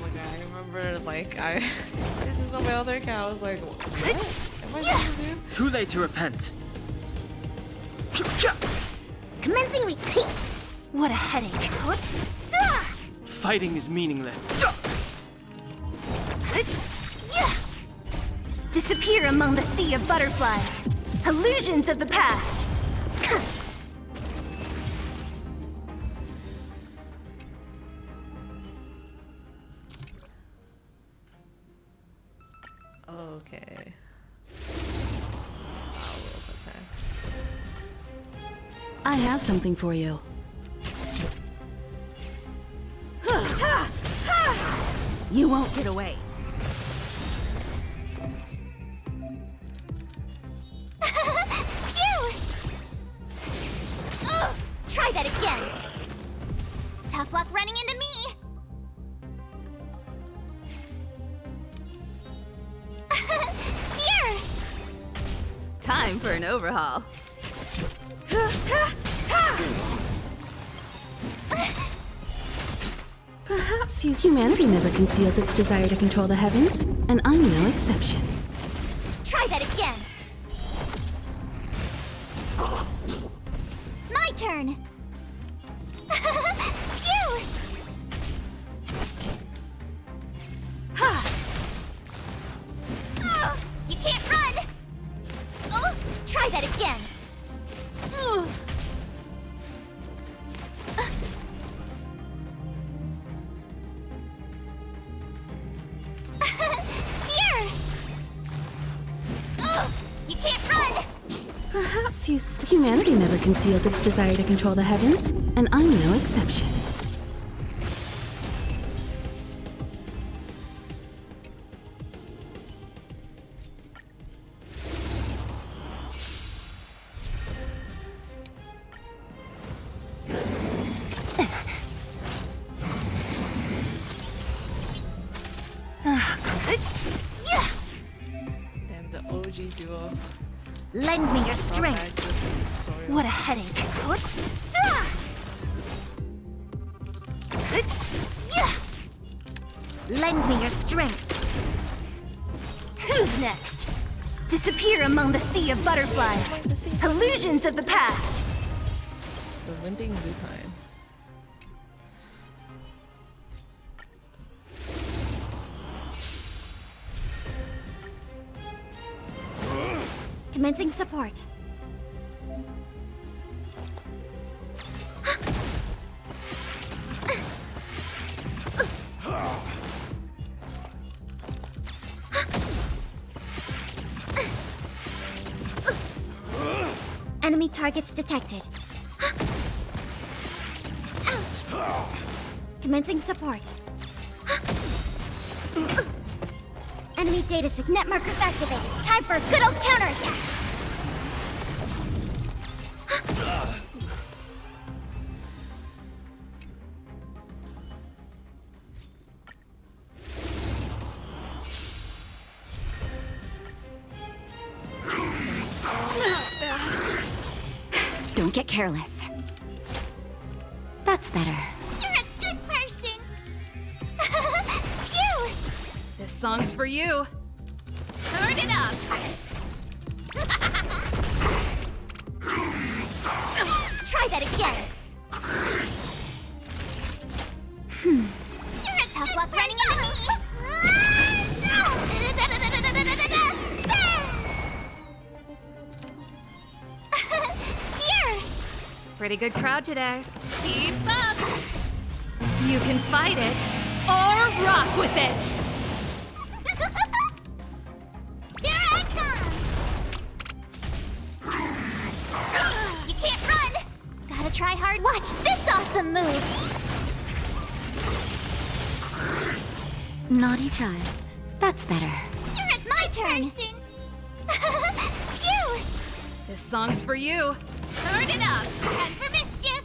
my god, I remember like I did this on my other account. I was like, what am I supposed to do? Too late to repent. Commencing repeat. What a headache. Fighting is meaningless. Disappear among the sea of butterflies. Illusions of the past. Okay. I have something for you. You won't get away. Phew! Ugh, try that again. Tough luck running into me. Here! Time for an overhaul. Perhaps humanity never conceals its desire to control the heavens, and I'm no exception. Try that again. My turn. Phew! You can't run. Oh, try that again. Here. You can't run. Perhaps humanity never conceals its desire to control the heavens, and I'm no exception. Damn, the OG duo. Lend me your strength. What a headache. Lend me your strength. Who's next? Disappear among the sea of butterflies. Illusions of the past. The limping lupine. Commencing support. Enemy targets detected. Ouch! Commencing support. Enemy data net markers activated. Time for a good old counterattack. Don't get careless. That's better. You're a good person. Phew! This song's for you. Turn it up. Try that again. You're a tough luck running into me. Here. Pretty good crowd today. Keep up. You can fight it or rock with it. Here I come. You can't run. Gotta try hard. Watch this awesome move! Naughty child. That's better. It's my turn! Phew! This song's for you. Turn it up! Time for mischief!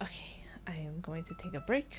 Okay, I am going to take a break.